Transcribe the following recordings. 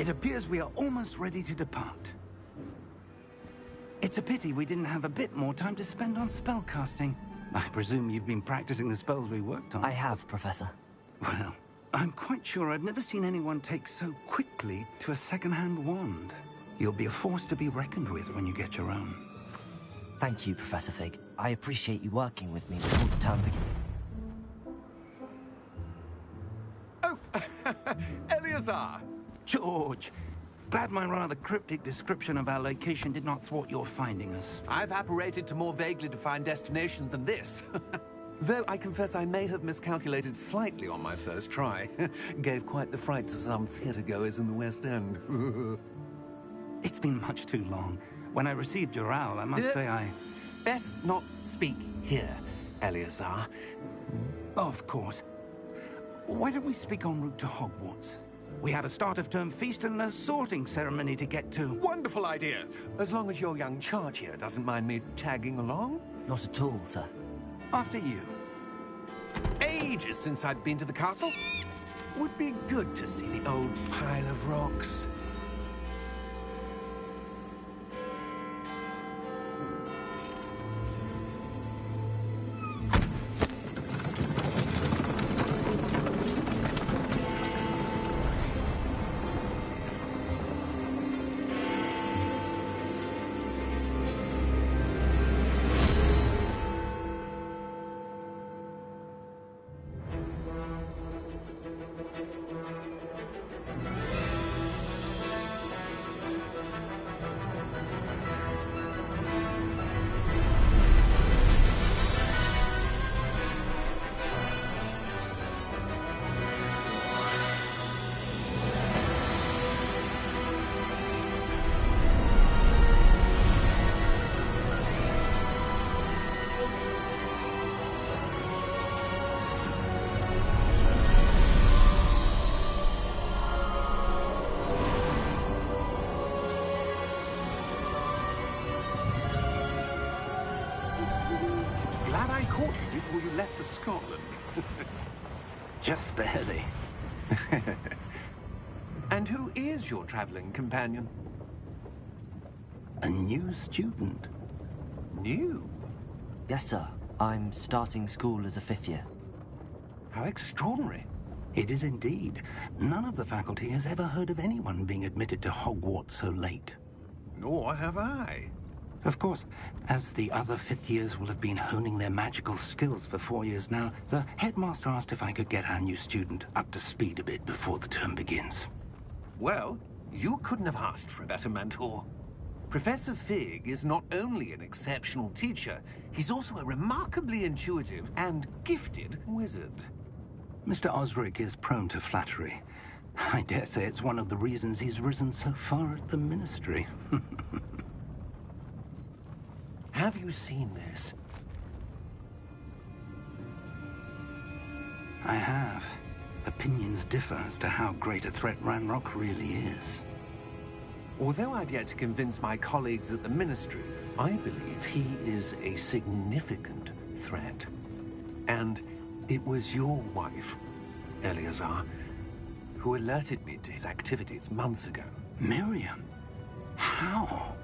It appears we are almost ready to depart. It's a pity we didn't have a bit more time to spend on spellcasting. I presume you've been practicing the spells we worked on. I have, Professor. Well, I'm quite sure I've never seen anyone take so quickly to a second-hand wand. You'll be a force to be reckoned with when you get your own. Thank you, Professor Fig. I appreciate you working with me before the term begins. Oh, Eleazar! George! Glad my rather cryptic description of our location did not thwart your finding us. I've apparated to more vaguely defined destinations than this. Though I confess I may have miscalculated slightly on my first try. Gave quite the fright to some theatergoers in the West End. It's been much too long. When I received your owl, I must say I... Best not speak here, Eleazar. Of course. Why don't we speak en route to Hogwarts? We have a start-of-term feast and a sorting ceremony to get to. Wonderful idea! As long as your young charge here doesn't mind me tagging along. Not at all, sir. After you. Ages since I'd been to the castle. Would be good to see the old pile of rocks. Glad I caught you before you left for Scotland. Just barely. And who is your traveling companion? A new student. New? Yes, sir. I'm starting school as a 5th year. How extraordinary. It is indeed. None of the faculty has ever heard of anyone being admitted to Hogwarts so late. Nor have I. Of course, as the other 5th years will have been honing their magical skills for 4 years now, the headmaster asked if I could get our new student up to speed a bit before the term begins. Well, you couldn't have asked for a better mentor. Professor Fig is not only an exceptional teacher, he's also a remarkably intuitive and gifted wizard. Mr. Osric is prone to flattery. I dare say it's one of the reasons he's risen so far at the Ministry. Have you seen this? I have. Opinions differ as to how great a threat Ranrock really is. Although I've yet to convince my colleagues at the Ministry, I believe he is a significant threat. And it was your wife, Eleazar, who alerted me to his activities months ago. Miriam? How?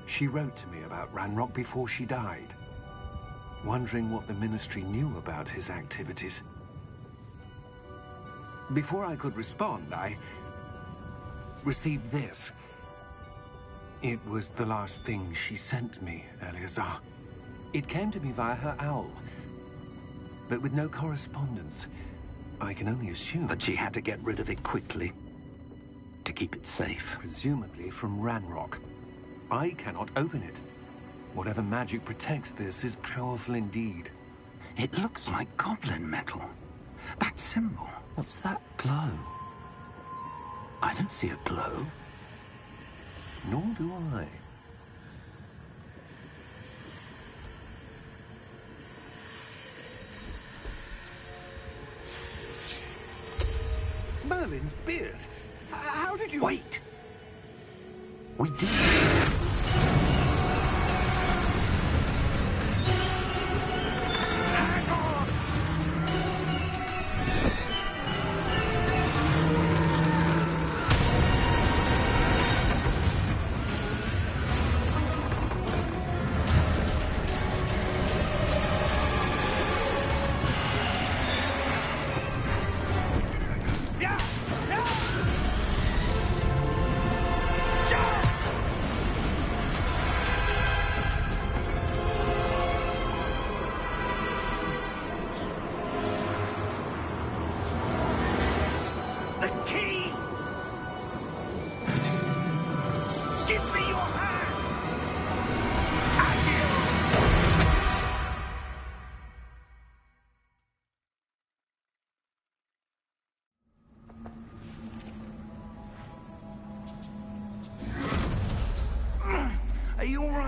She wrote to me about Ranrock before she died, wondering what the Ministry knew about his activities. Before I could respond, I received this. It was the last thing she sent me, Eleazar. It came to me via her owl, but with no correspondence. I can only assume that she had to get rid of it quickly, to keep it safe. Presumably from Ranrock. I cannot open it. Whatever magic protects this is powerful indeed. It looks like goblin metal. That symbol. What's that glow? I don't see a glow. Nor do I. Merlin's beard. How did you... Wait! We did...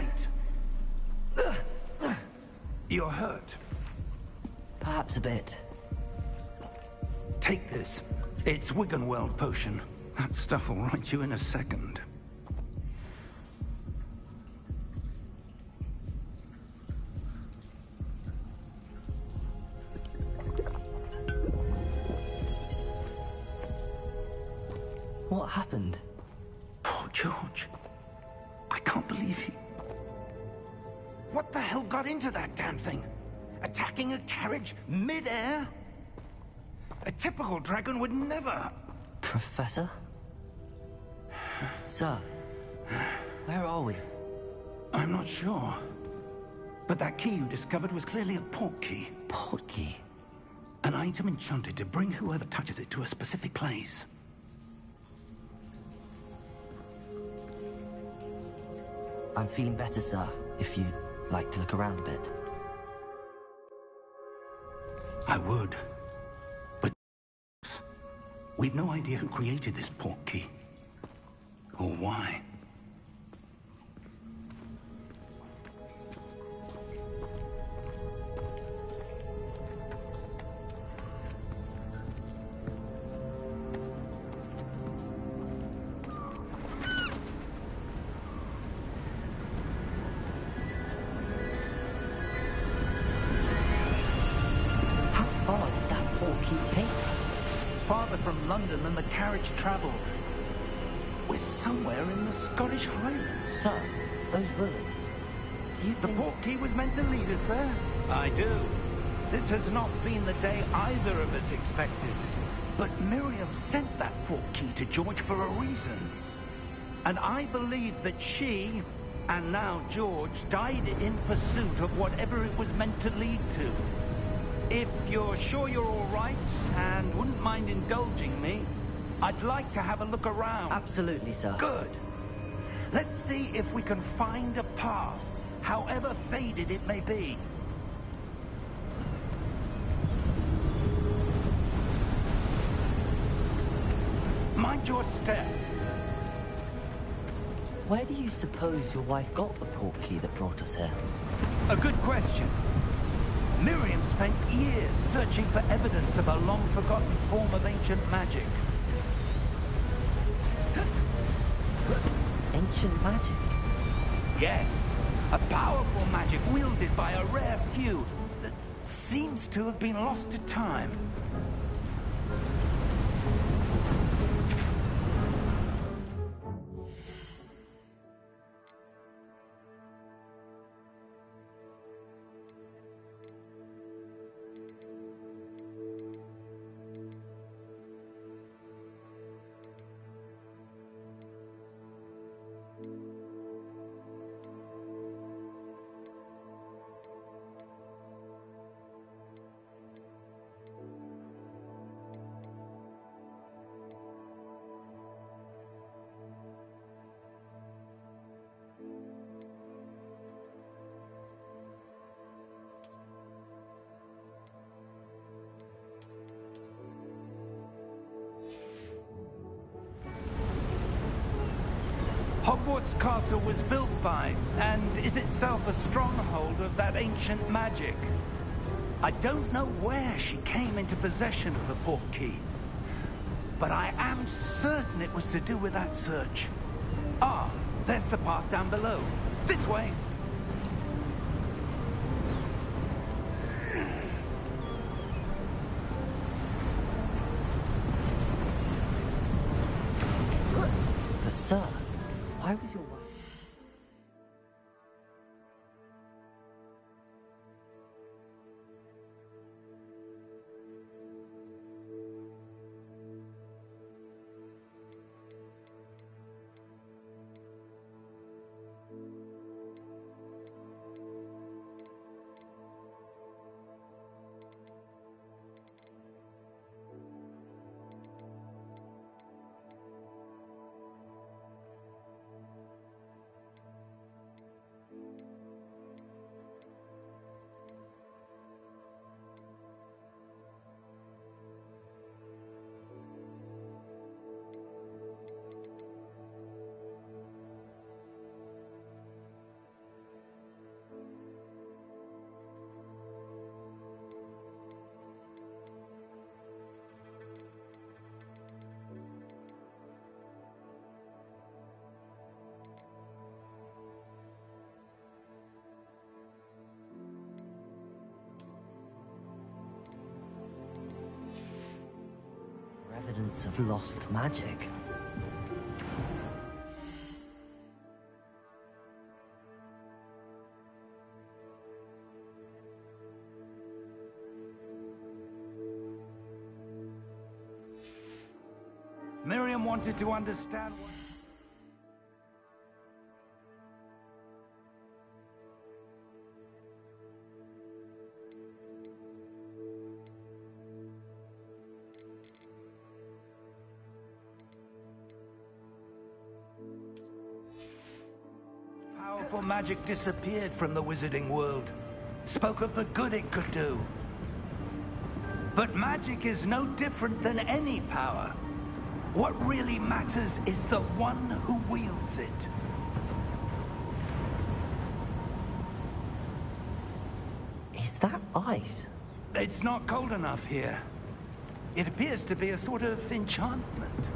Wait. You're hurt. Perhaps a bit. Take this. It's Wiggenweld potion. That stuff will right you in a second. What happened? Poor George. I can't believe he... What the hell got into that damn thing? Attacking a carriage mid-air? A typical dragon would never... Professor? Sir, where are we? I'm not sure. But that key you discovered was clearly a port key. Port key? An item enchanted to bring whoever touches it to a specific place. I'm feeling better, sir, if you'd like to look around a bit. I would. But... we've no idea who created this port key. Or why. Farther from London than the carriage travelled. We're somewhere in the Scottish Highlands. Sir, those ruins. Do you think... The port key was meant to lead us there? I do. This has not been the day either of us expected. But Miriam sent that port key to George for a reason. And I believe that she, and now George, died in pursuit of whatever it was meant to lead to. If you're sure you're all right, and wouldn't mind indulging me, I'd like to have a look around. Absolutely, sir. Good. Let's see if we can find a path, however faded it may be. Mind your step. Where do you suppose your wife got the port key that brought us here? A good question. Miriam spent years searching for evidence of a long-forgotten form of ancient magic. Ancient magic? Yes, a powerful magic wielded by a rare few that seems to have been lost to time. Hogwarts Castle was built by, and is itself a stronghold of that ancient magic. I don't know where she came into possession of the port key, but I am certain it was to do with that search. Ah, there's the path down below. This way. But sir, why was your wife... evidence of lost magic. Miriam wanted to understand what... Powerful magic disappeared from the wizarding world. Spoke of the good it could do. But magic is no different than any power. What really matters is the one who wields it. Is that ice? It's not cold enough here. It appears to be a sort of enchantment.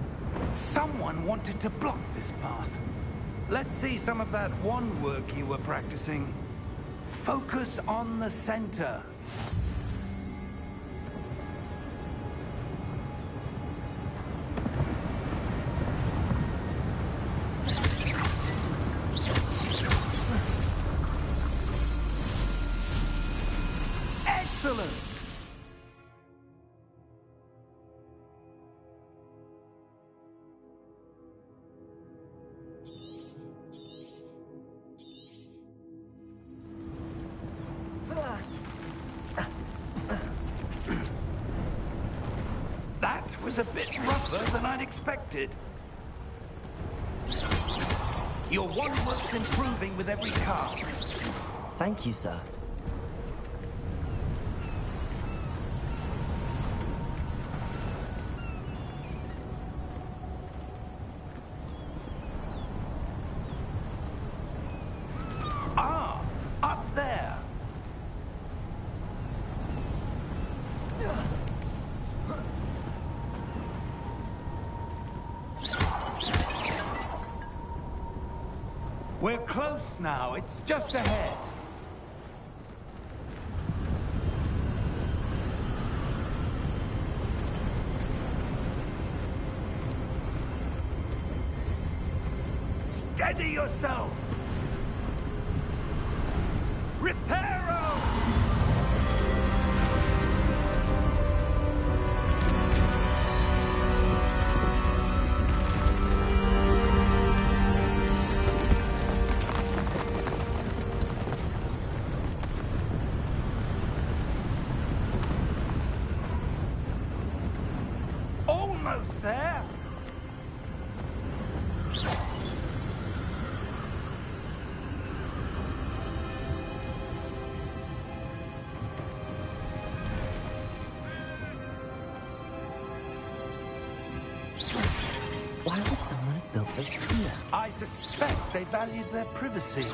Someone wanted to block this path. Let's see some of that wand work you were practicing. Focus on the center. Excellent! That was a bit rougher than I'd expected. Your wand work's improving with every cast. Thank you, sir. Ah, up there. We're close now. It's just ahead. Steady yourself. Reparo! Almost there. Why would someone have built this here? I suspect they valued their privacy.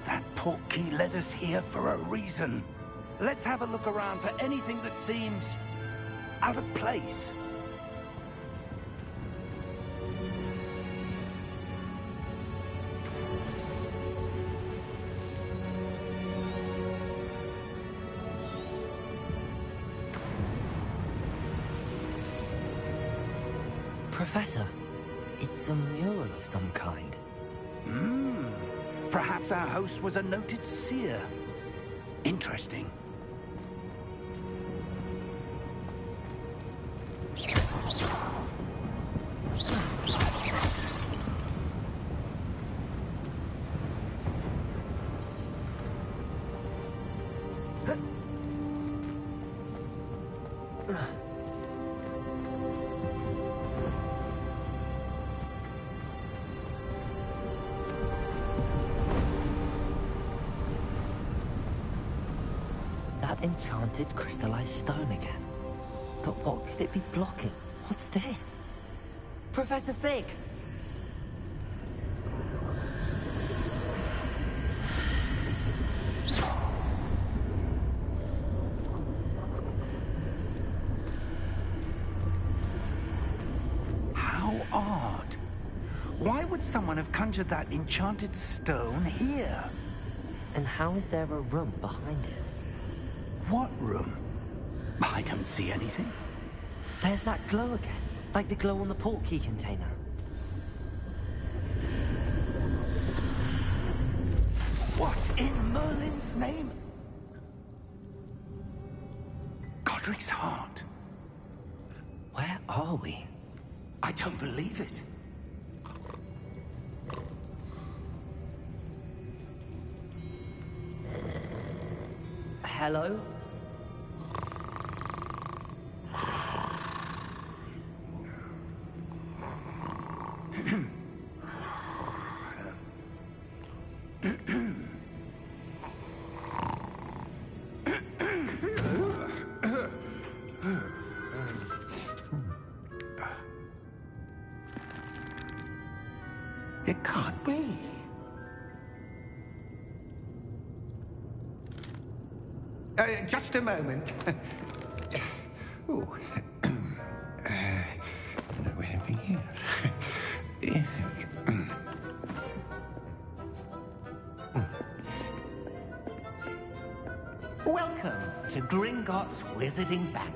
That portkey led us here for a reason. Let's have a look around for anything that seems out of place. Professor, it's a mural of some kind. Perhaps our host was a noted seer. Interesting. That enchanted crystallized stone again. But what could it be blocking? What's this? Professor Fig! How odd. Why would someone have conjured that enchanted stone here? And how is there a room behind it? What room? I don't see anything. There's that glow again. Like the glow on the portkey container. What in Merlin's name? Godric's heart. Where are we? I don't believe it. Hello? It can't be. Just a moment. Ooh. Wait a minute here. Welcome to Gringotts Wizarding Bank.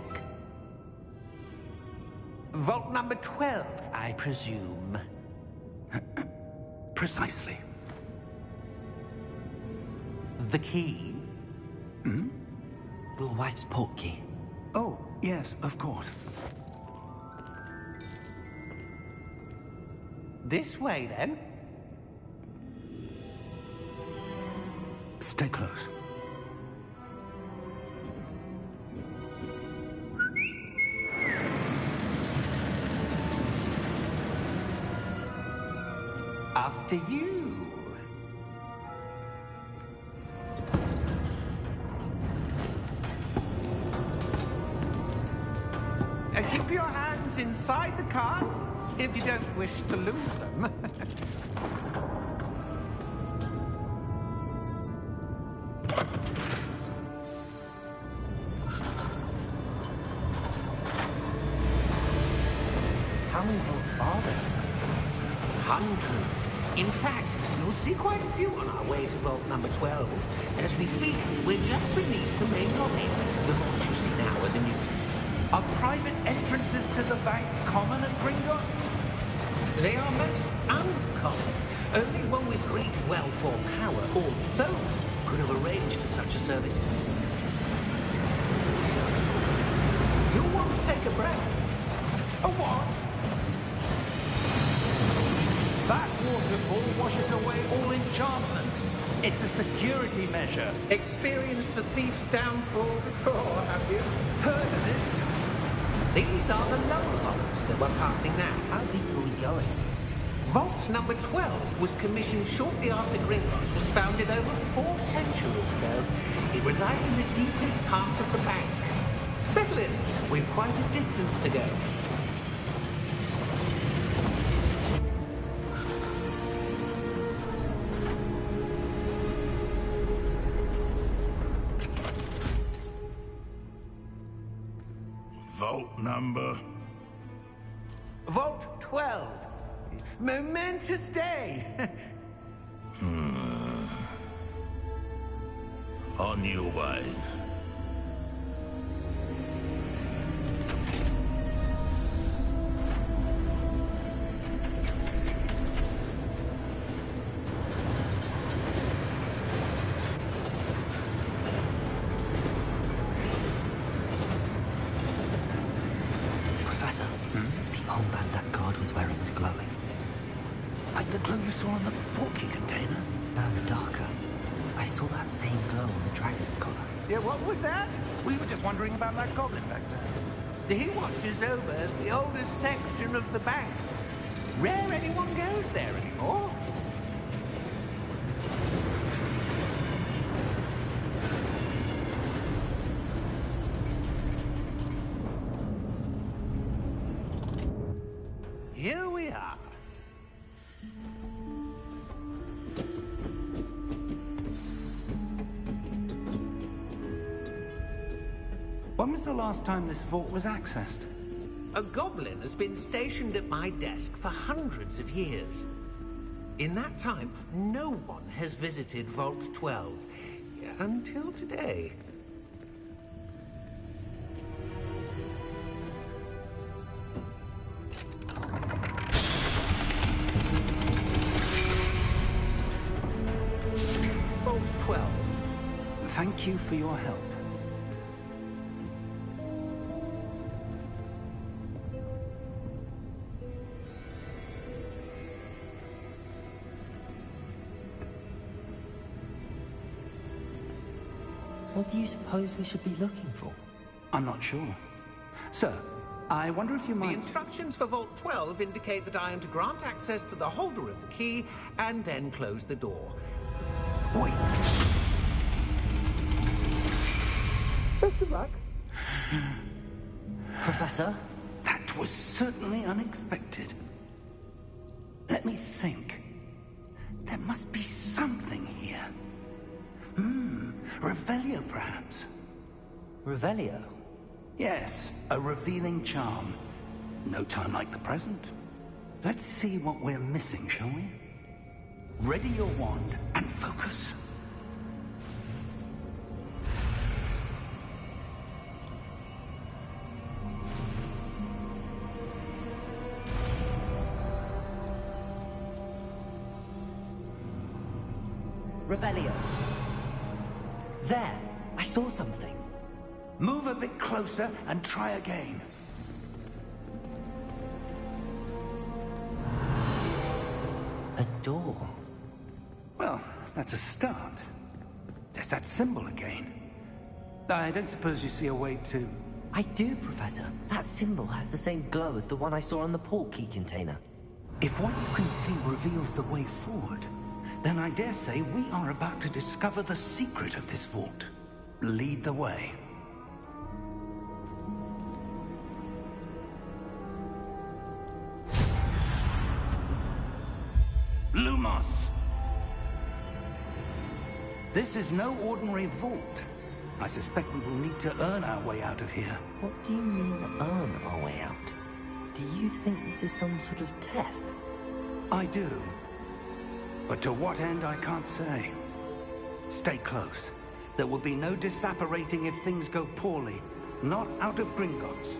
Vault number 12, I presume. Precisely. The key? Hmm? Your wife's portkey. Oh, yes, of course. This way, then. Stay close. After you. Keep your hands inside the cart if you don't wish to lose them. How many vaults are there? Hundreds. In fact, you'll see quite a few on our way to vault number 12. As we speak, we're just beneath the main lobby. The vaults you see now are the newest. Are private entrances to the bank common at Gringotts? They are most uncommon. Only one with great wealth or power, or both, could have arranged for such a service. You'll want to take a breath. A what? That waterfall washes away all enchantments. It's a security measure. Experienced the thief's downfall before, have you? Heard of it? These are the lower vaults that we're passing now. How deep are we going? Vault number 12 was commissioned shortly after Gringotts was founded over 4 centuries ago. It resides in the deepest part of the bank. Settle in. We've quite a distance to go. Vault number? Vault 12. Momentous day. On your way. Professor, the armband that guard was wearing was glowing. Like the glow you saw on the portkey container? No, darker. I saw that same glow on the dragon's collar. Yeah, what was that? We were just wondering about that goblin back there. He watches over the oldest section of the bank. Rare anyone goes there anymore. Here we are. When was the last time this vault was accessed? A goblin has been stationed at my desk for hundreds of years. In that time, no one has visited Vault 12. Until today. Vault 12. Thank you for your help. What do you suppose we should be looking for? I'm not sure. Sir, I wonder if you The might... instructions for Vault 12 indicate that I am to grant access to the holder of the key and then close the door. Wait. Best of luck. Professor? That was certainly unexpected. Let me think. There must be something here. Revelio, perhaps? Revelio? Yes, a revealing charm. No time like the present. Let's see what we're missing, shall we? Ready your wand and focus. Revelio. There! I saw something. Move a bit closer and try again. A door. Well, that's a start. There's that symbol again. I don't suppose you see a way to... I do, Professor. That symbol has the same glow as the one I saw on the port key container. If what you can see reveals the way forward, then I dare say we are about to discover the secret of this vault. Lead the way. Lumos! This is no ordinary vault. I suspect we will need to earn our way out of here. What do you mean, earn our way out? Do you think this is some sort of test? I do. But to what end, I can't say. Stay close. There will be no disapparating if things go poorly. Not out of Gringotts.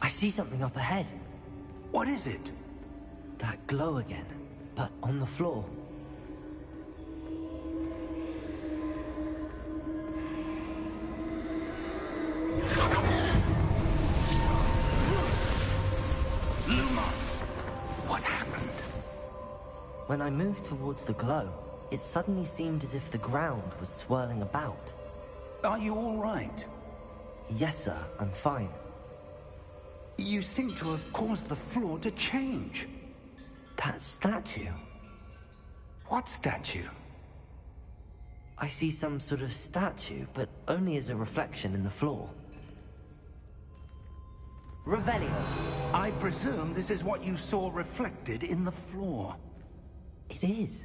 I see something up ahead. What is it? That glow again, but on the floor. Lumos! What happened? When I moved towards the glow, it suddenly seemed as if the ground was swirling about. Are you all right? Yes, sir, I'm fine. You seem to have caused the floor to change. That statue. What statue? I see some sort of statue, but only as a reflection in the floor. Revelio. I presume this is what you saw reflected in the floor. It is.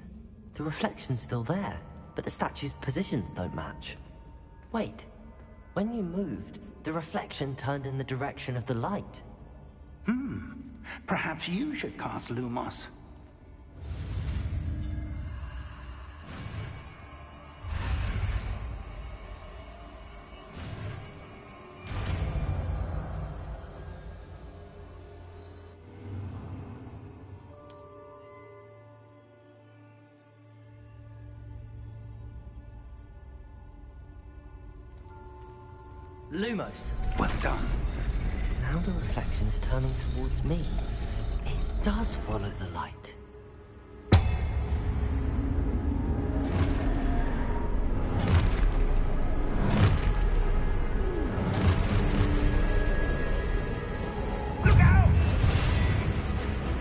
The reflection's still there, but the statue's positions don't match. Wait. When you moved, the reflection turned in the direction of the light. Perhaps you should cast Lumos. Lumos. Well done. Now the reflection's turning towards me. It does follow the light. Look out!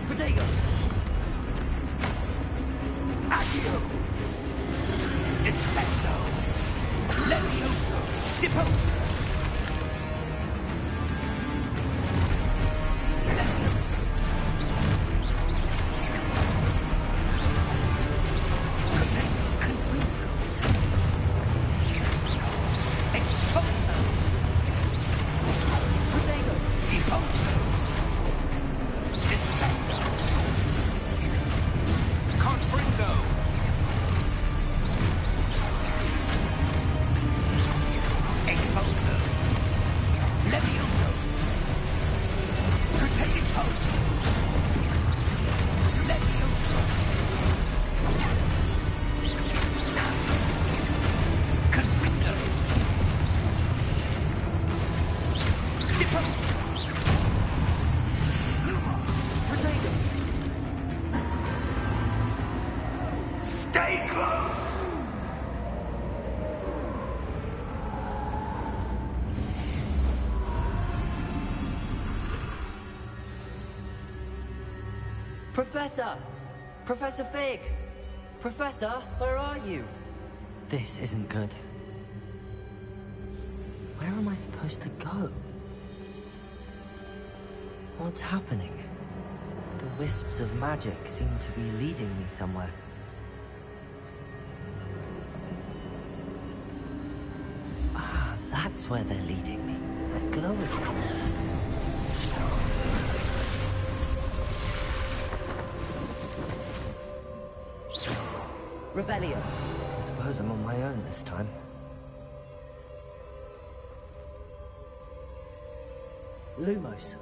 Protego! Accio! Descendo! Levioso! Deposo! Stay close! Professor! Professor Fig! Professor, where are you? This isn't good. Where am I supposed to go? What's happening? The wisps of magic seem to be leading me somewhere. Ah, that's where they're leading me. That glow again. Revelio. I suppose I'm on my own this time. Lumos.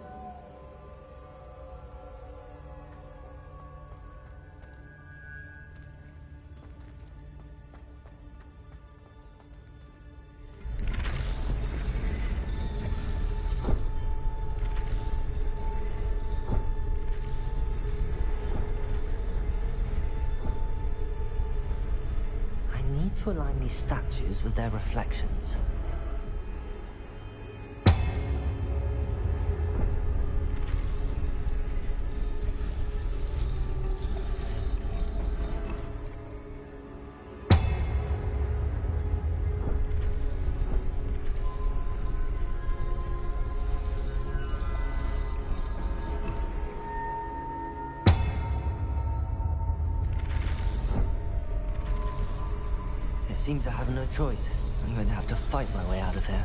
To align these statues with their reflections. Seems I have no choice. I'm going to have to fight my way out of here.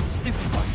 Stupid one!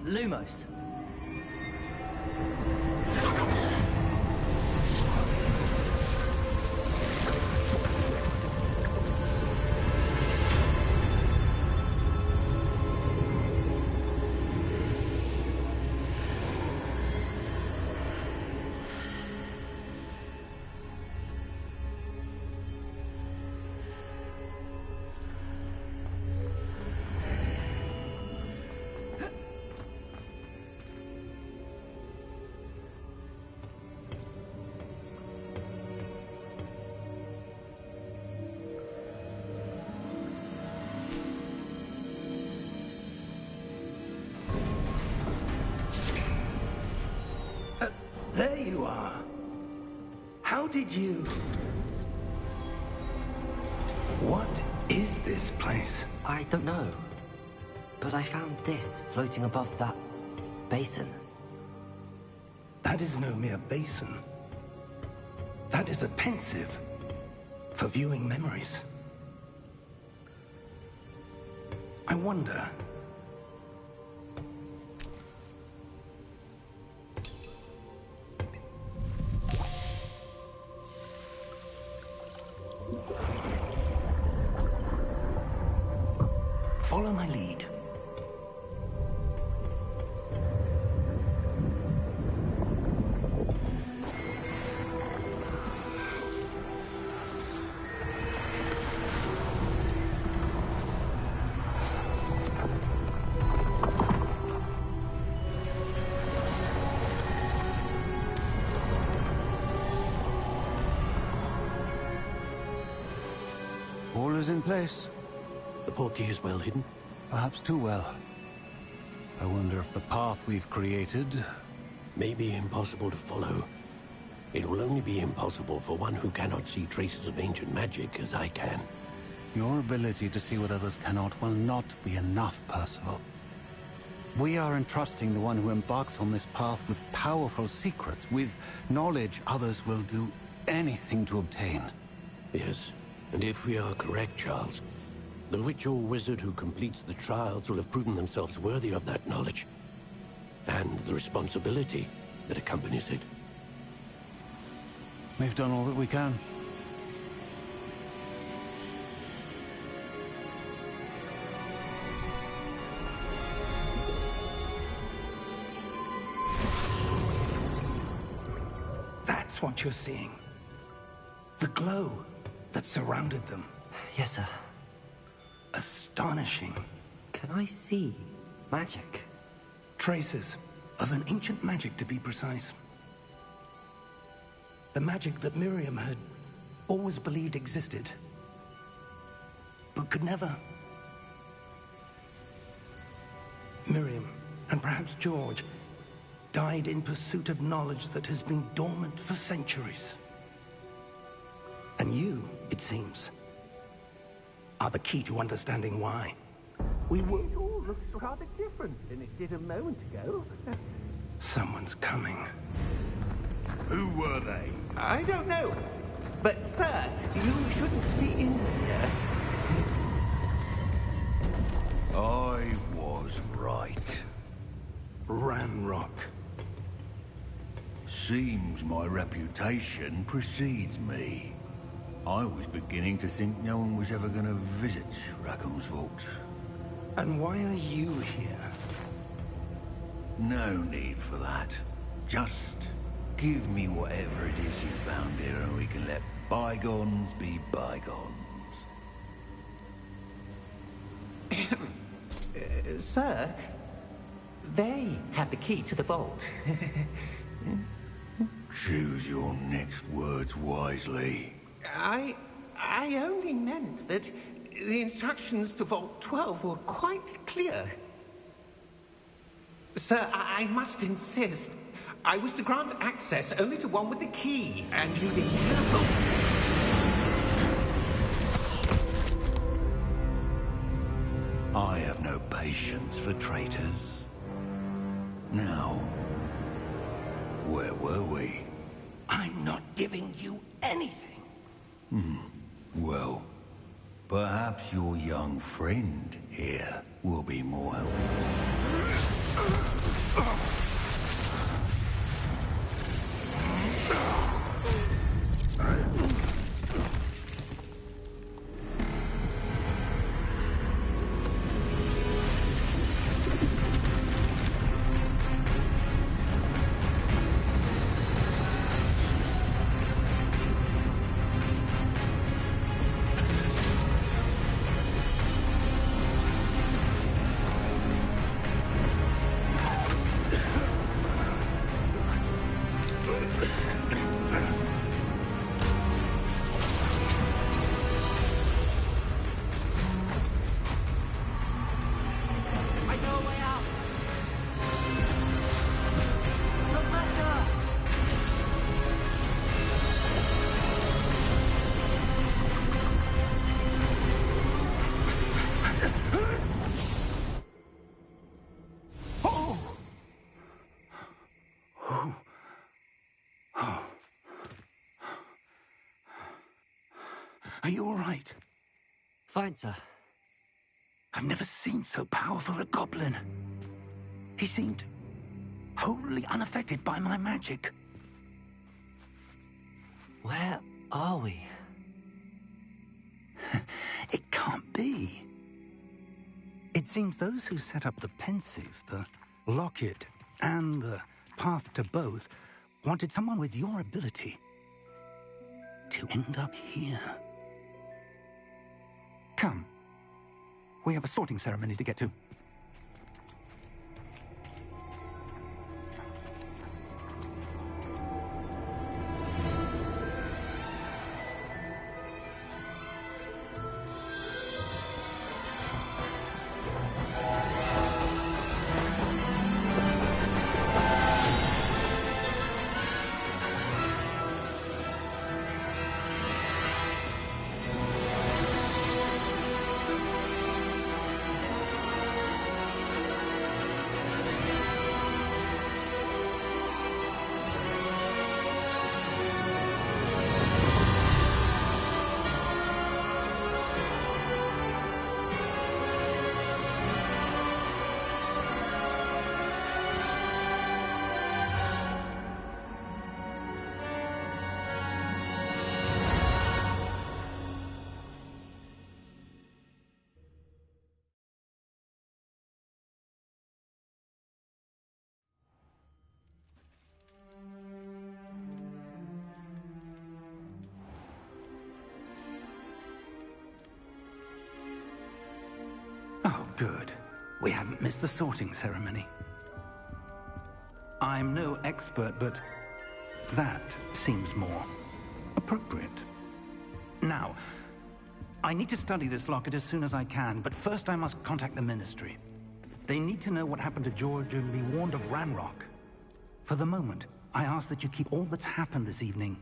Lumos. There you are. How did you... What is this place? I don't know. But I found this floating above that basin. That is no mere basin. That is a pensive for viewing memories. I wonder... Follow my lead. All is in place. The portkey is well hidden? Perhaps too well. I wonder if the path we've created... may be impossible to follow. It will only be impossible for one who cannot see traces of ancient magic as I can. Your ability to see what others cannot will not be enough, Percival. We are entrusting the one who embarks on this path with powerful secrets, with knowledge others will do anything to obtain. Yes, and if we are correct, Charles, the witch or wizard who completes the trials will have proven themselves worthy of that knowledge, and the responsibility that accompanies it. We've done all that we can. That's what you're seeing. The glow that surrounded them. Yes, sir. Astonishing. Can I see magic? Traces of an ancient magic, to be precise. The magic that Miriam had always believed existed, but could never. Miriam, and perhaps George, died in pursuit of knowledge that has been dormant for centuries. And you, it seems, are the key to understanding why. We were... It all looks rather different than it did a moment ago. Someone's coming. Who were they? I don't know. But, sir, you shouldn't be in here. I was right. Ramrock. Seems my reputation precedes me. I was beginning to think no one was ever going to visit Rackham's vault. And why are you here? No need for that. Just give me whatever it is you found here and we can let bygones be bygones. Sir, they had the key to the vault. Choose your next words wisely. I only meant that the instructions to Vault 12 were quite clear. Sir, I must insist. I was to grant access only to one with the key, and you didn't have them. I have no patience for traitors. Now, where were we? I'm not giving you anything. Well, perhaps your young friend here will be more helpful. Are you all right? Fine, sir. I've never seen so powerful a goblin. He seemed wholly unaffected by my magic. Where are we? It can't be. It seems those who set up the pensive, the locket, and the path to both wanted someone with your ability to end up here. Come. We have a sorting ceremony to get to. Good. We haven't missed the sorting ceremony. I'm no expert, but that seems more appropriate. Now, I need to study this locket as soon as I can, but first I must contact the Ministry. They need to know what happened to George and be warned of Ranrock. For the moment, I ask that you keep all that's happened this evening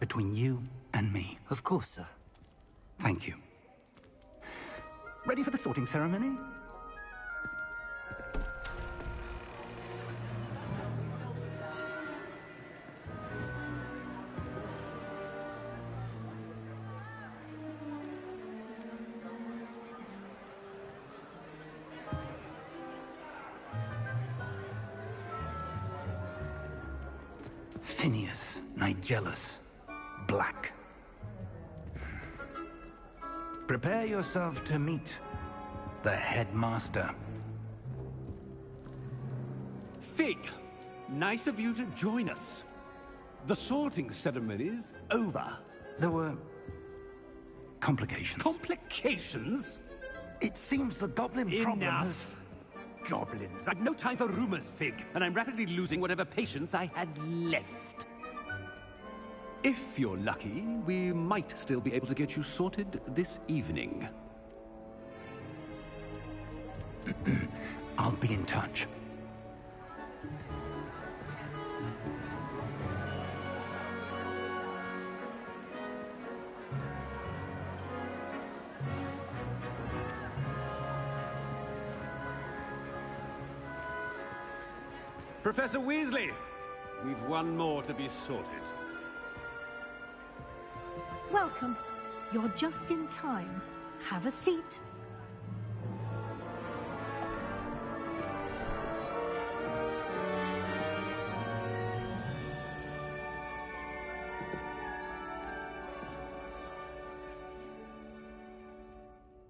between you and me. Of course, sir. Thank you. Ready for the sorting ceremony? Phineas, Nigellus, Black. Prepare yourself to meet the headmaster. Fig, nice of you to join us. The sorting ceremony's over. There were complications. Complications? It seems the goblin problem has... Enough. Goblins. I've no time for rumors, Fig, and I'm rapidly losing whatever patience I had left. If you're lucky, we might still be able to get you sorted this evening. I'll be in touch. Professor Weasley, we've one more to be sorted. Welcome. You're just in time. Have a seat.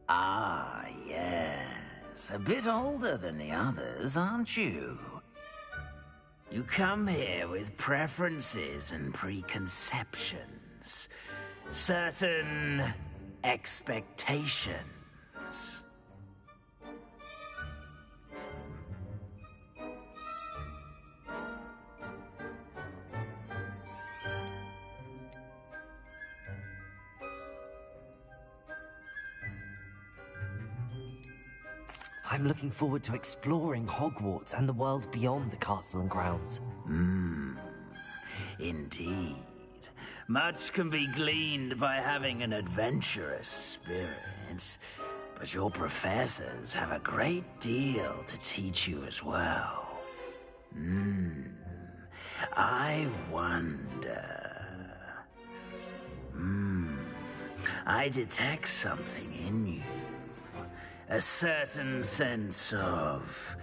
Ah, yes. A bit older than the others, aren't you? You come here with preferences and preconceptions. Certain expectations. I'm looking forward to exploring Hogwarts and the world beyond the castle and grounds. Indeed. Much can be gleaned by having an adventurous spirit, but your professors have a great deal to teach you as well. I wonder... I detect something in you. A certain sense of...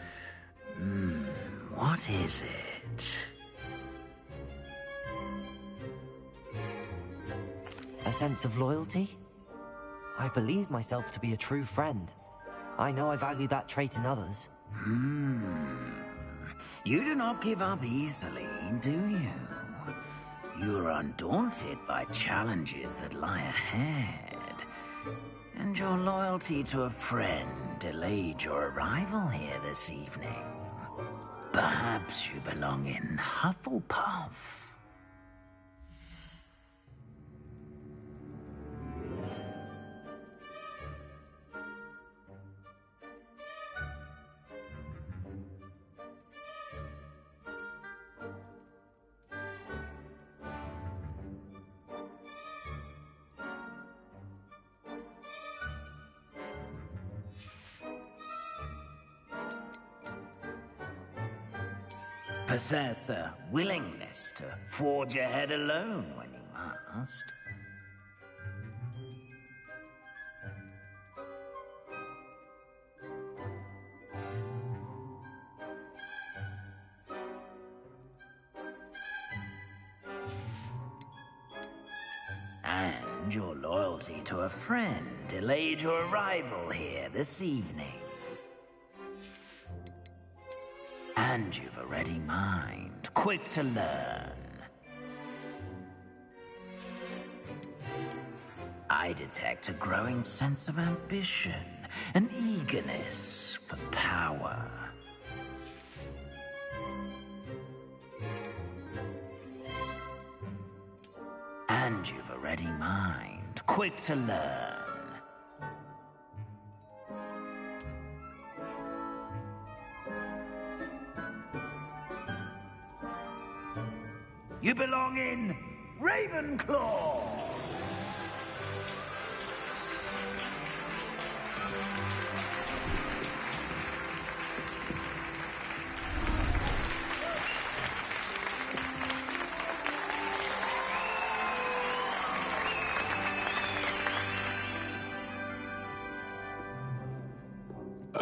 what is it? A sense of loyalty? I believe myself to be a true friend. I know I value that trait in others. You do not give up easily, do you? You are undaunted by challenges that lie ahead. And your loyalty to a friend delayed your arrival here this evening. Perhaps you belong in Hufflepuff. Possess a willingness to forge ahead alone when you must. And your loyalty to a friend delayed your arrival here this evening. And you've a ready mind, quick to learn. I detect a growing sense of ambition an eagerness for power. And you've a ready mind, quick to learn. You belong in Ravenclaw!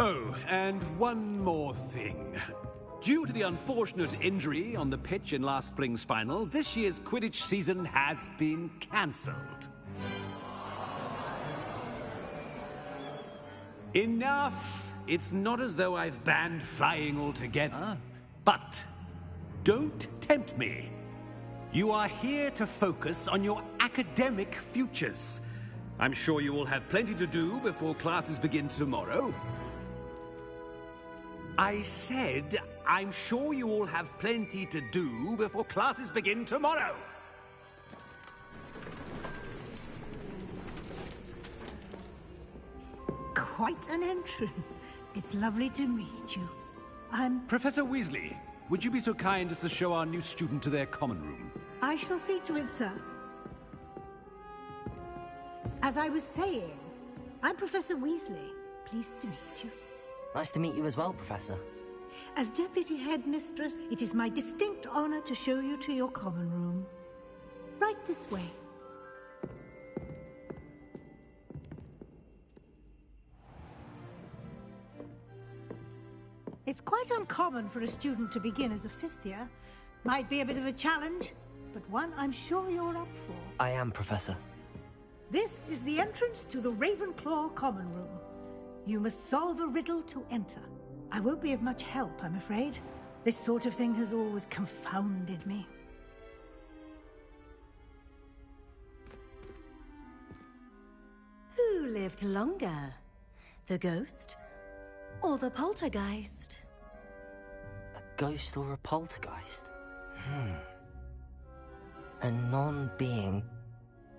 Oh, and one more thing. Due to the unfortunate injury on the pitch in last spring's final, this year's Quidditch season has been cancelled. Enough! It's not as though I've banned flying altogether, but don't tempt me. You are here to focus on your academic futures. I'm sure you will have plenty to do before classes begin tomorrow. I said, I'm sure you all have plenty to do before classes begin tomorrow. Quite an entrance. It's lovely to meet you. I'm... Professor Weasley, would you be so kind as to show our new student to their common room? I shall see to it, sir. As I was saying, I'm Professor Weasley. Pleased to meet you. Nice to meet you as well, Professor. As Deputy Headmistress, it is my distinct honor to show you to your common room. Right this way. It's quite uncommon for a student to begin as a fifth year. Might be a bit of a challenge, but one I'm sure you're up for. I am, Professor. This is the entrance to the Ravenclaw common room. You must solve a riddle to enter. I won't be of much help, I'm afraid. This sort of thing has always confounded me. Who lived longer? The ghost or the poltergeist? A ghost or a poltergeist? A non-being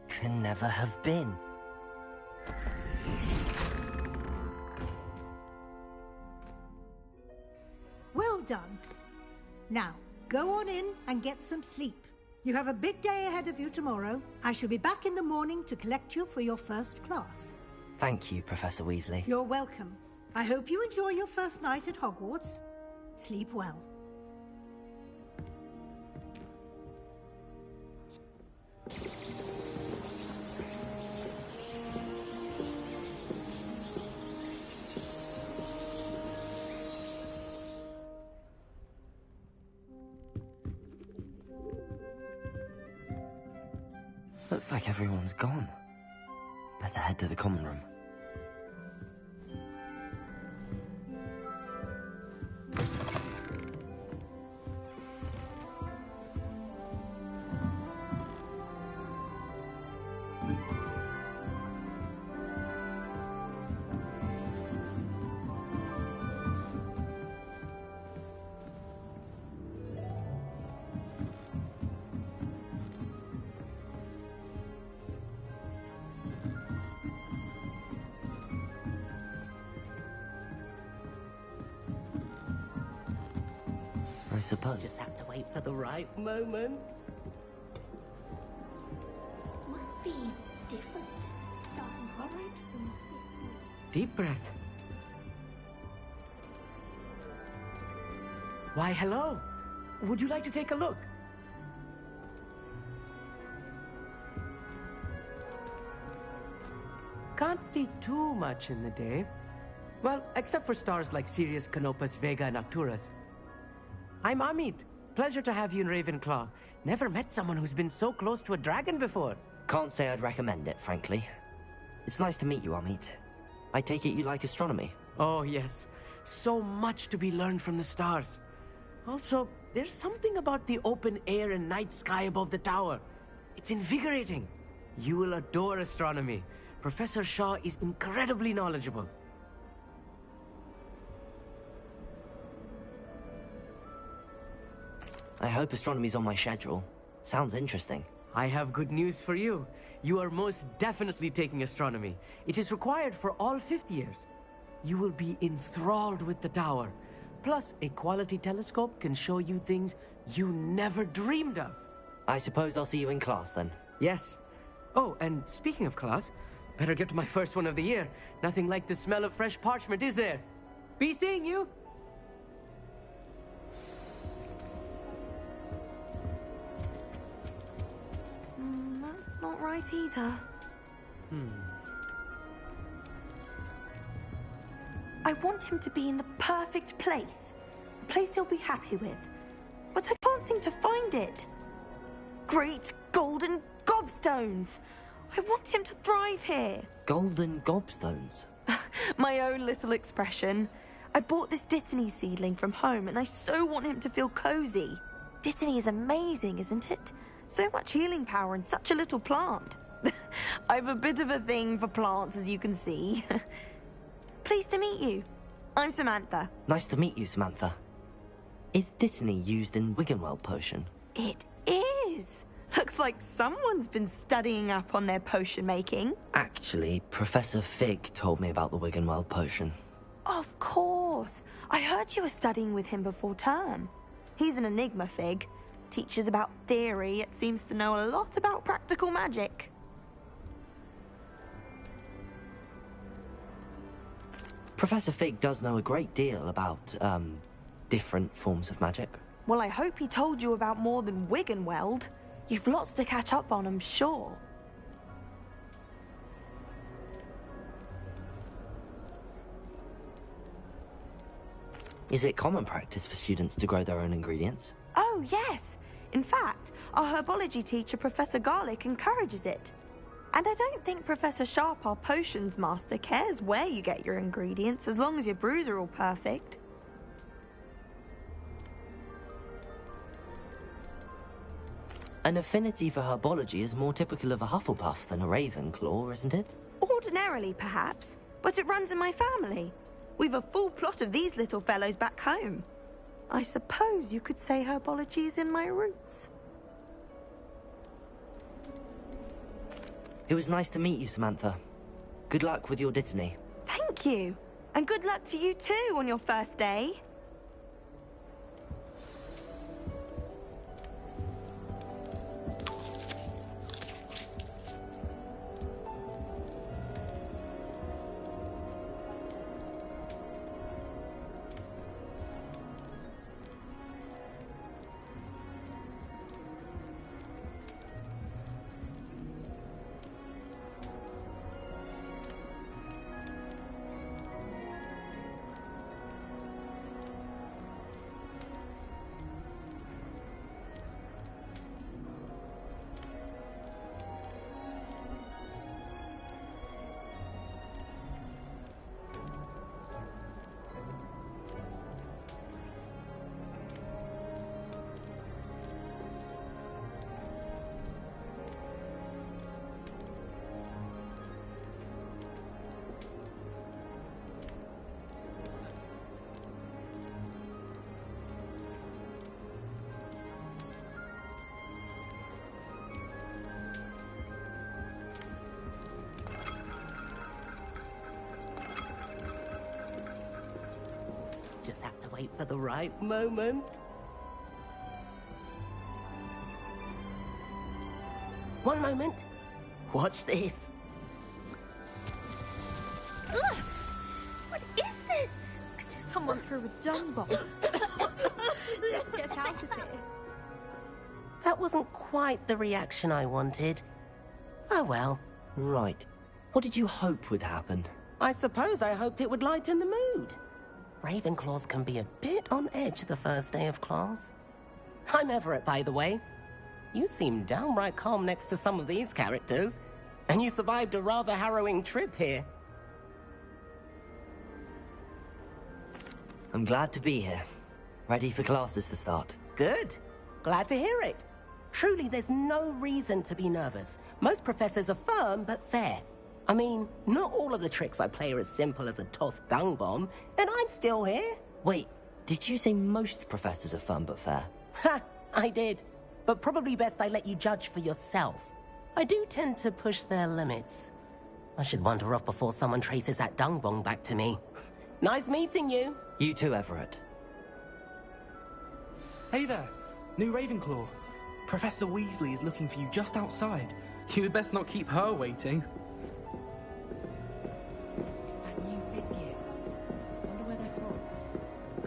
can never have been. Well done. Now, go on in and get some sleep. You have a big day ahead of you tomorrow. I shall be back in the morning to collect you for your first class. Thank you, Professor Weasley. You're welcome. I hope you enjoy your first night at Hogwarts. Sleep well. Looks like everyone's gone. Better head to the common room. I suppose. Just have to wait for the right moment. Must be different. Alright. Deep breath. Why, hello. Would you like to take a look? Can't see too much in the day. Well, except for stars like Sirius, Canopus, Vega, and Arcturus. I'm Amit. Pleasure to have you in Ravenclaw. Never met someone who's been so close to a dragon before. Can't say I'd recommend it, frankly. It's nice to meet you, Amit. I take it you like astronomy? Oh, yes. So much to be learned from the stars. Also, there's something about the open air and night sky above the tower. It's invigorating. You will adore astronomy. Professor Shaw is incredibly knowledgeable. I hope astronomy's on my schedule. Sounds interesting. I have good news for you. You are most definitely taking astronomy. It is required for all 5th years. You will be enthralled with the tower. Plus, a quality telescope can show you things you never dreamed of. I suppose I'll see you in class then. Yes. Oh, and speaking of class, better get to my first one of the year. Nothing like the smell of fresh parchment, is there? Be seeing you! That's not right either. I want him to be in the perfect place. A place he'll be happy with. But I can't seem to find it. Great golden gobstones! I want him to thrive here. Golden gobstones? My own little expression. I bought this Dittany seedling from home and I so want him to feel cozy. Dittany is amazing, isn't it? So much healing power in such a little plant. I've a bit of a thing for plants, as you can see. Pleased to meet you. I'm Samantha. Nice to meet you, Samantha. Is Dittany used in Wiggenweld potion? It is. Looks like someone's been studying up on their potion making. Actually, Professor Fig told me about the Wiggenweld potion. Of course. I heard you were studying with him before term. He's an enigma, Fig. Teaches about theory, yet seems to know a lot about practical magic. Professor Fig does know a great deal about, different forms of magic. Well, I hope he told you about more than Wiggenweld. You've lots to catch up on, I'm sure. Is it common practice for students to grow their own ingredients? Oh, yes. In fact, our herbology teacher, Professor Garlick, encourages it. And I don't think Professor Sharp, our potions master, cares where you get your ingredients, as long as your brews are all perfect. An affinity for herbology is more typical of a Hufflepuff than a Ravenclaw, isn't it? Ordinarily, perhaps, but it runs in my family. We've a full plot of these little fellows back home. I suppose you could say herbology is in my roots. It was nice to meet you, Samantha. Good luck with your Dittany. Thank you. And good luck to you too on your first day. Just have to wait for the right moment. One moment. Watch this. Ugh! What is this? Someone threw a dung bomb. Let's get out of here. That wasn't quite the reaction I wanted. Oh well. Right. What did you hope would happen? I suppose I hoped it would lighten the mood. Ravenclaws can be a bit on edge the first day of class. I'm Everett, by the way. You seem downright calm next to some of these characters, and you survived a rather harrowing trip here. I'm glad to be here. Ready for classes to start. Good. Glad to hear it. Truly, there's no reason to be nervous. Most professors are firm but fair. I mean, not all of the tricks I play are as simple as a tossed dung bomb, and I'm still here. Wait, did you say most professors are fun but fair? Ha! I did, but probably best I let you judge for yourself. I do tend to push their limits. I should wander off before someone traces that dung bong back to me. Nice meeting you. You too, Everett. Hey there, new Ravenclaw. Professor Weasley is looking for you just outside. You had best not keep her waiting. That new 5th year. I wonder where they're from.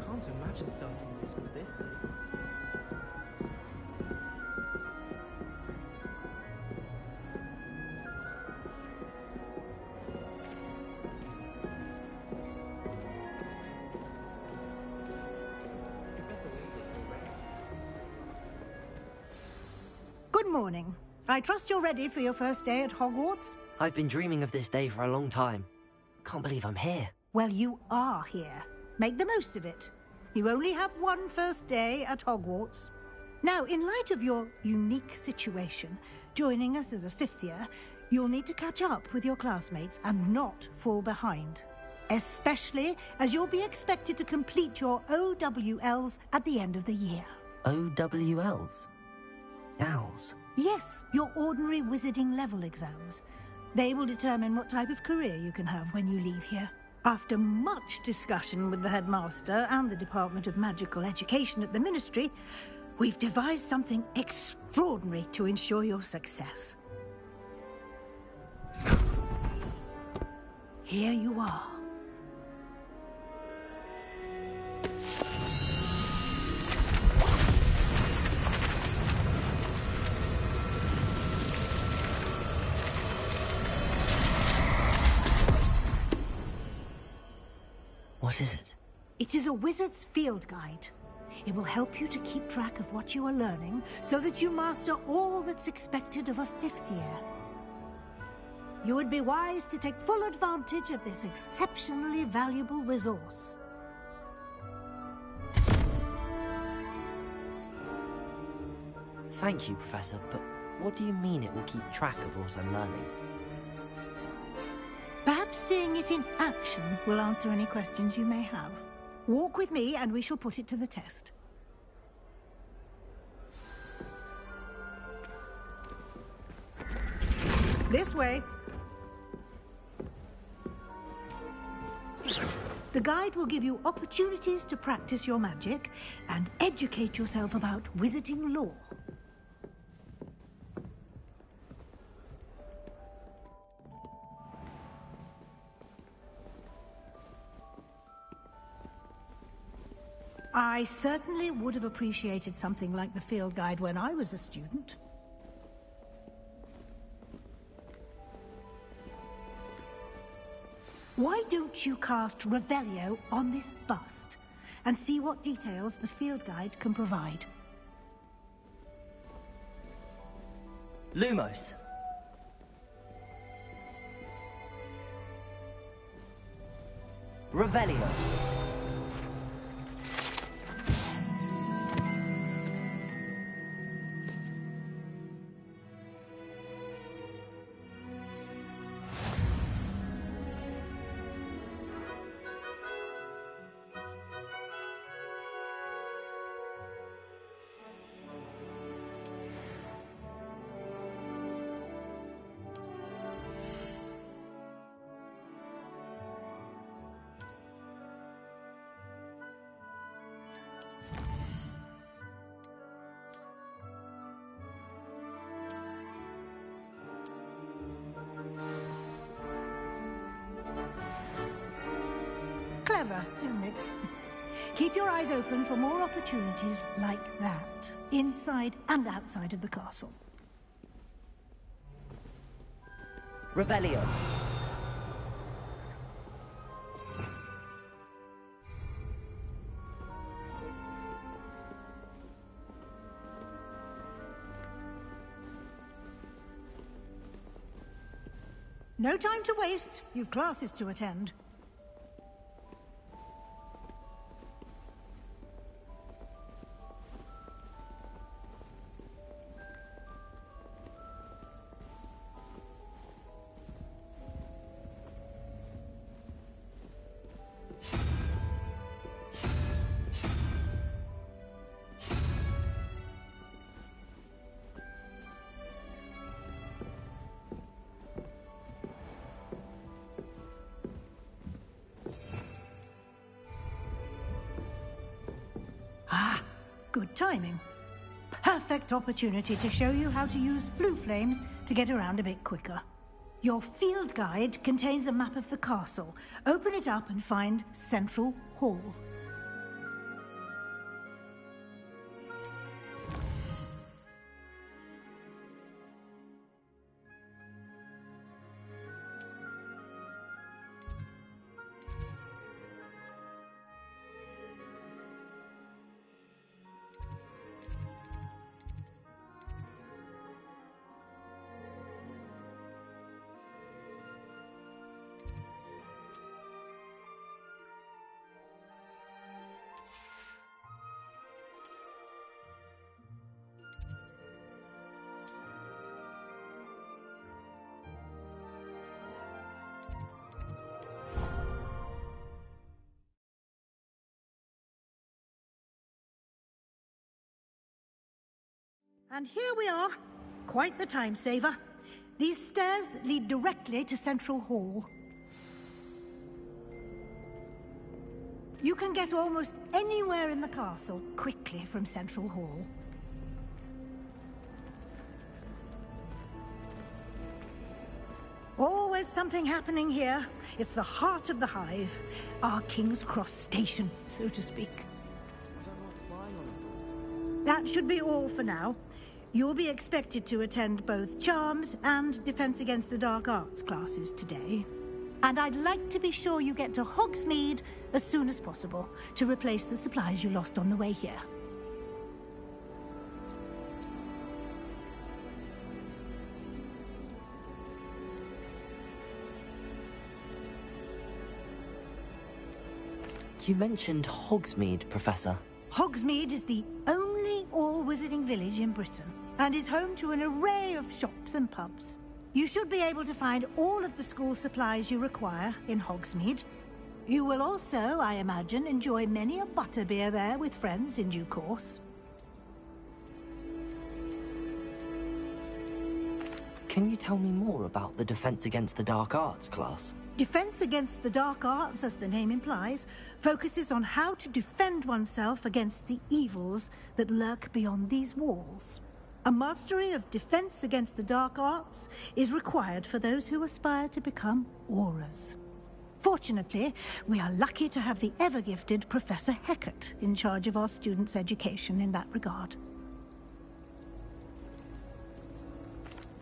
Can't imagine starting new school this late. Good morning. I trust you're ready for your first day at Hogwarts? I've been dreaming of this day for a long time. Can't believe I'm here. Well, you are here. Make the most of it. You only have one first day at Hogwarts. Now, in light of your unique situation, joining us as a 5th year, you'll need to catch up with your classmates and not fall behind. Especially as you'll be expected to complete your OWLs at the end of the year. OWLs? Owls? Yes, your ordinary wizarding level exams. They will determine what type of career you can have when you leave here. After much discussion with the headmaster and the Department of Magical Education at the Ministry, we've devised something extraordinary to ensure your success. Here you are. What is it? It is a wizard's field guide. It will help you to keep track of what you are learning so that you master all that's expected of a 5th year. You would be wise to take full advantage of this exceptionally valuable resource. Thank you, Professor, but what do you mean it will keep track of what I'm learning? Perhaps seeing it in action will answer any questions you may have. Walk with me and we shall put it to the test. This way. The guide will give you opportunities to practice your magic and educate yourself about wizarding lore. I certainly would have appreciated something like the field guide when I was a student. Why don't you cast Revelio on this bust and see what details the field guide can provide? Lumos. Revelio. Clever, isn't it? Keep your eyes open for more opportunities like that, inside and outside of the castle. Revelio. No time to waste. You've classes to attend. good timing. Perfect opportunity to show you how to use flue flames to get around a bit quicker. Your field guide contains a map of the castle. Open it up and find Central Hall. And here we are. Quite the time saver. These stairs lead directly to Central Hall. You can get almost anywhere in the castle quickly from Central Hall. Always something happening here. It's the heart of the hive. Our King's Cross station, so to speak. That should be all for now. You'll be expected to attend both Charms and Defense Against the Dark Arts classes today. And I'd like to be sure you get to Hogsmeade as soon as possible to replace the supplies you lost on the way here. You mentioned Hogsmeade, Professor. Hogsmeade is the only all-wizarding village in Britain, and is home to an array of shops and pubs. You should be able to find all of the school supplies you require in Hogsmeade. You will also, I imagine, enjoy many a butterbeer there with friends in due course. Can you tell me more about the Defense Against the Dark Arts class? Defense Against the Dark Arts, as the name implies, focuses on how to defend oneself against the evils that lurk beyond these walls. A mastery of Defense Against the Dark Arts is required for those who aspire to become Aurors. Fortunately, we are lucky to have the ever-gifted Professor Hecat in charge of our students' education in that regard.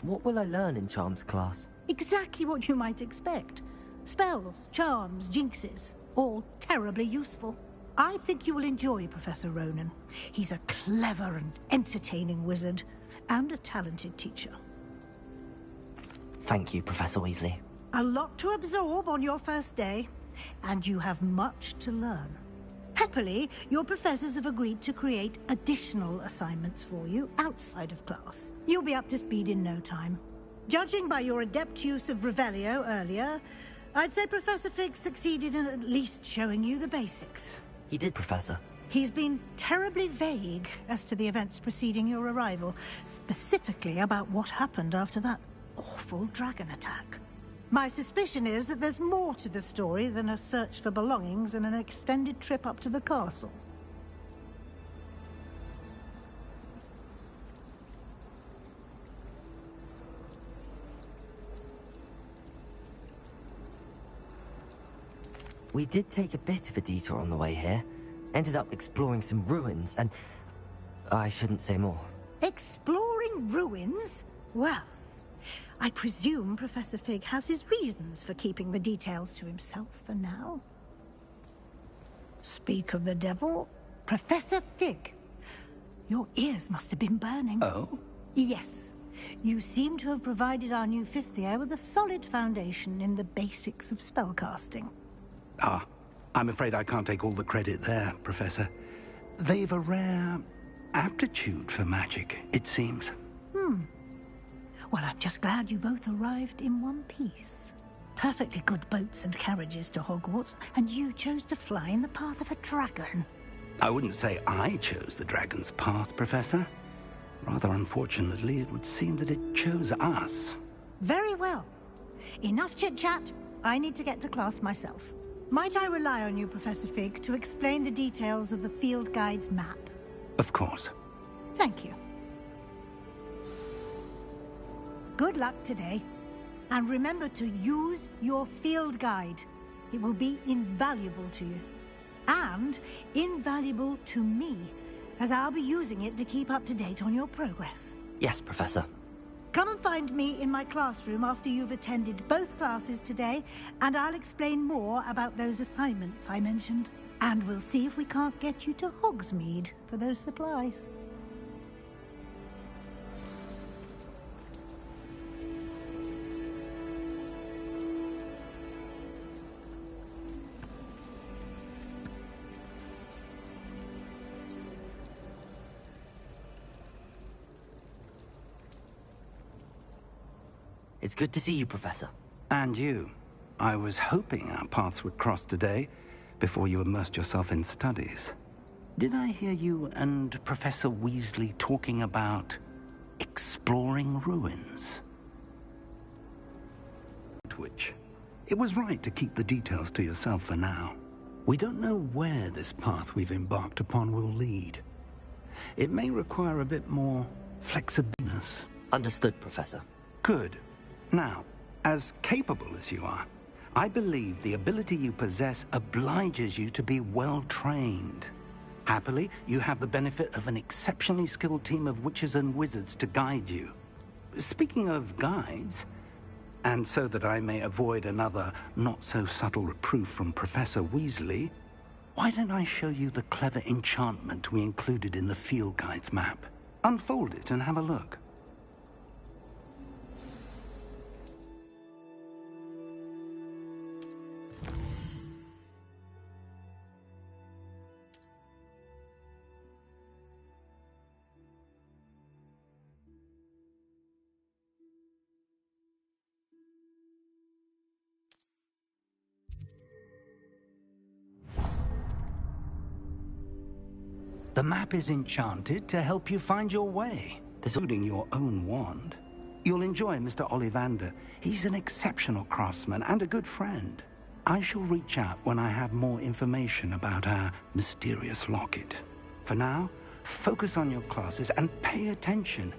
What will I learn in Charms class? Exactly what you might expect. Spells, charms, jinxes, all terribly useful. I think you will enjoy Professor Ronan. He's a clever and entertaining wizard, and a talented teacher. Thank you, Professor Weasley. A lot to absorb on your first day, and you have much to learn. Happily, your professors have agreed to create additional assignments for you outside of class. You'll be up to speed in no time. Judging by your adept use of Revelio earlier, I'd say Professor Fig succeeded in at least showing you the basics. He did, Professor. He's been terribly vague as to the events preceding your arrival, specifically about what happened after that awful dragon attack. My suspicion is that there's more to the story than a search for belongings and an extended trip up to the castle. We did take a bit of a detour on the way here. Ended up exploring some ruins and... I shouldn't say more. Exploring ruins? Well, I presume Professor Fig has his reasons for keeping the details to himself for now. Speak of the devil, Professor Fig. Your ears must have been burning. Oh? Yes. You seem to have provided our new fifth year with a solid foundation in the basics of spellcasting. Ah, I'm afraid I can't take all the credit there, Professor. They've a rare aptitude for magic, it seems. Well, I'm just glad you both arrived in one piece. Perfectly good boats and carriages to Hogwarts, and you chose to fly in the path of a dragon. I wouldn't say I chose the dragon's path, Professor. Rather unfortunately, it would seem that it chose us. Very well. Enough chit-chat. I need to get to class myself. Might I rely on you, Professor Fig, to explain the details of the field guide's map? Of course. Thank you. Good luck today. And remember to use your field guide. It will be invaluable to you. And invaluable to me, as I'll be using it to keep up to date on your progress. Yes, Professor. Come and find me in my classroom after you've attended both classes today, and I'll explain more about those assignments I mentioned. And we'll see if we can't get you to Hogsmeade for those supplies. It's good to see you, Professor. And you. I was hoping our paths would cross today, before you immersed yourself in studies. Did I hear you and Professor Weasley talking about exploring ruins? Which, it was right to keep the details to yourself for now. We don't know where this path we've embarked upon will lead. It may require a bit more flexibility. Understood, Professor. Good. Now, as capable as you are, I believe the ability you possess obliges you to be well-trained. Happily, you have the benefit of an exceptionally skilled team of witches and wizards to guide you. Speaking of guides, and so that I may avoid another not-so-subtle reproof from Professor Weasley, why don't I show you the clever enchantment we included in the field guide's map? Unfold it and have a look. The map is enchanted to help you find your way, including your own wand. You'll enjoy Mr. Ollivander. He's an exceptional craftsman and a good friend. I shall reach out when I have more information about our mysterious locket. For now, focus on your classes and pay attention.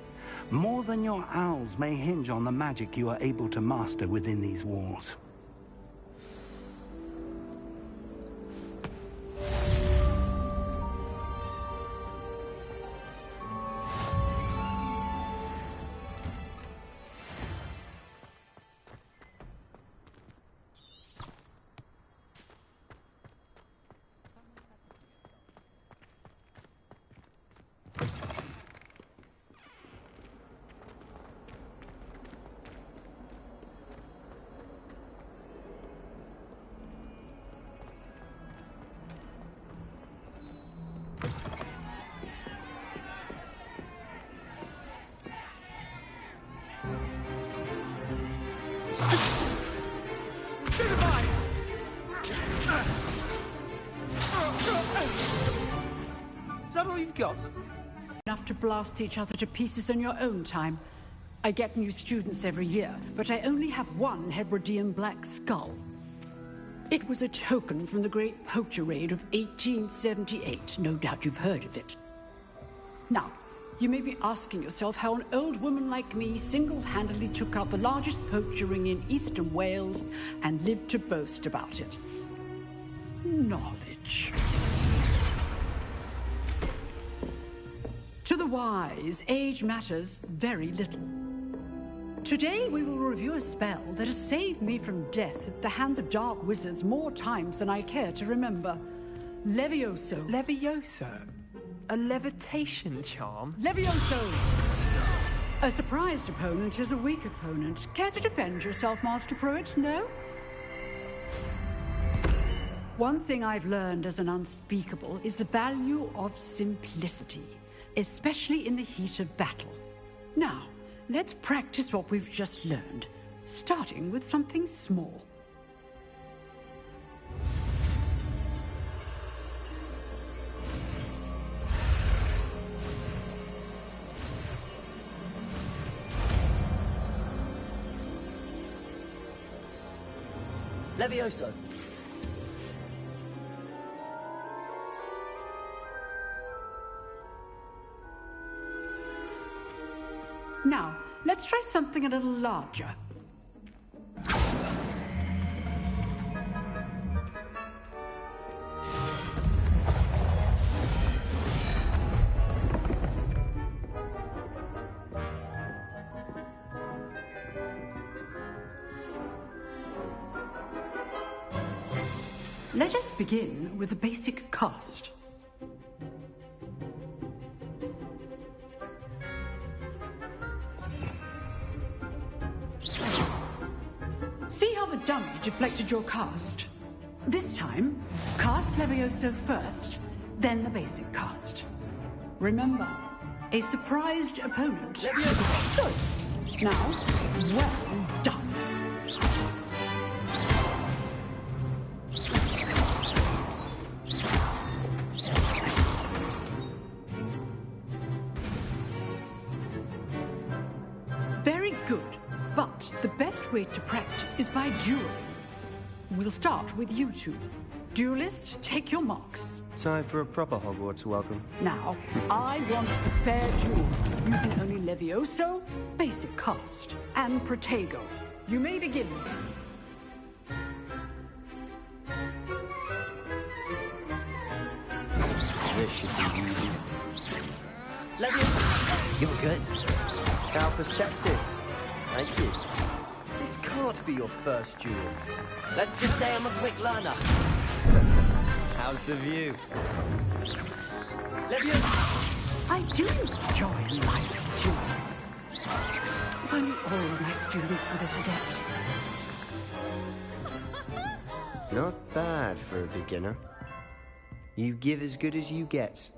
More than your owls may hinge on the magic you are able to master within these walls. Is that all you've got? Enough to blast each other to pieces in your own time. I get new students every year, but I only have one Hebridean black skull. It was a token from the Great Poacher Raid of 1878. No doubt you've heard of it. Now, you may be asking yourself how an old woman like me single-handedly took out the largest poacher ring in eastern Wales and lived to boast about it. Knowledge. To the wise, age matters very little. Today we will review a spell that has saved me from death at the hands of dark wizards more times than I care to remember. Levioso. Levioso? A levitation charm? Levioso! A surprised opponent is a weak opponent. Care to defend yourself, Master Pruitt? No? One thing I've learned as an unspeakable is the value of simplicity, especially in the heat of battle. Now, let's practice what we've just learned, starting with something small. Levioso. Now, let's try something a little larger. Let us begin with the basic cast. See how the dummy deflected your cast? This time, cast Levioso first, then the basic cast. Remember, a surprised opponent. Levioso! Good. Now, well done. Very good. But the best way to practice is by dueling. We'll start with you two. Duelists, take your marks. Time for a proper Hogwarts welcome. Now, I want a fair duel, using only Levioso, basic cast, and Protego. You may begin. This should be easy. Levioso! You're good. How perceptive. Thank you. This can't be your first duel. Let's just say I'm a quick learner. How's the view? I do enjoy life dueling. If only all of my students were this adept. Not bad for a beginner. You give as good as you get.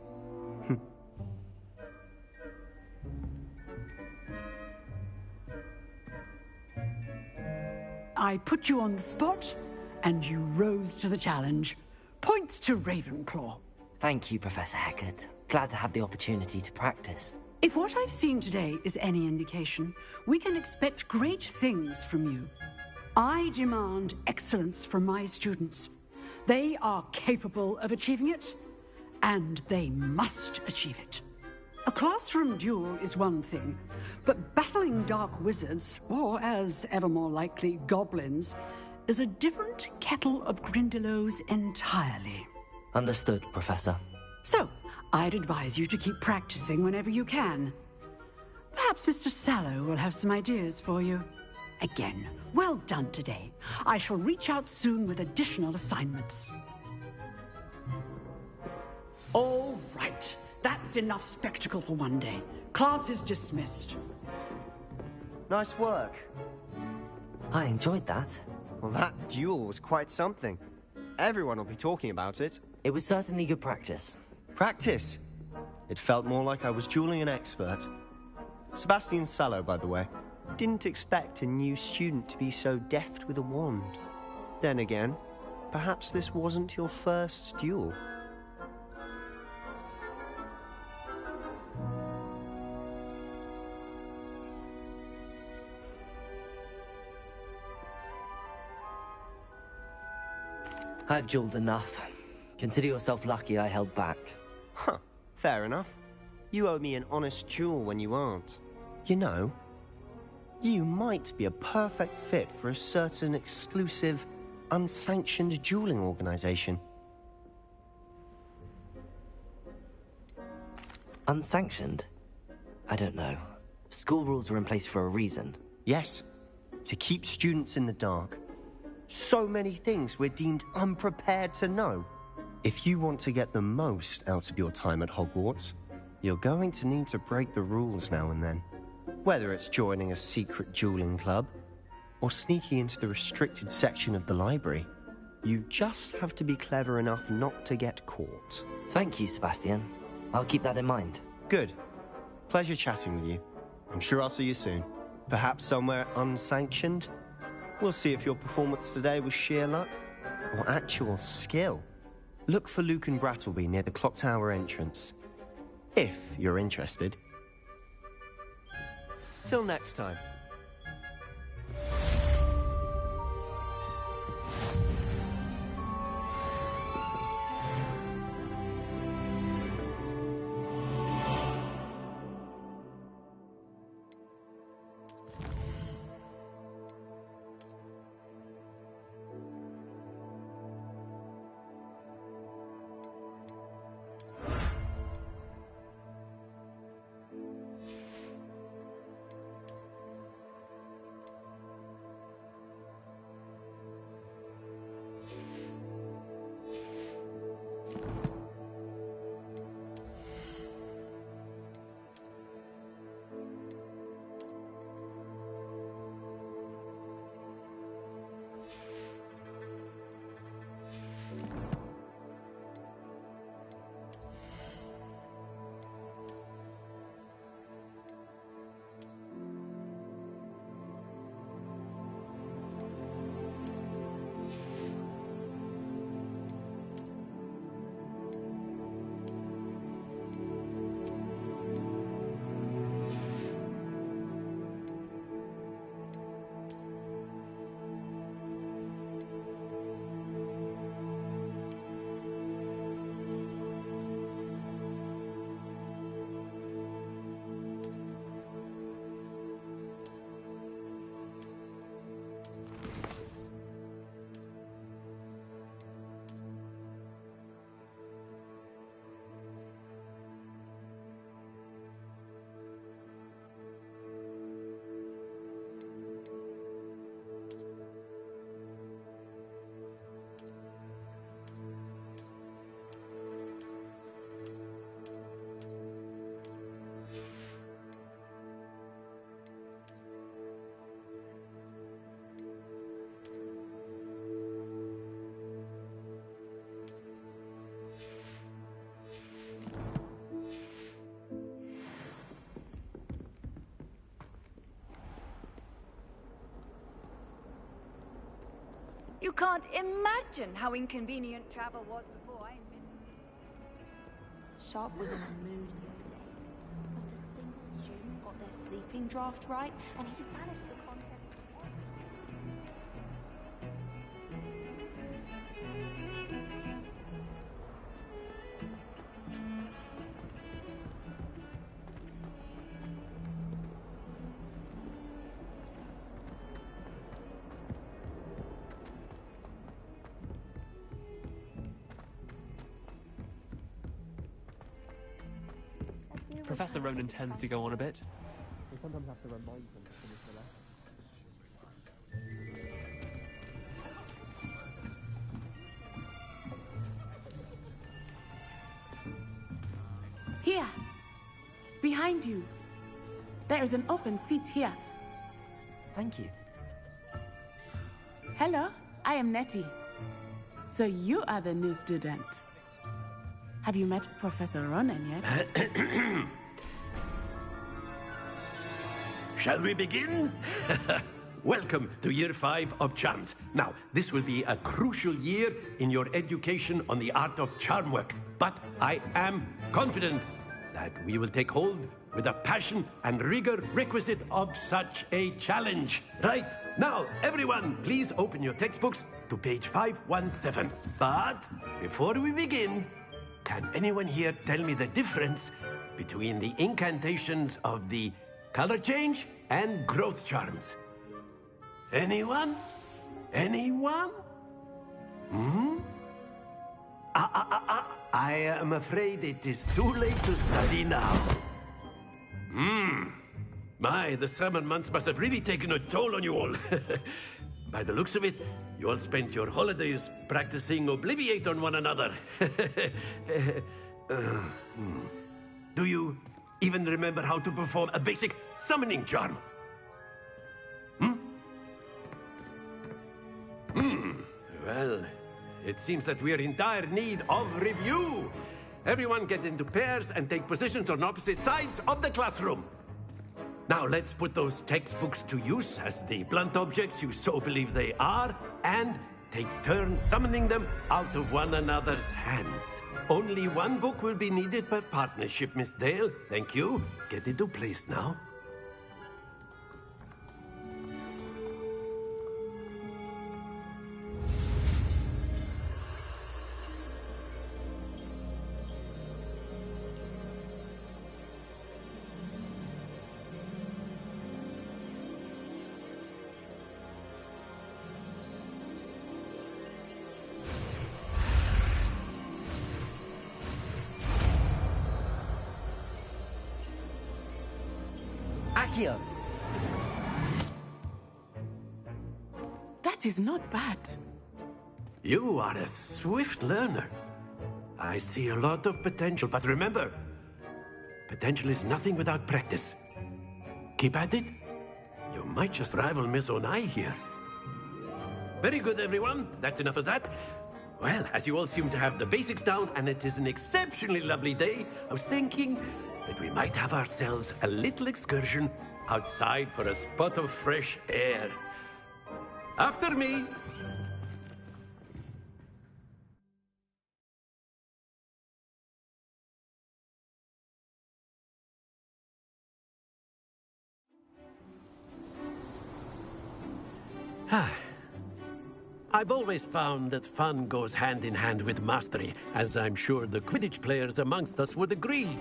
I put you on the spot, and you rose to the challenge. Points to Ravenclaw. Thank you, Professor Hecat. Glad to have the opportunity to practice. If what I've seen today is any indication, we can expect great things from you. I demand excellence from my students. They are capable of achieving it, and they must achieve it. A classroom duel is one thing, but battling dark wizards, or as ever more likely, goblins, is a different kettle of Grindylows entirely. Understood, Professor. So, I'd advise you to keep practicing whenever you can. Perhaps Mr. Sallow will have some ideas for you. Again, well done today. I shall reach out soon with additional assignments. All right. That's enough spectacle for one day. Class is dismissed. Nice work. I enjoyed that. Well, that duel was quite something. Everyone will be talking about it. It was certainly good practice. Practice? It felt more like I was dueling an expert. Sebastian Sallow, by the way. Didn't expect a new student to be so deft with a wand. Then again, perhaps this wasn't your first duel. I've dueled enough. Consider yourself lucky I held back. Huh, fair enough. You owe me an honest duel when you aren't. You know, you might be a perfect fit for a certain exclusive, unsanctioned dueling organization. Unsanctioned? I don't know. School rules are in place for a reason. Yes, to keep students in the dark. So many things we're deemed unprepared to know. If you want to get the most out of your time at Hogwarts, you're going to need to break the rules now and then. Whether it's joining a secret dueling club, or sneaking into the restricted section of the library, you just have to be clever enough not to get caught. Thank you, Sebastian. I'll keep that in mind. Good. Pleasure chatting with you. I'm sure I'll see you soon. Perhaps somewhere unsanctioned? We'll see if your performance today was sheer luck or actual skill. Look for Luke and Brattleby near the clock tower entrance, if you're interested. Till next time. can't imagine how inconvenient travel was before I invented it. Sharp was in a mood the other day. Not a single student got their sleeping draft right, and he banished the content. Professor Ronan tends to go on a bit. We sometimes have to remind him to finish the lesson. Here! Behind you! There is an open seat here. Thank you. Hello, I am Nettie. So you are the new student. Have you met Professor Ronan yet? Shall we begin? Welcome to Year 5 of Charms. Now, this will be a crucial year in your education on the art of charm work. But I am confident that we will take hold with the passion and rigor requisite of such a challenge. Right, now, everyone, please open your textbooks to page 517. But before we begin, can anyone here tell me the difference between the incantations of the color change and growth charms? Anyone? Anyone? I am afraid it is too late to study now. My, the summer months must have really taken a toll on you all. By the looks of it, you all spent your holidays practicing Obliviate on one another. Do you even remember how to perform a basic summoning charm? Well, it seems that we are in dire need of review. Everyone get into pairs and take positions on opposite sides of the classroom. Now let's put those textbooks to use as the blunt objects you so believe they are, and take turns summoning them out of one another's hands. Only one book will be needed per partnership, Miss Dale. Thank you. Get into place now. Accio! That is not bad. You are a swift learner. I see a lot of potential, but remember, potential is nothing without practice. Keep at it. You might just rival Miss Onai here. Very good, everyone. That's enough of that. Well, as you all seem to have the basics down, and it is an exceptionally lovely day, I was thinking that we might have ourselves a little excursion outside for a spot of fresh air. After me! I've always found that fun goes hand in hand with mastery, as I'm sure the Quidditch players amongst us would agree,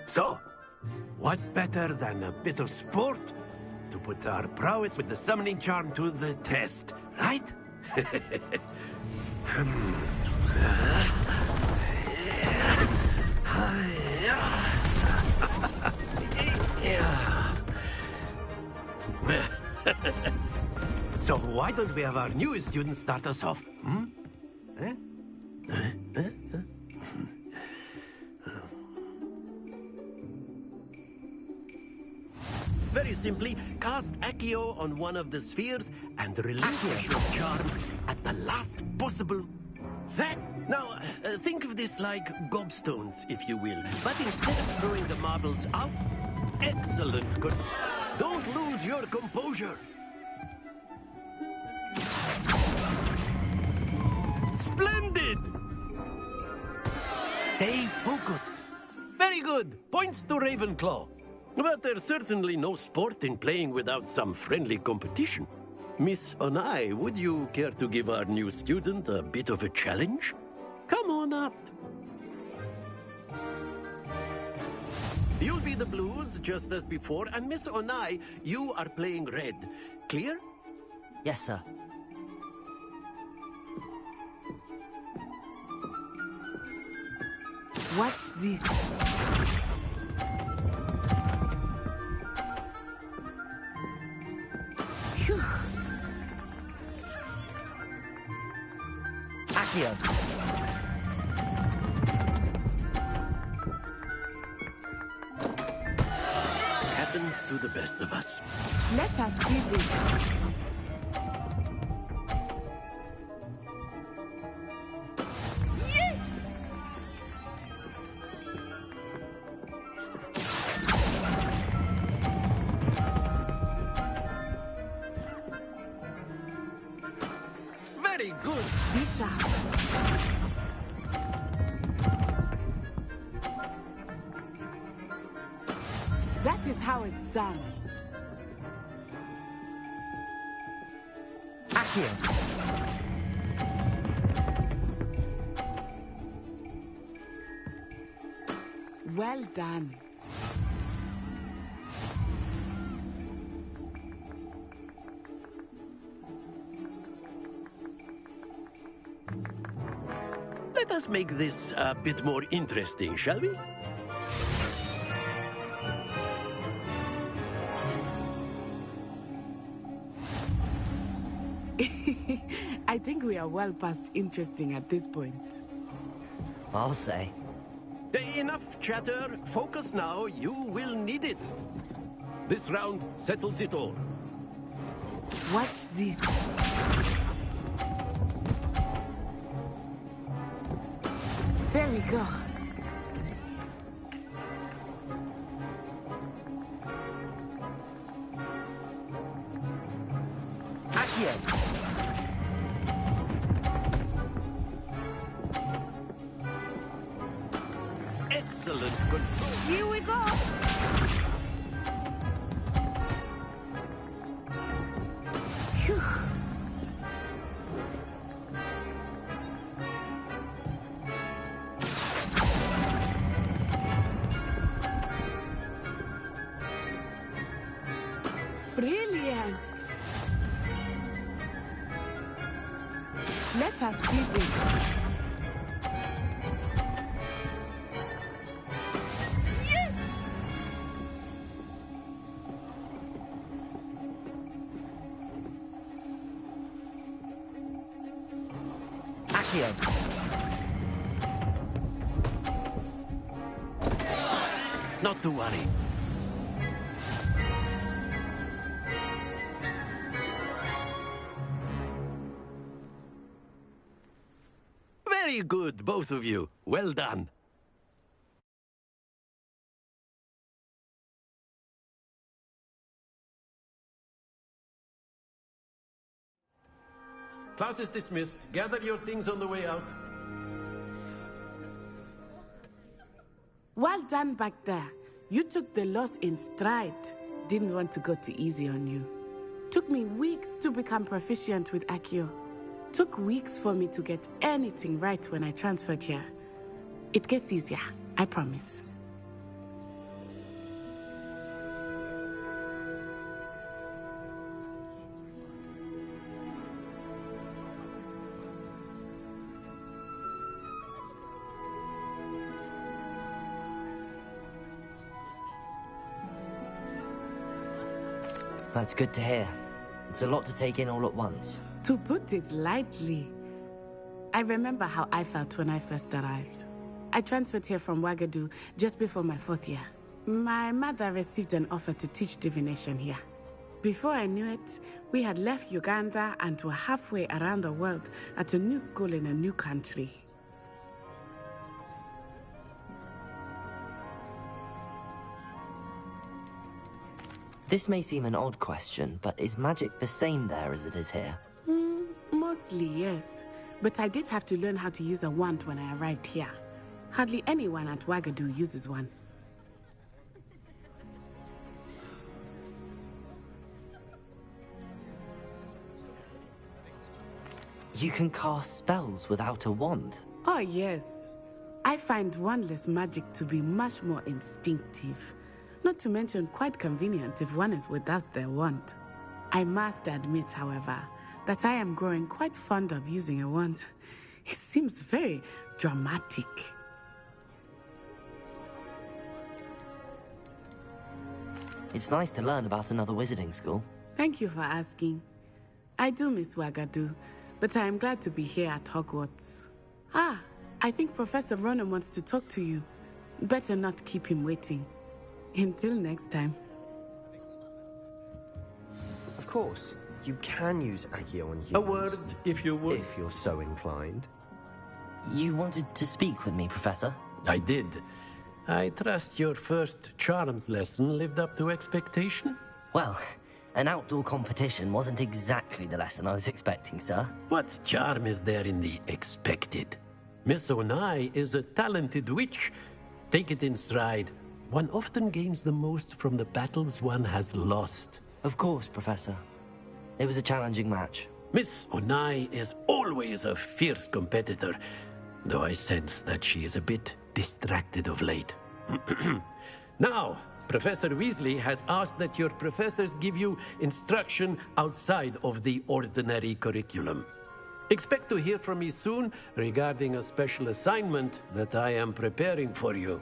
So, what better than a bit of sport to put our prowess with the summoning charm to the test, right? So why don't we have our newest student start us off? Very simply, cast Accio on one of the spheres and relinquish your charm at the last possible... Now, think of this like gobstones, if you will. But instead of throwing the marbles out... Excellent, good. Don't lose your composure. Splendid! Stay focused. Very good. Points to Ravenclaw. But there's certainly no sport in playing without some friendly competition. Miss Onai, would you care to give our new student a bit of a challenge? Come on up. You'll be the blues, just as before, and Miss Onai, you are playing red. Clear? Yes, sir. Watch this. Phew. Accio. Happens to the best of us. Let us see this. Very good. Be sharp. That is how it's done. Accio. Well done. Let us make this a bit more interesting, shall we? I think we are well past interesting at this point. I'll say. Enough chatter. Focus now. You will need it. This round settles it all. Watch this. There we go. Accio. Excellent control. Here we go. Phew. Brilliant. Let us see this. Yes! Accio. Not to worry. Very good, both of you. Well done. Class is dismissed. Gather your things on the way out. Well done back there. You took the loss in stride. Didn't want to go too easy on you. Took me weeks to become proficient with Accio. Took weeks for me to get anything right when I transferred here. It gets easier, I promise. That's good to hear. It's a lot to take in all at once. To put it lightly, I remember how I felt when I first arrived. I transferred here from Wagadu just before my 4th year. My mother received an offer to teach divination here. Before I knew it, we had left Uganda and were halfway around the world at a new school in a new country. This may seem an odd question, but is magic the same there as it is here? Mostly, yes. but I did have to learn how to use a wand when I arrived here. Hardly anyone at Wagadu uses one. You can cast spells without a wand? Oh, yes. I find wandless magic to be much more instinctive. Not to mention quite convenient if one is without their wand. I must admit, however, that I am growing quite fond of using a wand. It seems very dramatic. It's nice to learn about another wizarding school. Thank you for asking. I do miss Wagadu, but I am glad to be here at Hogwarts. Ah, I think Professor Ronan wants to talk to you. Better not keep him waiting. Until next time. Of course, you can use Accio on humans. A word, if you would. If you're so inclined. You wanted to speak with me, Professor? I did. I trust your first charms lesson lived up to expectation? Well, an outdoor competition wasn't exactly the lesson I was expecting, sir. What charm is there in the expected? Miss Onai is a talented witch. Take it in stride. One often gains the most from the battles one has lost. Of course, Professor. It was a challenging match. Miss Onai is always a fierce competitor, though I sense that she is a bit distracted of late. Now, Professor Weasley has asked that your professors give you instruction outside of the ordinary curriculum. Expect to hear from me soon regarding a special assignment that I am preparing for you.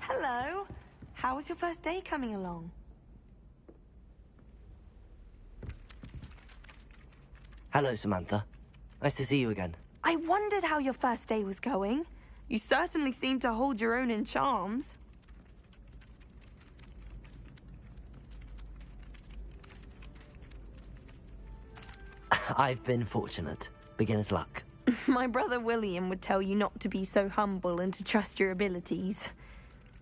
Hello. How was your first day coming along? Hello, Samantha. Nice to see you again. I wondered how your first day was going. You certainly seem to hold your own in charms. I've been fortunate. Beginner's luck. My brother William would tell you not to be so humble and to trust your abilities.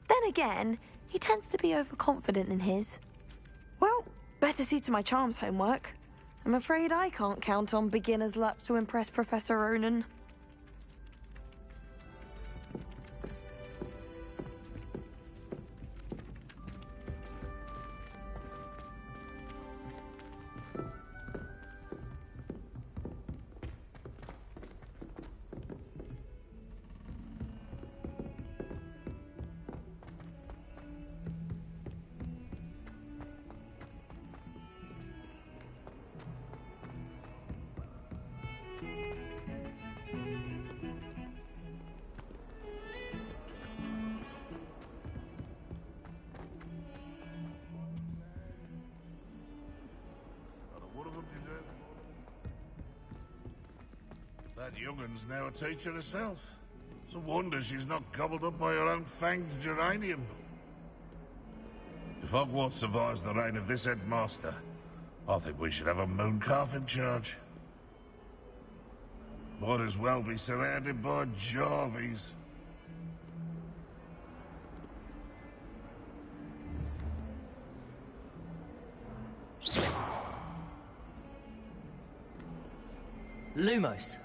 Then again, he tends to be overconfident in his. Well, better see to my charms homework. I'm afraid I can't count on beginner's luck to impress Professor Ronan. That young'un's now a teacher herself. It's a wonder she's not gobbled up by her own fanged geranium. If Hogwarts survives the reign of this headmaster, I think we should have a mooncalf in charge. Might as well be surrounded by Jarvies. Lumos.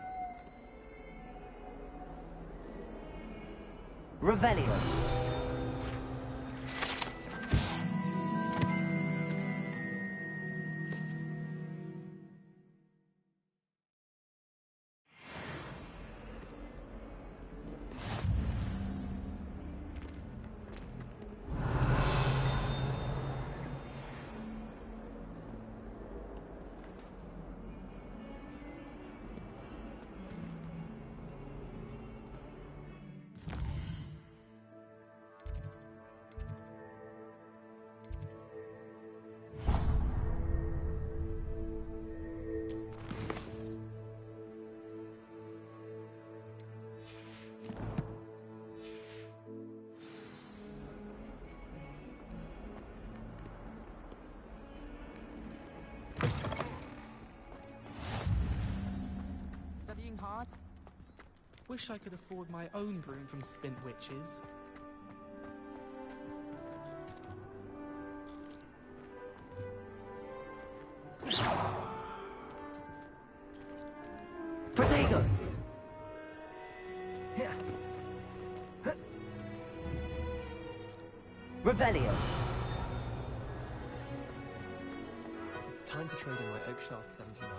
Revelio. Studying hard? Wish I could afford my own broom from Spint Witches. Protego! Revelio. It's time to trade in my Oakshaft 79.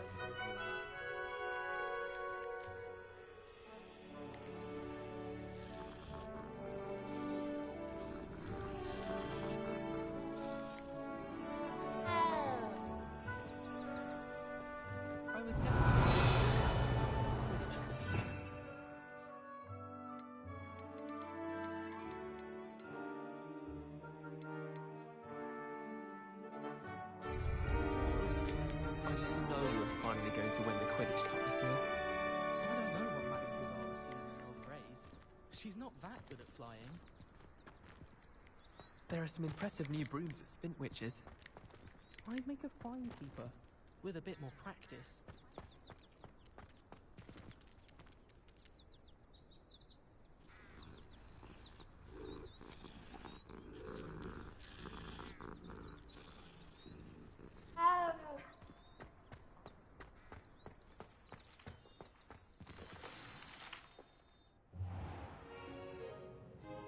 I just know we're finally going to win the Quidditch Cup this year. I don't know what Madame Goodall was seeing in old Rays. She's not that good at flying. There are some impressive new brooms at Spint Witches. I'd make a fine keeper, with a bit more practice.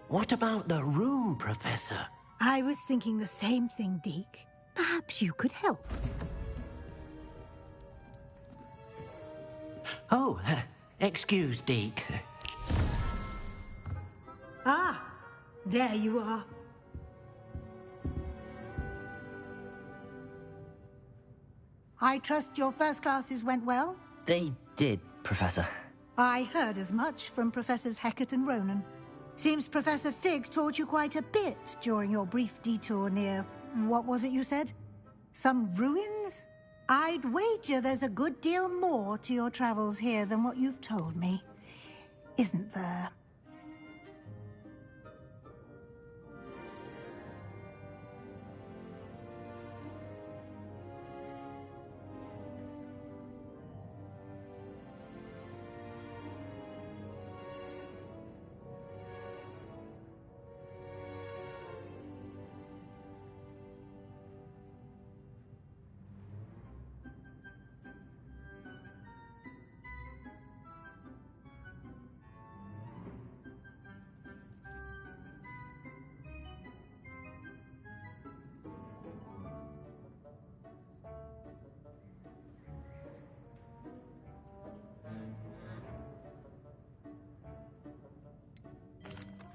What about the room, Professor? I was thinking the same thing, Deke. Perhaps you could help. Oh, excuse, Deke. Ah, there you are. I trust your first classes went well? They did, Professor. I heard as much from Professors Hecat and Ronan. Seems Professor Fig taught you quite a bit during your brief detour near... what was it you said? Some ruins? I'd wager there's a good deal more to your travels here than what you've told me. Isn't there?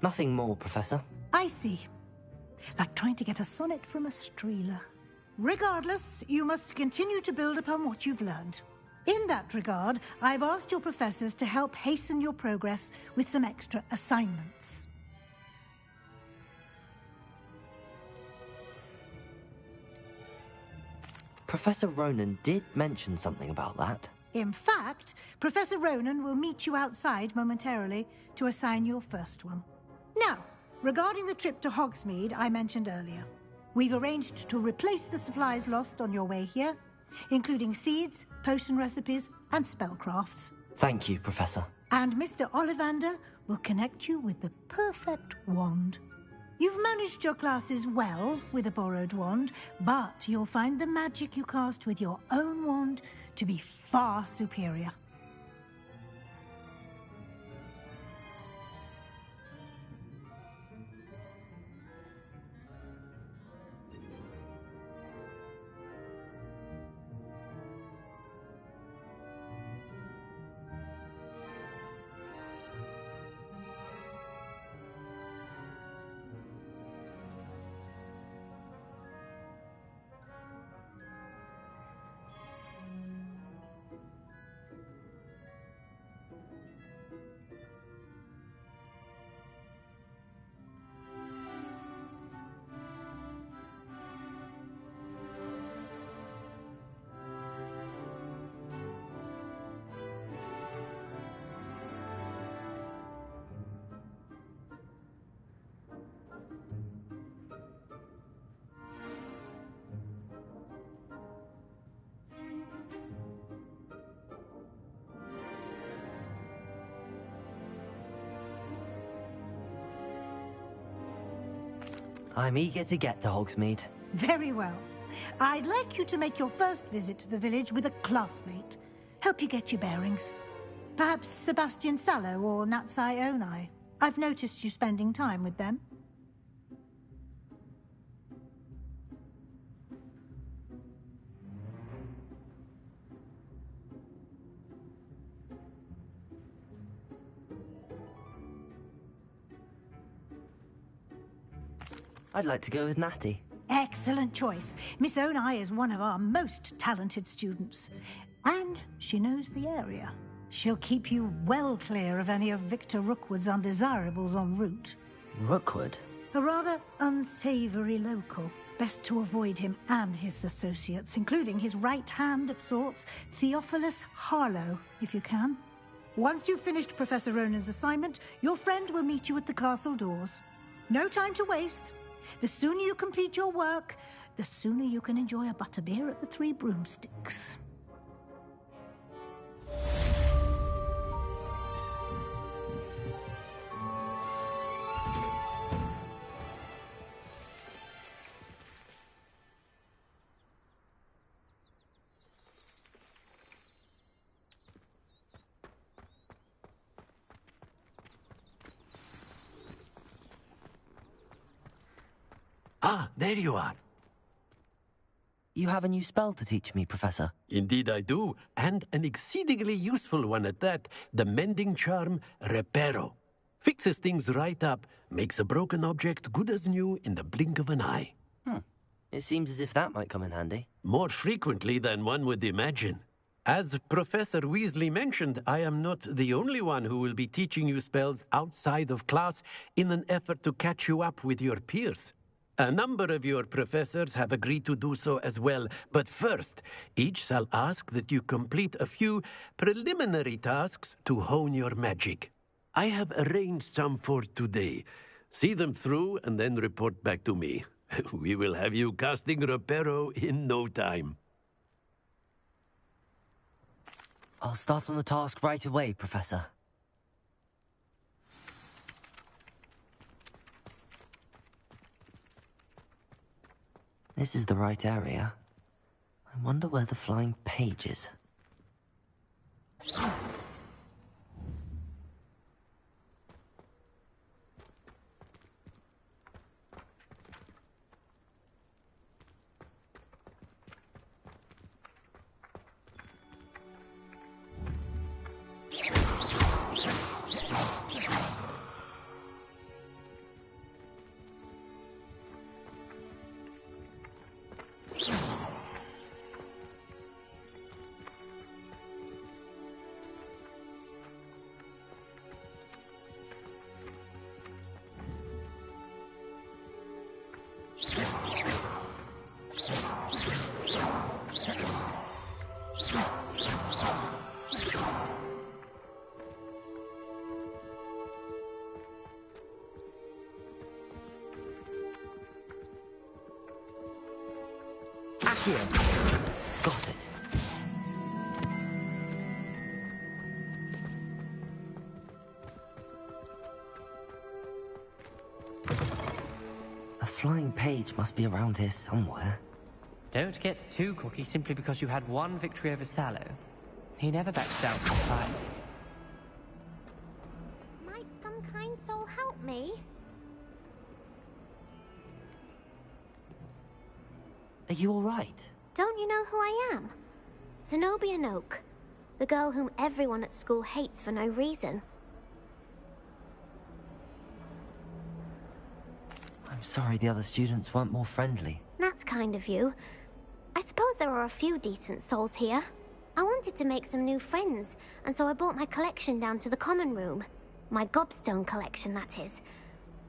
Nothing more, Professor. I see. Like trying to get a sonnet from a streeler. Regardless, you must continue to build upon what you've learned. In that regard, I've asked your professors to help hasten your progress with some extra assignments. Professor Ronan did mention something about that. In fact, Professor Ronan will meet you outside momentarily to assign your first one. Now, regarding the trip to Hogsmeade I mentioned earlier, we've arranged to replace the supplies lost on your way here, including seeds, potion recipes, and spellcrafts. Thank you, Professor. And Mr. Ollivander will connect you with the perfect wand. You've managed your classes well with a borrowed wand, but you'll find the magic you cast with your own wand to be far superior. I'm eager to get to Hogsmeade. Very well. I'd like you to make your first visit to the village with a classmate. Help you get your bearings. Perhaps Sebastian Sallow or Natsai Onai. I've noticed you spending time with them. I'd like to go with Natty. Excellent choice. Miss Onai is one of our most talented students. And she knows the area. She'll keep you well clear of any of Victor Rookwood's undesirables en route. Rookwood? A rather unsavory local. Best to avoid him and his associates, including his right hand of sorts, Theophilus Harlow, if you can. Once you've finished Professor Ronan's assignment, your friend will meet you at the castle doors. No time to waste. The sooner you complete your work, the sooner you can enjoy a butterbeer at the Three Broomsticks. Ah, there you are. You have a new spell to teach me, Professor. Indeed I do, and an exceedingly useful one at that. The mending charm, Reparo. Fixes things right up, makes a broken object good as new in the blink of an eye. It seems as if that might come in handy. More frequently than one would imagine. As Professor Weasley mentioned, I am not the only one who will be teaching you spells outside of class in an effort to catch you up with your peers. A number of your professors have agreed to do so as well, but first, each shall ask that you complete a few preliminary tasks to hone your magic. I have arranged some for today. See them through and then report back to me. We will have you casting Reparo in no time. I'll start on the task right away, Professor. This is the right area. I wonder where the flying page is. Here. Got it. A flying page must be around here somewhere. Don't get too cocky simply because you had one victory over Sallow. He never backs down from a fight. Might some kind soul help me? Are you all right? Don't you know who I am? Zenobia Noak, the girl whom everyone at school hates for no reason. I'm sorry the other students weren't more friendly. That's kind of you. I suppose there are a few decent souls here. I wanted to make some new friends, and so I brought my collection down to the common room. My gobstone collection, that is.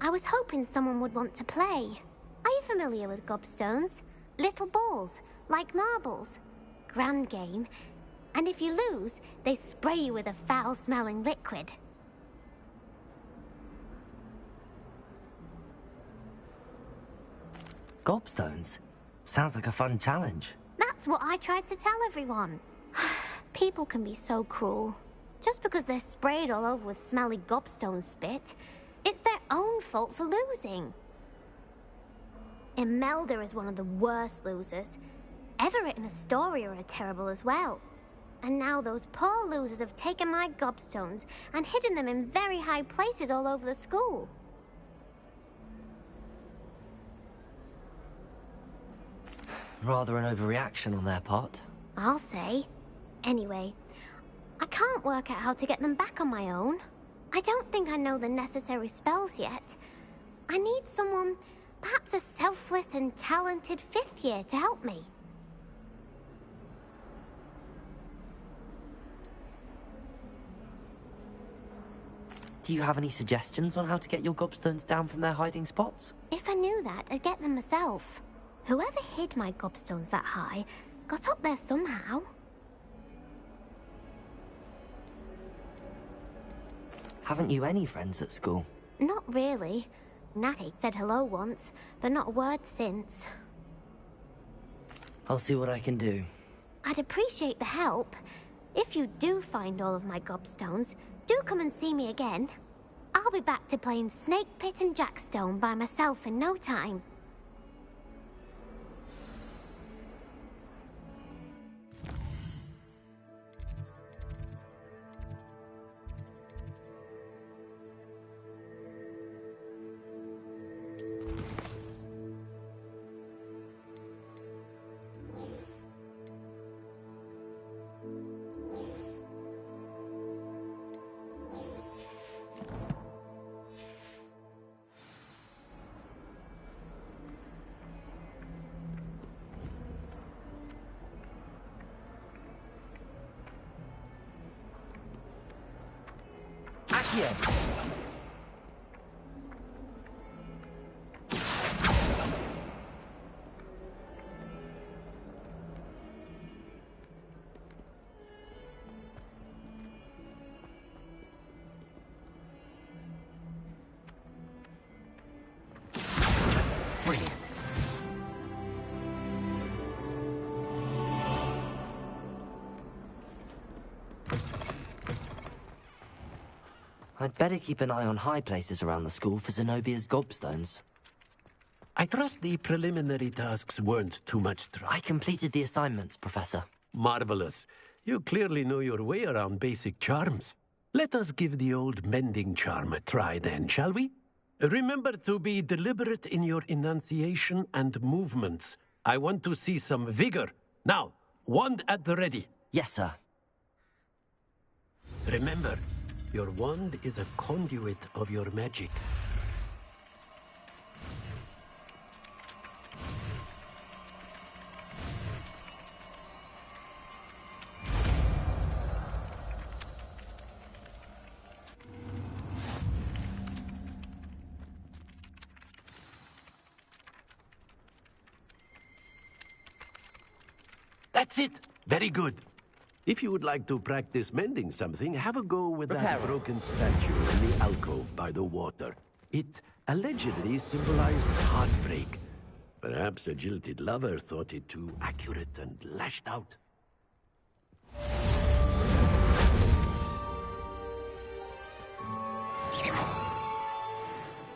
I was hoping someone would want to play. Are you familiar with gobstones? Little balls, like marbles. Grand game. And if you lose, they spray you with a foul-smelling liquid. Gobstones? Sounds like a fun challenge. That's what I tried to tell everyone. People can be so cruel. Just because they're sprayed all over with smelly gobstone spit, it's their own fault for losing. Imelda is one of the worst losers. Everett and Astoria are terrible as well. And now those poor losers have taken my gobstones and hidden them in very high places all over the school. Rather an overreaction on their part. I'll say. Anyway, I can't work out how to get them back on my own. I don't think I know the necessary spells yet. I need someone, perhaps a selfless and talented 5th year to help me. Do you have any suggestions on how to get your gobstones down from their hiding spots? If I knew that, I'd get them myself. Whoever hid my gobstones that high got up there somehow. Haven't you any friends at school? Not really. Natty said hello once, but not a word since. I'll see what I can do. I'd appreciate the help. If you do find all of my gobstones, do come and see me again. I'll be back to playing Snake Pit and Jackstone by myself in no time. Here. Brilliant. I'd better keep an eye on high places around the school for Zenobia's gobstones. I trust the preliminary tasks weren't too much trouble. I completed the assignments, Professor. Marvelous. You clearly know your way around basic charms. Let us give the old mending charm a try then, shall we? Remember to be deliberate in your enunciation and movements. I want to see some vigor. Now, wand at the ready. Yes, sir. Remember, your wand is a conduit of your magic. That's it! Very good. If you would like to practice mending something, have a go with that broken statue in the alcove by the water. It allegedly symbolized heartbreak. Perhaps a jilted lover thought it too accurate and lashed out.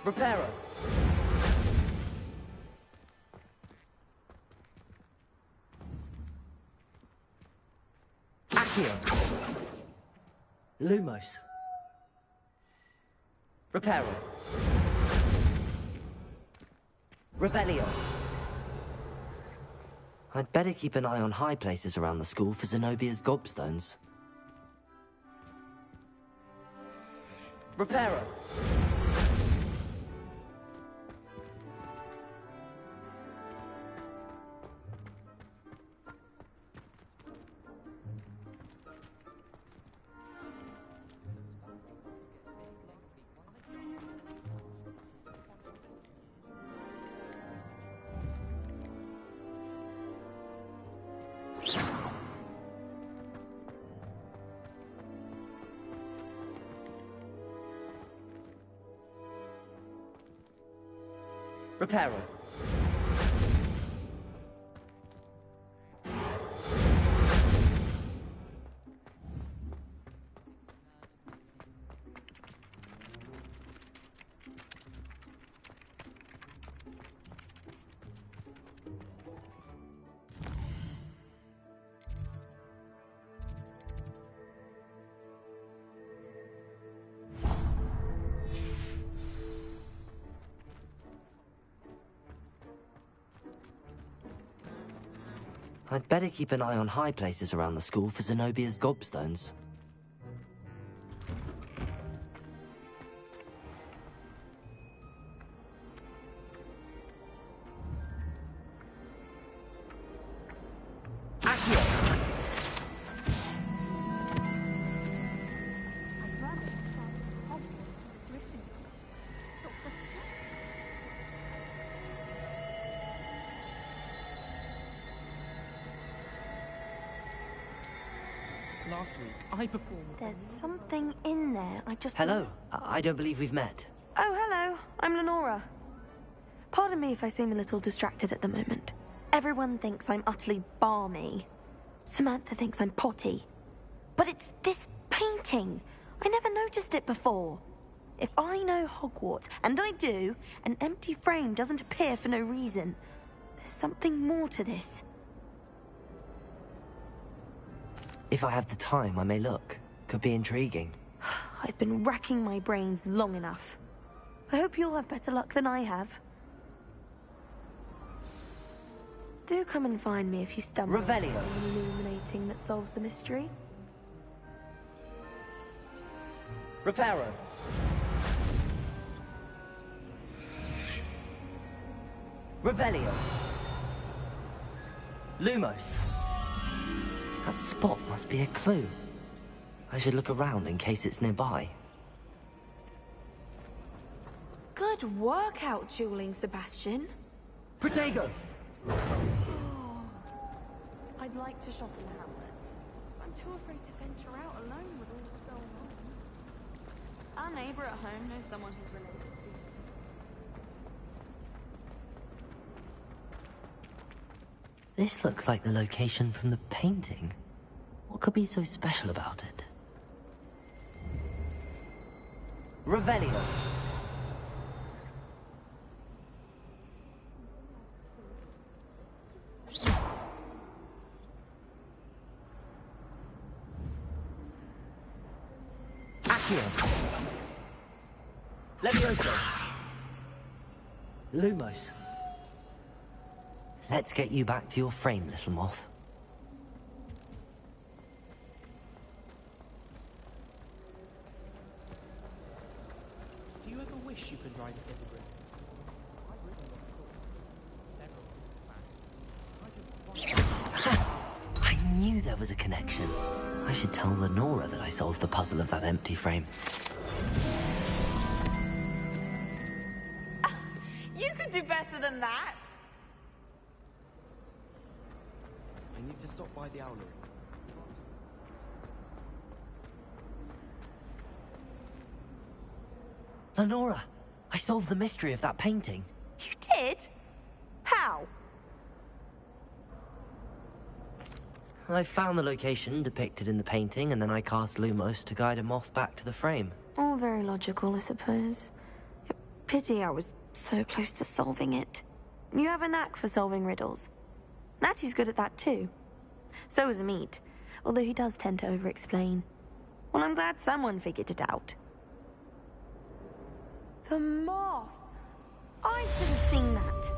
Reparo! Accio! Lumos! Reparo! Revelio! I'd better keep an eye on high places around the school for Zenobia's gobstones. Reparo! Reparo. I'd better keep an eye on high places around the school for Zenobia's gobstones. Last week, I performed... There's something in there. I just... Hello. I don't believe we've met. Oh, hello. I'm Lenora. Pardon me if I seem a little distracted at the moment. Everyone thinks I'm utterly balmy. Samantha thinks I'm potty. But it's this painting. I never noticed it before. If I know Hogwarts, and I do, an empty frame doesn't appear for no reason. There's something more to this. If I have the time, I may look. Could be intriguing. I've been racking my brains long enough. I hope you'll have better luck than I have. Do come and find me if you stumble on Revelio. something illuminating that solves the mystery. Reparo. Revelio. Lumos. That spot must be a clue. I should look around in case it's nearby. Good workout, dueling Sebastian. Protego! I'd like to shop in Hamlet. I'm too afraid to venture out alone with all that's going on. Our neighbor at home knows someone who's related to you. This looks like the location from the painting. What could be so special about it? Revelio. Accio. Levioso. Lumos. Let's get you back to your frame, little moth. Do you ever wish you could ride a hippogriff? I knew there was a connection. I should tell Lenora that I solved the puzzle of that empty frame. You could do better than that. I need to stop by the owlery. Lenora, I solved the mystery of that painting. You did? How? I found the location depicted in the painting, and then I cast Lumos to guide a moth back to the frame. All very logical, I suppose. Pity I was so close to solving it. You have a knack for solving riddles. Natty's good at that too. So is Amit, although he does tend to over-explain. Well, I'm glad someone figured it out. The moth! I should have seen that.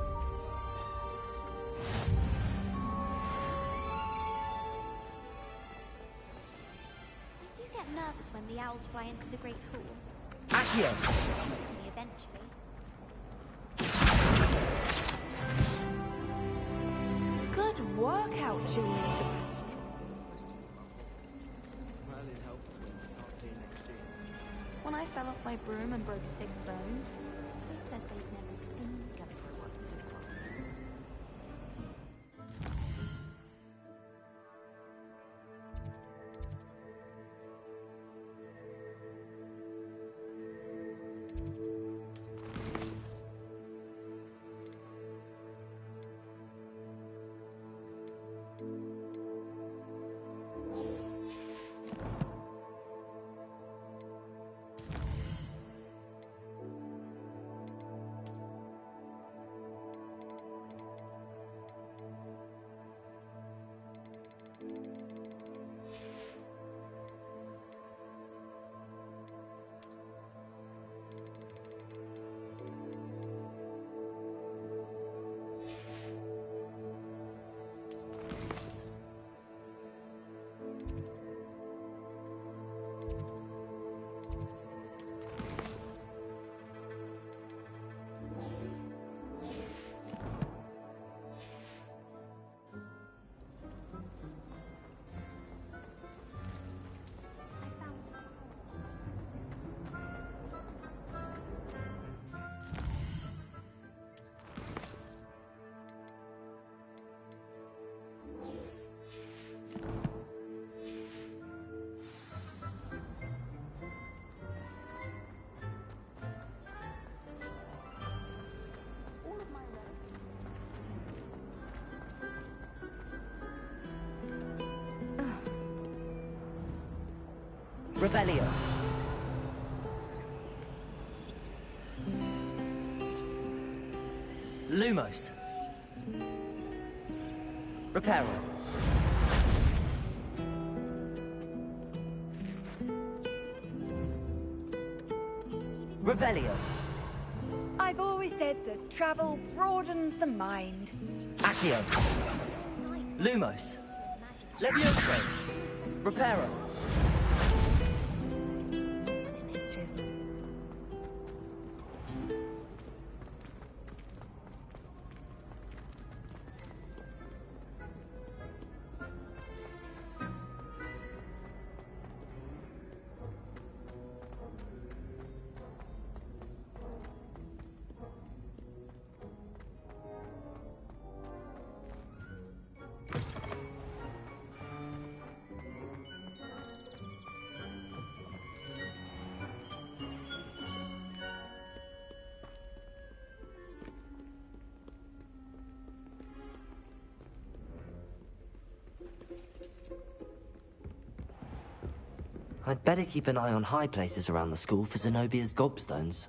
I do get nervous when the owls fly into the Great Hall. Accio! Eats me eventually. Good workout, Julie. When I fell off my broom and broke 6 bones, they said they'd never seen skeleton work so properly. Revelio. Lumos. Reparo. Revelio. I've always said that travel broadens the mind. Accio. Lumos. Levioso. Reparo. I'd better keep an eye on high places around the school for Zenobia's gobstones.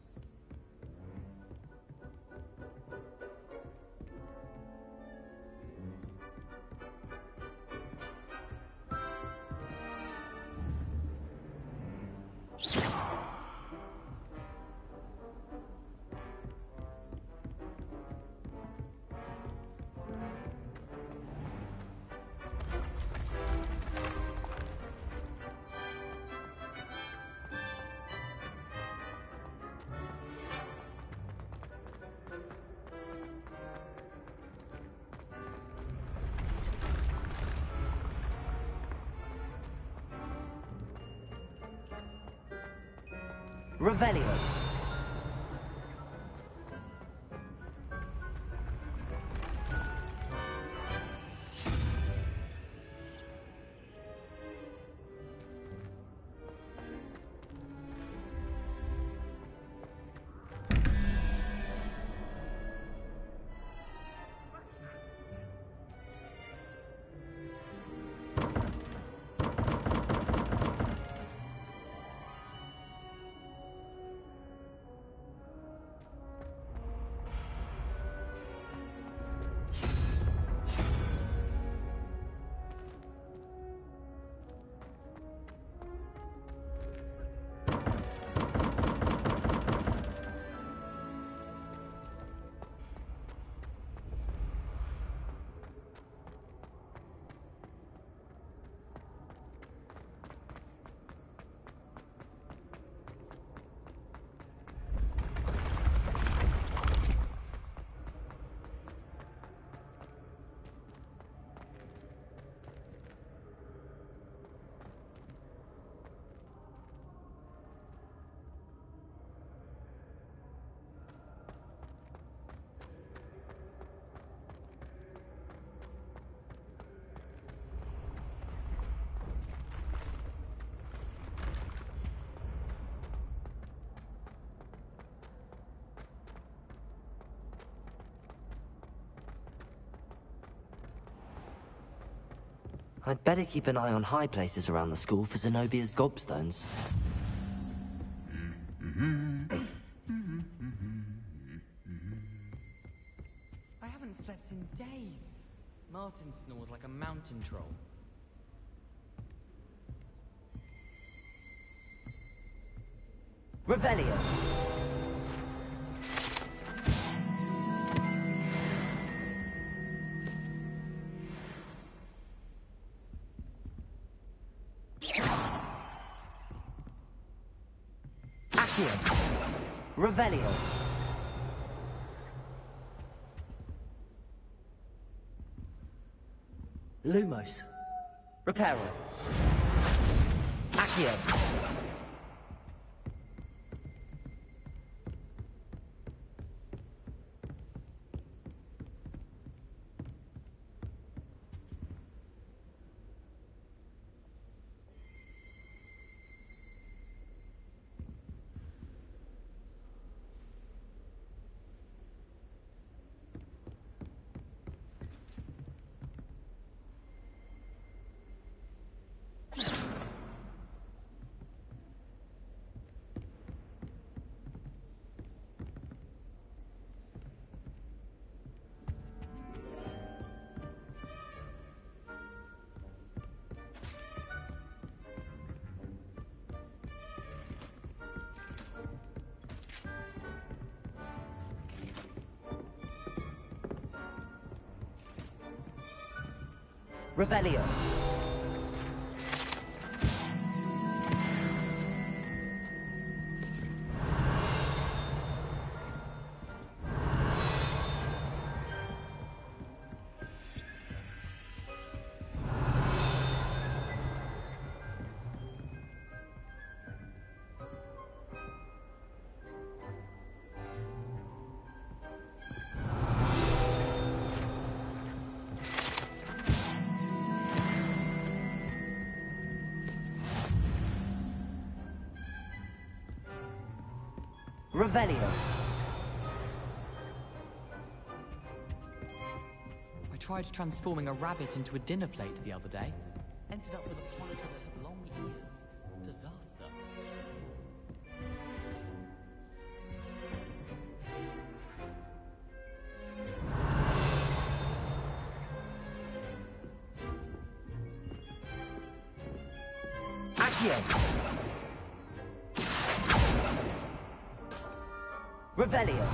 Revelio. I'd better keep an eye on high places around the school for Zenobia's gobstones. I haven't slept in days. Martin snores like a mountain troll. Revelio. Accio. Revelio. Lumos. Reparo. Accio. Revelio. Revelio. I tried transforming a rabbit into a dinner plate the other day. Ended up with a platter that had long ears. Disaster. Accio. Revelio.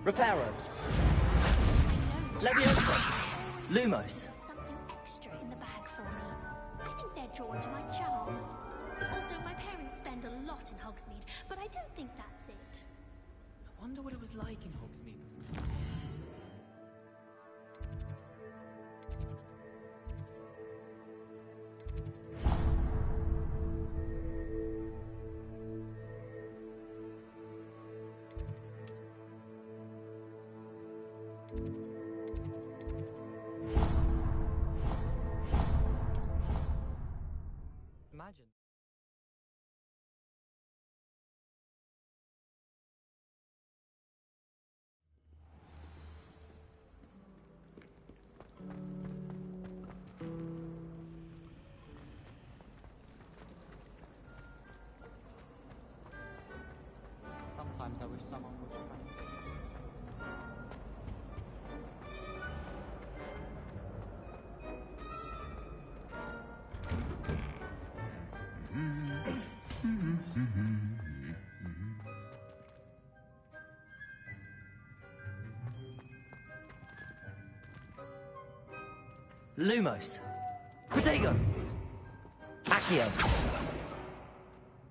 Reparo. Leviosa. Lumos. Something extra in the bag for me. I think they're drawn to my charm. Also, my parents spend a lot in Hogsmeade, but I don't think that's it. I wonder what it was like in Hogsmeade before. Imagine. Sometimes I wish someone would try. Lumos. Protego. Accio.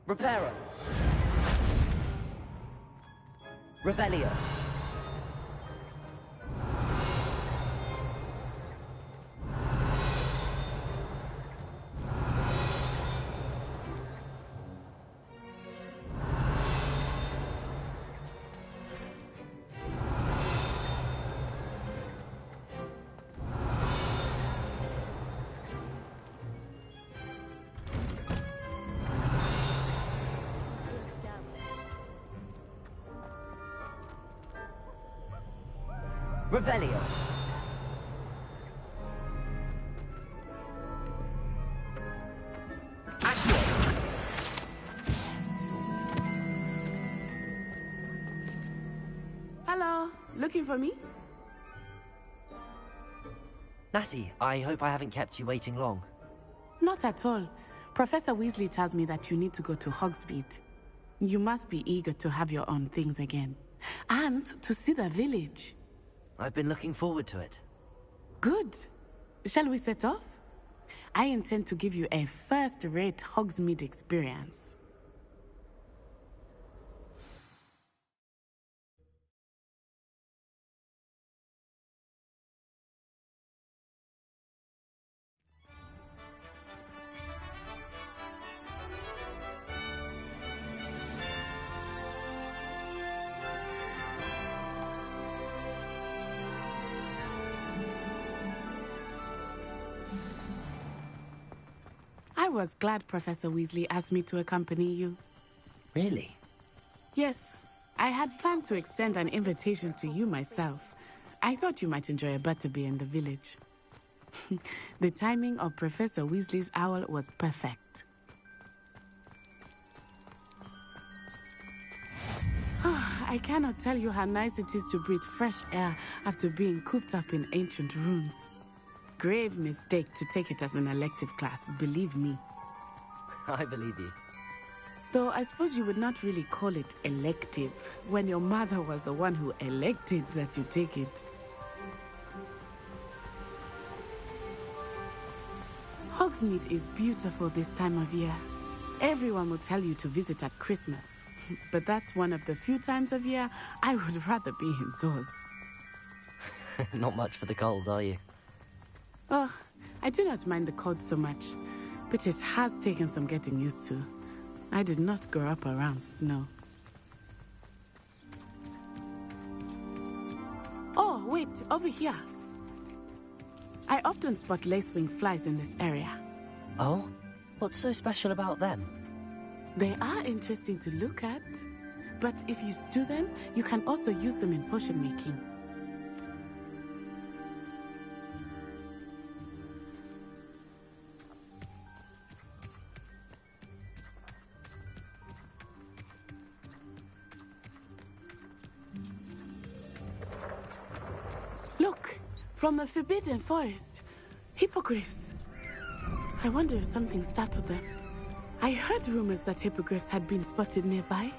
Reparo. Revelio. Revelio. Hello, looking for me? Natty, I hope I haven't kept you waiting long. Not at all. Professor Weasley tells me that you need to go to Hogsmeade. You must be eager to have your own things again. And to see the village. I've been looking forward to it. Good. Shall we set off? I intend to give you a first-rate Hogsmeade experience. I was glad Professor Weasley asked me to accompany you. Really? Yes. I had planned to extend an invitation to you myself. I thought you might enjoy a butterbeer in the village. The timing of Professor Weasley's owl was perfect. I cannot tell you how nice it is to breathe fresh air after being cooped up in ancient ruins. Grave mistake to take it as an elective class, believe me. I believe you. Though I suppose you would not really call it elective when your mother was the one who elected that you take it. Hogsmeade is beautiful this time of year. Everyone will tell you to visit at Christmas. But that's one of the few times of year I would rather be indoors. Not much for the cold, are you? Oh, I do not mind the cold so much, but it has taken some getting used to. I did not grow up around snow. Oh, wait, over here. I often spot lacewing flies in this area. Oh? What's so special about them? They are interesting to look at, but if you stew them, you can also use them in potion making. Look, from the Forbidden Forest, hippogriffs. I wonder if something startled them. I heard rumors that hippogriffs had been spotted nearby.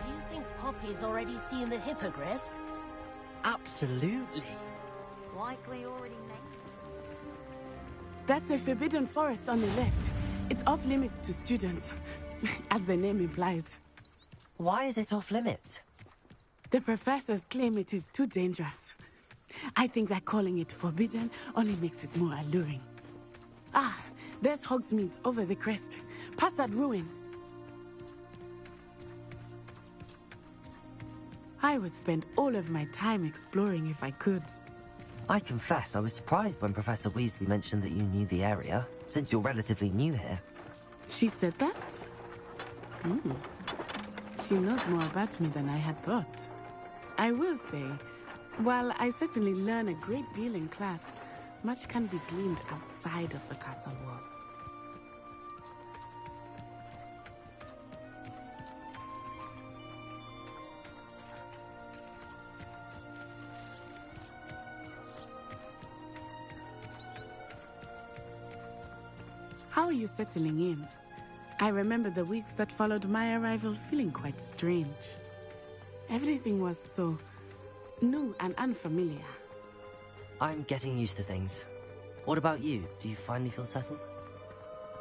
You think Poppy's already seen the hippogriffs? Absolutely. Likely already named. That's the Forbidden Forest on the left. It's off limits to students, as the name implies. Why is it off limits? The professors claim it is too dangerous. I think that calling it forbidden only makes it more alluring. Ah, there's Hogsmeade over the crest. Past that ruin. I would spend all of my time exploring if I could. I confess I was surprised when Professor Weasley mentioned that you knew the area, since you're relatively new here. She said that? She knows more about me than I had thought. I will say, while I certainly learn a great deal in class, much can be gleaned outside of the castle walls. How are you settling in? I remember the weeks that followed my arrival feeling quite strange. Everything was so new and unfamiliar. I'm getting used to things. What about you? Do you finally feel settled?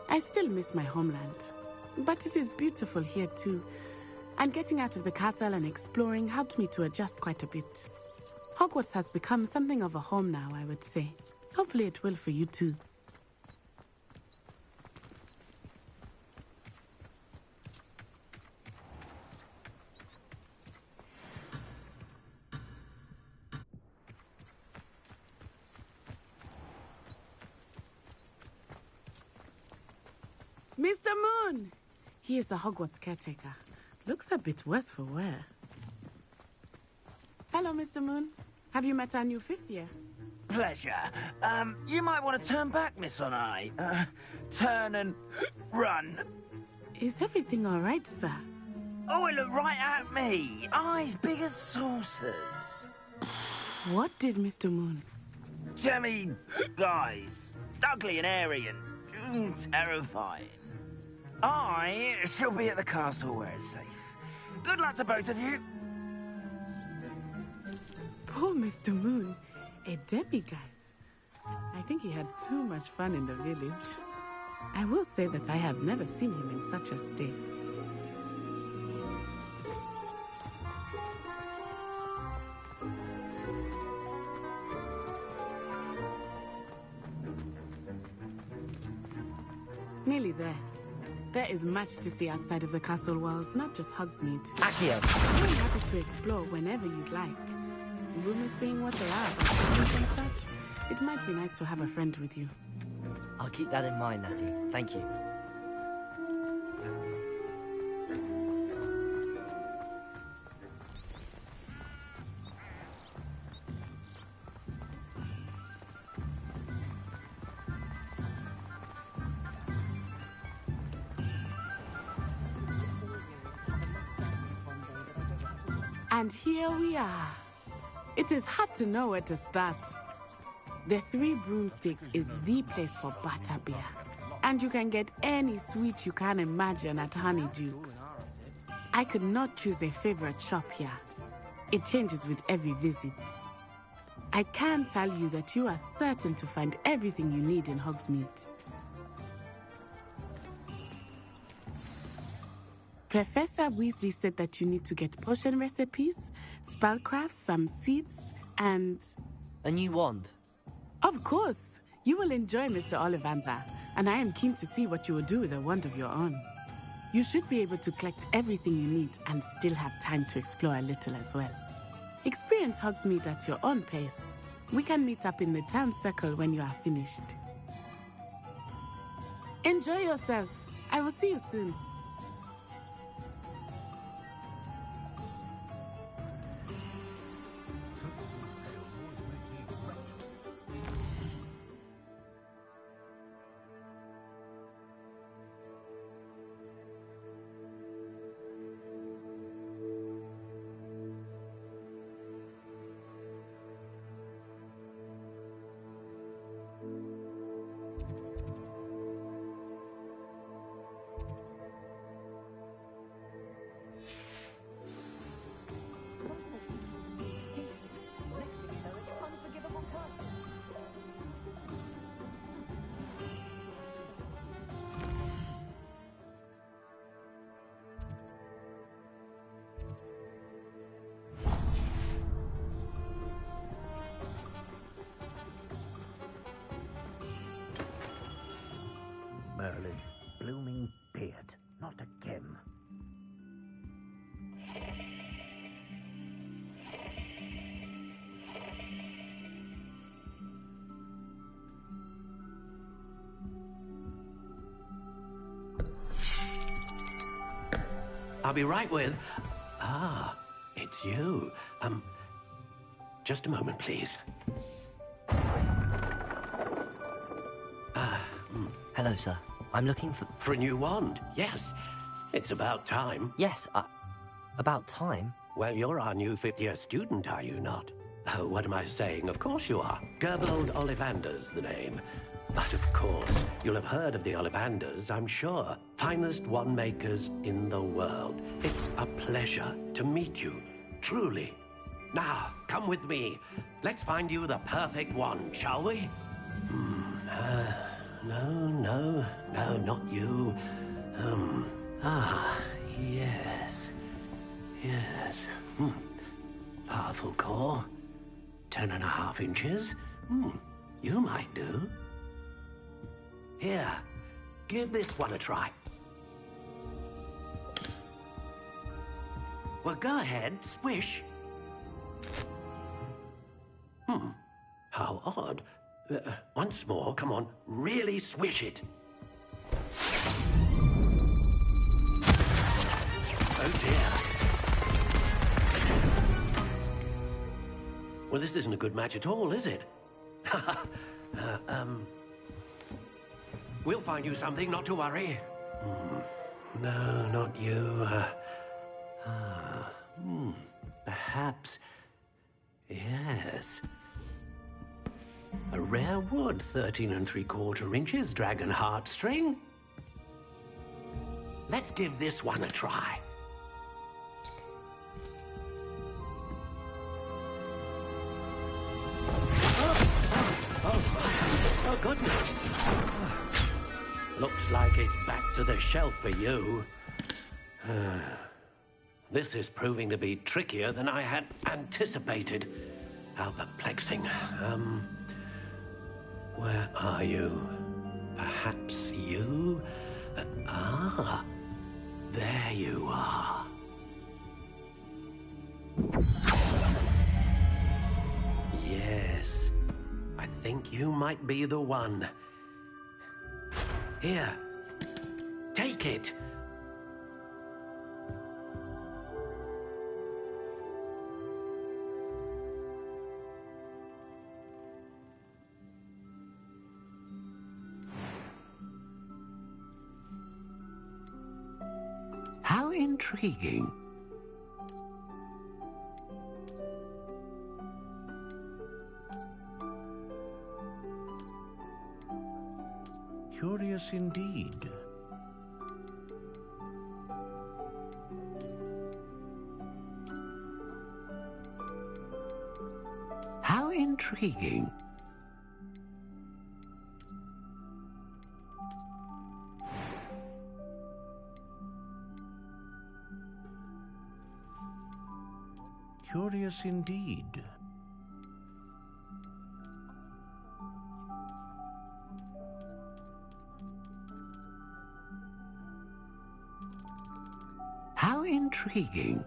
I still miss my homeland, but it is beautiful here too. And getting out of the castle and exploring helped me to adjust quite a bit. Hogwarts has become something of a home now, I would say. Hopefully it will for you too. Mr. Moon! He is the Hogwarts caretaker. Looks a bit worse for wear. Hello, Mr. Moon. Have you met our new 5th year? Pleasure. You might want to turn back, Miss Onai. Turn and run. Is everything all right, sir? Oh, it looked right at me. Eyes big as saucers. What did Mr. Moon? Jemmy guys. Ugly and airy and terrifying. I shall be at the castle where it's safe. Good luck to both of you. Poor Mr. Moon. A demiguise. I think he had too much fun in the village. I will say that I have never seen him in such a state. Nearly there. There is much to see outside of the castle walls, not just Hogsmeade. Accio! I'm happy to explore whenever you'd like. Rumors being what they are about things and such, it might be nice to have a friend with you. I'll keep that in mind, Natty. Thank you. And here we are. It is hard to know where to start. The Three Broomsticks is the place for butterbeer. And you can get any sweet you can imagine at Honeydukes. I could not choose a favorite shop here. It changes with every visit. I can tell you that you are certain to find everything you need in Hogsmeade. Professor Weasley said that you need to get potion recipes, spellcrafts, some seeds, and... a new wand. Of course! You will enjoy Mr. Ollivander, and I am keen to see what you will do with a wand of your own. You should be able to collect everything you need and still have time to explore a little as well. Experience Hogsmeade at your own pace. We can meet up in the town circle when you are finished. Enjoy yourself. I will see you soon. Merlin's blooming beard. Not again. I'll be right with... Ah, it's you. Just a moment, please. Hello, sir. I'm looking for... For a new wand, yes. It's about time. Yes, about time? Well, you're our new 5th-year student, are you not? Oh, what am I saying? Of course you are. Gerbold Ollivander's the name. But of course, you'll have heard of the Ollivanders, I'm sure. Finest wand makers in the world. It's a pleasure to meet you, truly. Now, come with me. Let's find you the perfect wand, shall we? No, not you. Yes. Powerful core. 10.5 inches. You might do. Here, give this one a try. Well, go ahead, swish. How odd. Once more, come on, really swish it. Oh dear. Well, this isn't a good match at all, is it? We'll find you something, not to worry. No, not you. Perhaps... Yes. A rare wood, 13 3/4 inches, dragon heartstring. Let's give this one a try. Oh, goodness. Looks like it's back to the shelf for you. This is proving to be trickier than I had anticipated. How perplexing. Where are you? Perhaps you? There you are. Yes, I think you might be the one. Here, take it. How intriguing. Curious indeed. How intriguing. Curious indeed. How intriguing.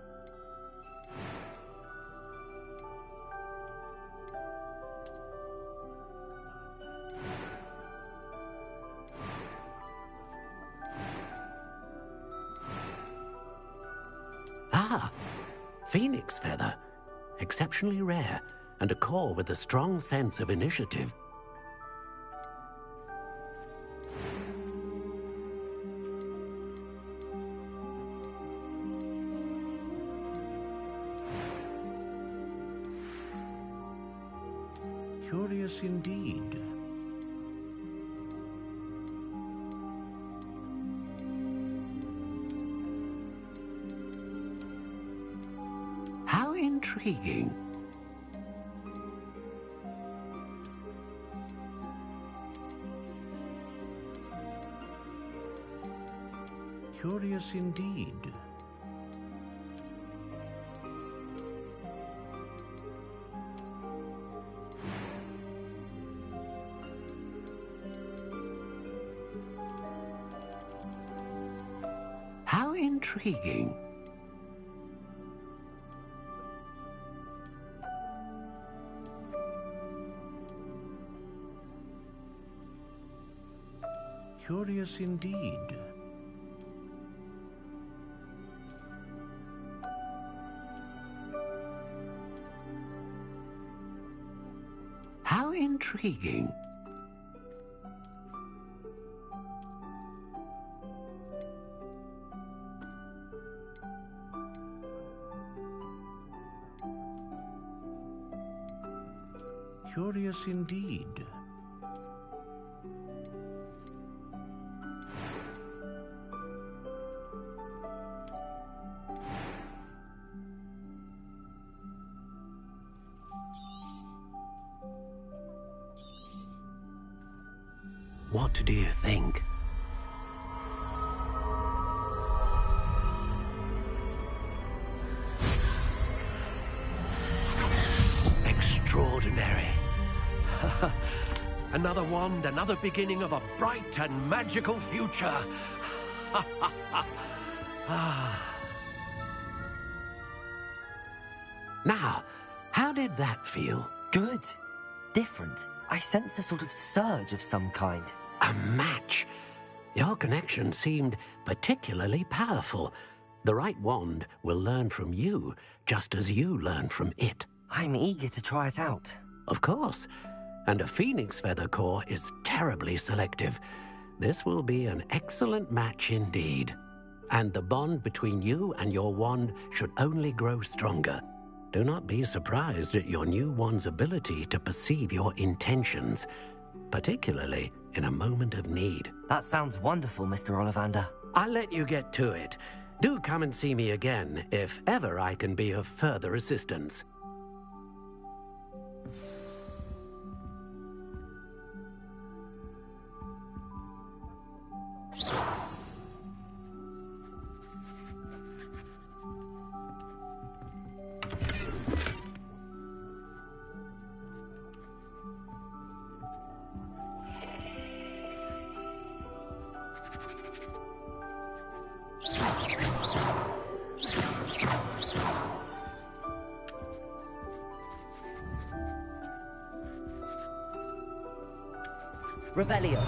Ah, phoenix feather. Exceptionally rare, and a core with a strong sense of initiative. Curious indeed. How intriguing. Curious indeed. How intriguing. Curious indeed. How intriguing. Curious indeed. What do you think? Extraordinary. Another wand, another beginning of a bright and magical future. Now, how did that feel? Good. Different. I sensed a sort of surge of some kind. A match. Your connection seemed particularly powerful. The right wand will learn from you, just as you learn from it. I'm eager to try it out. Of course. And a phoenix feather core is terribly selective. This will be an excellent match indeed. And the bond between you and your wand should only grow stronger. Do not be surprised at your new wand's ability to perceive your intentions, particularly in a moment of need. That sounds wonderful, Mr. Ollivander. I'll let you get to it. Do come and see me again if ever I can be of further assistance. Revelio.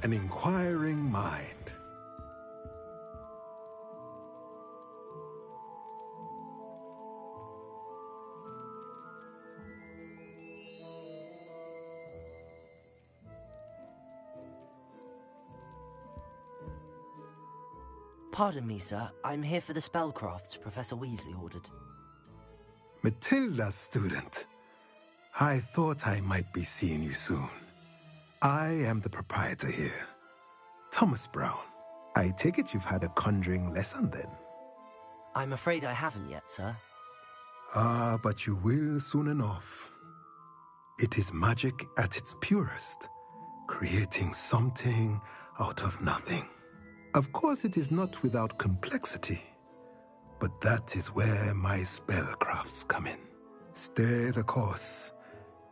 An inquiring mind. Pardon me, sir. I'm here for the spellcrafts Professor Weasley ordered. Matilda's student. I thought I might be seeing you soon. I am the proprietor here, Thomas Brown. I take it you've had a conjuring lesson then? I'm afraid I haven't yet, sir. Ah, but you will soon enough. It is magic at its purest, creating something out of nothing. Of course, it is not without complexity, but that is where my spellcrafts come in. Stay the course,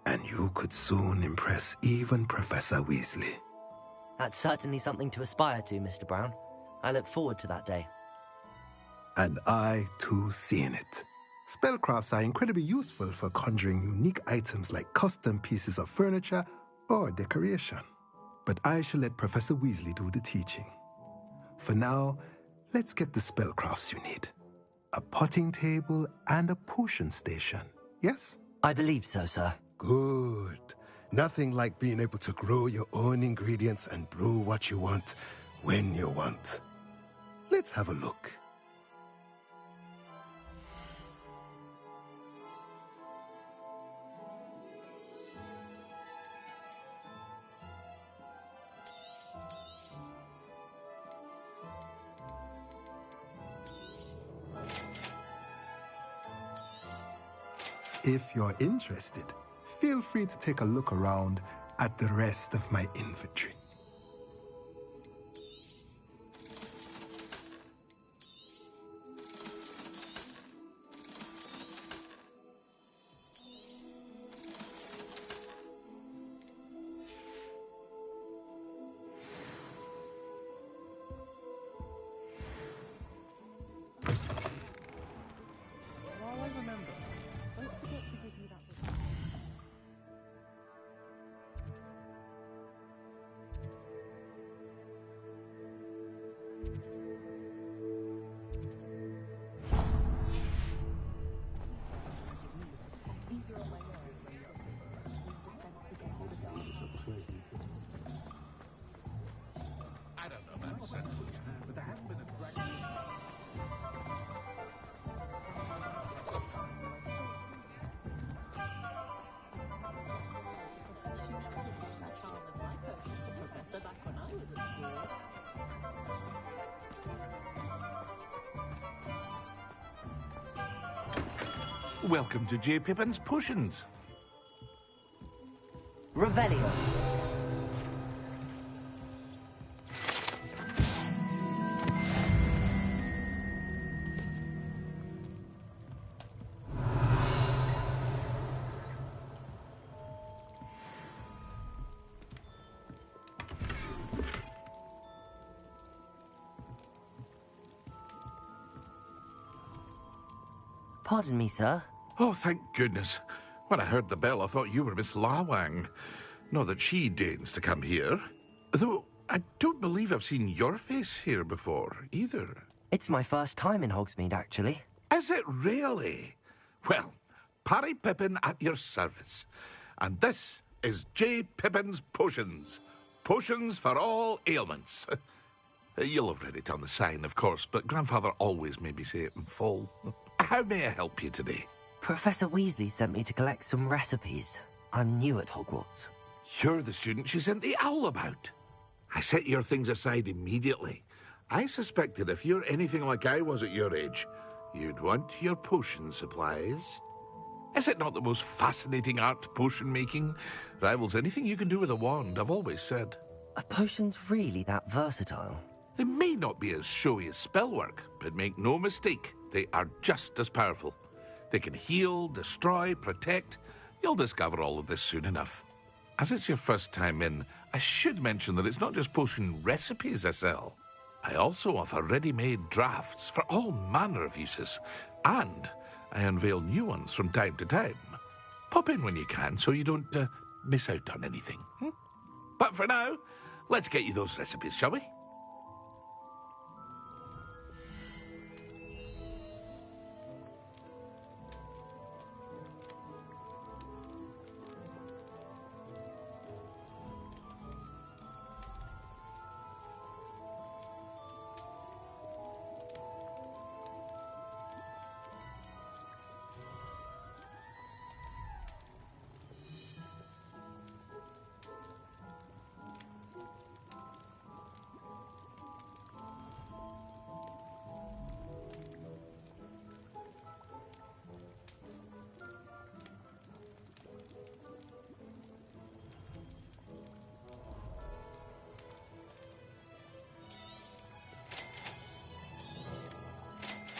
and you could soon impress even Professor Weasley. That's certainly something to aspire to, Mr. Brown. I look forward to that day. And I, too, seeing it. Spellcrafts are incredibly useful for conjuring unique items like custom pieces of furniture or decoration. But I shall let Professor Weasley do the teaching. For now, let's get the spellcrafts you need. A potting table and a potion station, yes? I believe so, sir. Good. Nothing like being able to grow your own ingredients and brew what you want when you want. Let's have a look. If you're interested, feel free to take a look around at the rest of my inventory. I don't know about sensible, but there has been a Welcome to J. Pippin's Potions. Revelio. Pardon me, sir. Oh, thank goodness. When I heard the bell, I thought you were Miss Lawang. Not that she deigns to come here. Though I don't believe I've seen your face here before, either. It's my first time in Hogsmeade, actually. Is it really? Well, Parry Pippin at your service. And this is J. Pippin's Potions. Potions for all ailments. You'll have read it on the sign, of course, but Grandfather always made me say it in full. How may I help you today? Professor Weasley sent me to collect some recipes. I'm new at Hogwarts. You're the student she sent the owl about. I set your things aside immediately. I suspected if you're anything like I was at your age, you'd want your potion supplies. Is it not the most fascinating art, potion making? Rivals anything you can do with a wand, I've always said. Are potions really that versatile? They may not be as showy as spellwork, but make no mistake, they are just as powerful. They can heal, destroy, protect. You'll discover all of this soon enough. As it's your first time in, I should mention that it's not just potion recipes I sell. I also offer ready-made drafts for all manner of uses, and I unveil new ones from time to time. Pop in when you can so you don't miss out on anything. But for now, let's get you those recipes, shall we?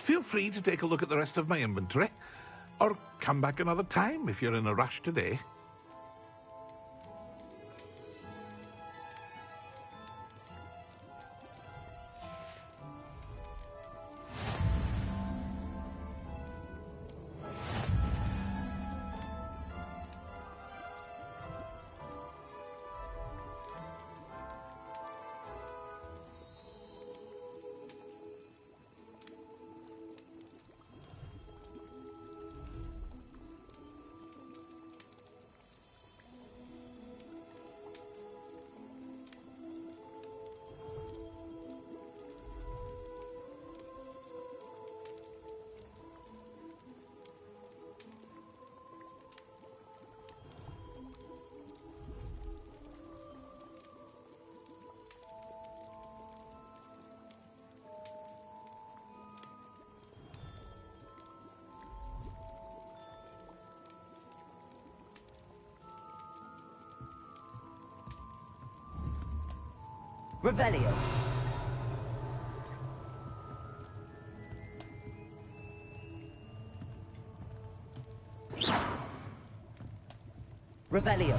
Feel free to take a look at the rest of my inventory, or come back another time if you're in a rush today. Revelio. Revelio.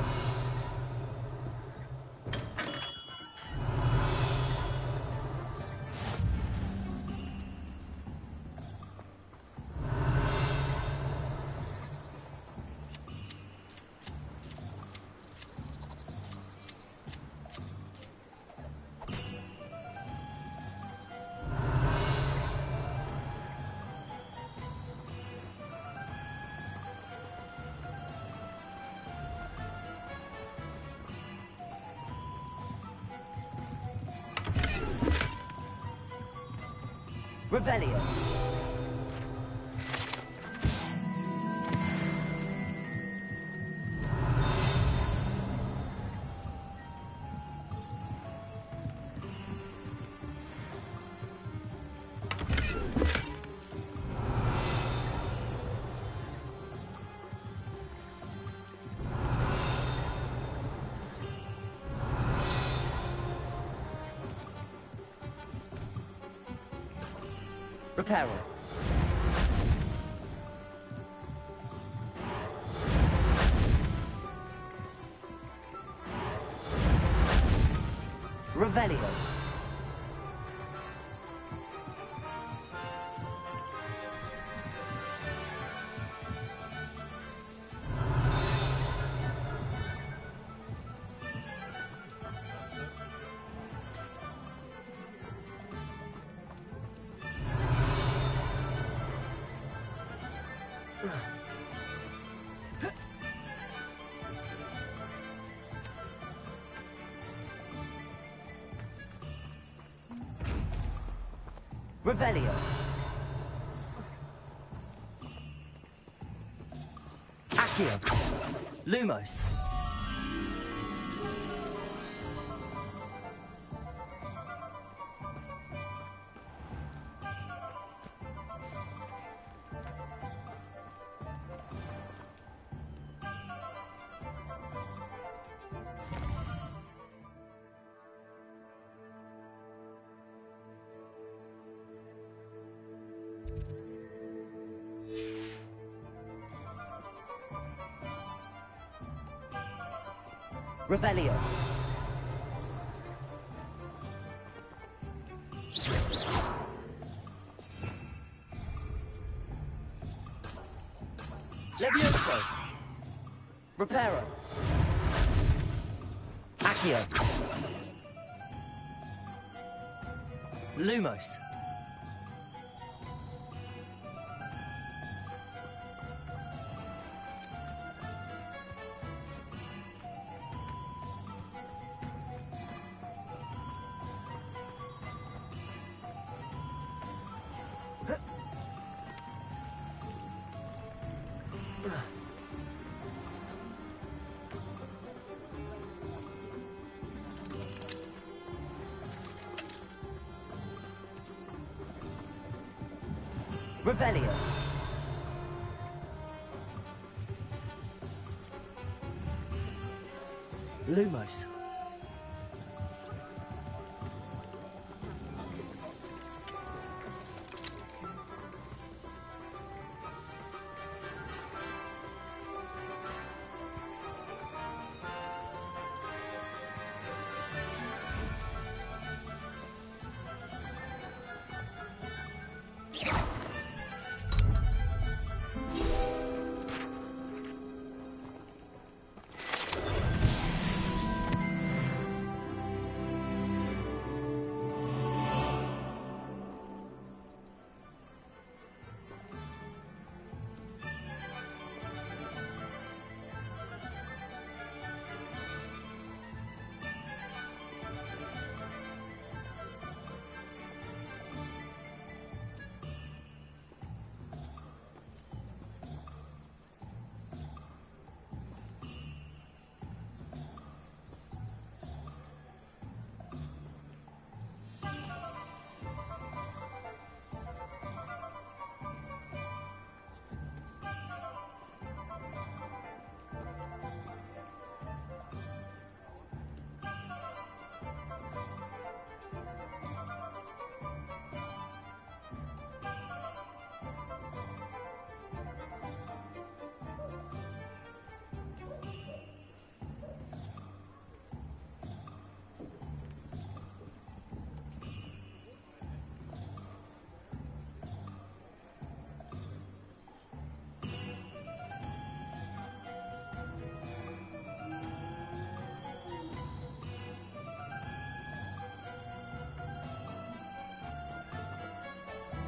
Revelio. Reparo. Revelio. Revelio. Accio. Lumos. Revelio. Levioso. Reparo. Accio. Lumos. Revelio. Lumos.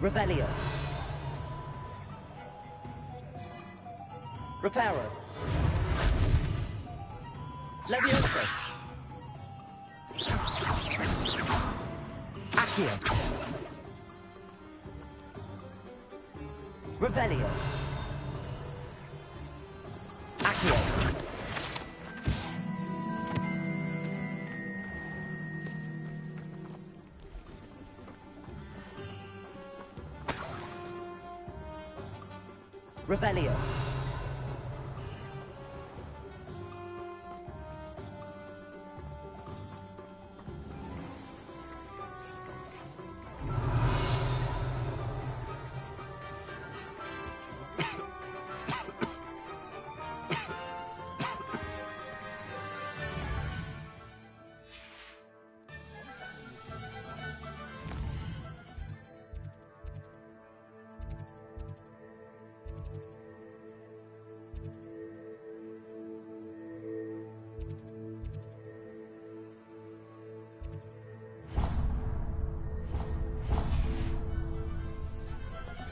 Revelio. Reparo. Leviosa. Accio. Revelio. Accio. Revelio.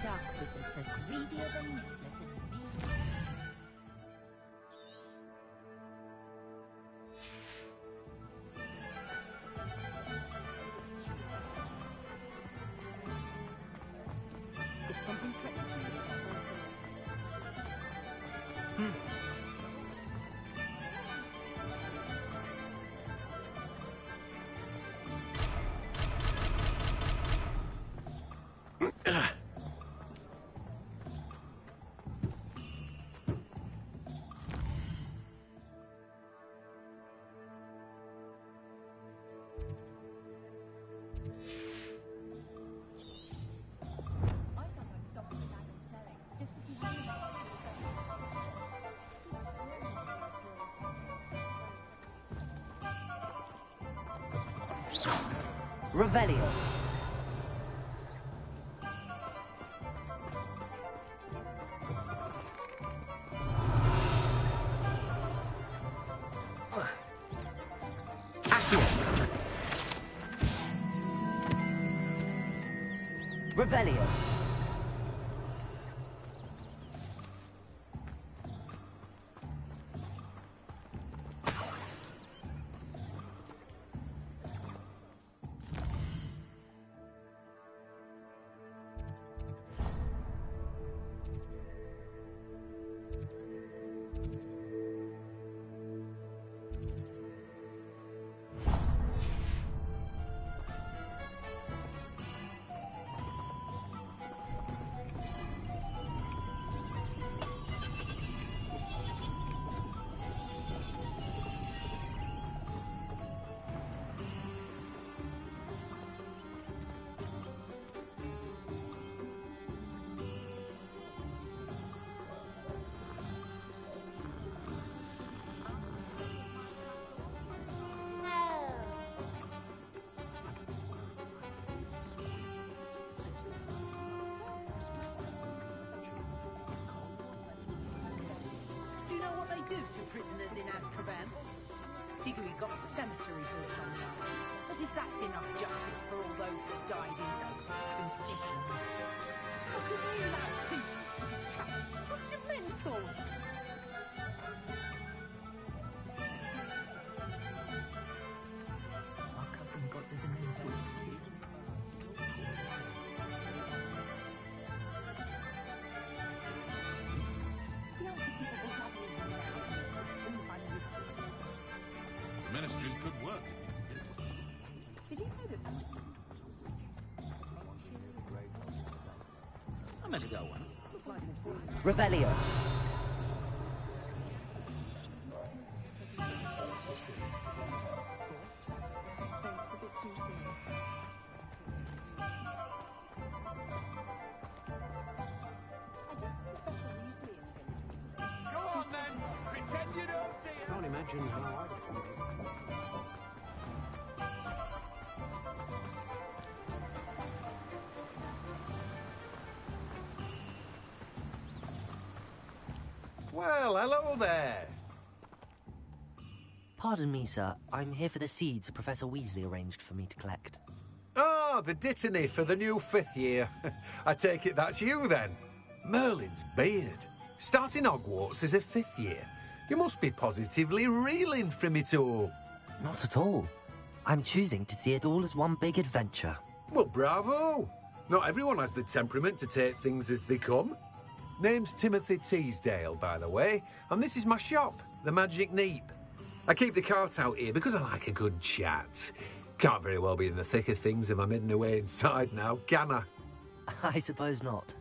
Dark wizards are greedier than ruthless and mean. If something threatens me, Revelio. Accio. Revelio. do you know what they do to prisoners in Azkaban? Diggory got a cemetery built on the island. As if that's enough justice for all those that died in those conditions. How can you allow people to be trapped? What's your mental? My cousin got the Dementor. The Ministry's good work. Did you know that? I meant to go once. Revelio. Go on then! Pretend you don't see it! Can't imagine how I'd have Well, hello there. Pardon me, sir. I'm here for the seeds Professor Weasley arranged for me to collect. Oh, Ah, the dittany for the new 5th year. I take it that's you, then. Merlin's beard. Starting Hogwarts as a 5th year. You must be positively reeling from it all. Not at all. I'm choosing to see it all as one big adventure. Well, bravo. Not everyone has the temperament to take things as they come. Name's Timothy Teasdale, by the way, and this is my shop, the Magic Neep. I keep the cart out here because I like a good chat. Can't very well be in the thick of things if I'm hidden away inside now, can I? I suppose not.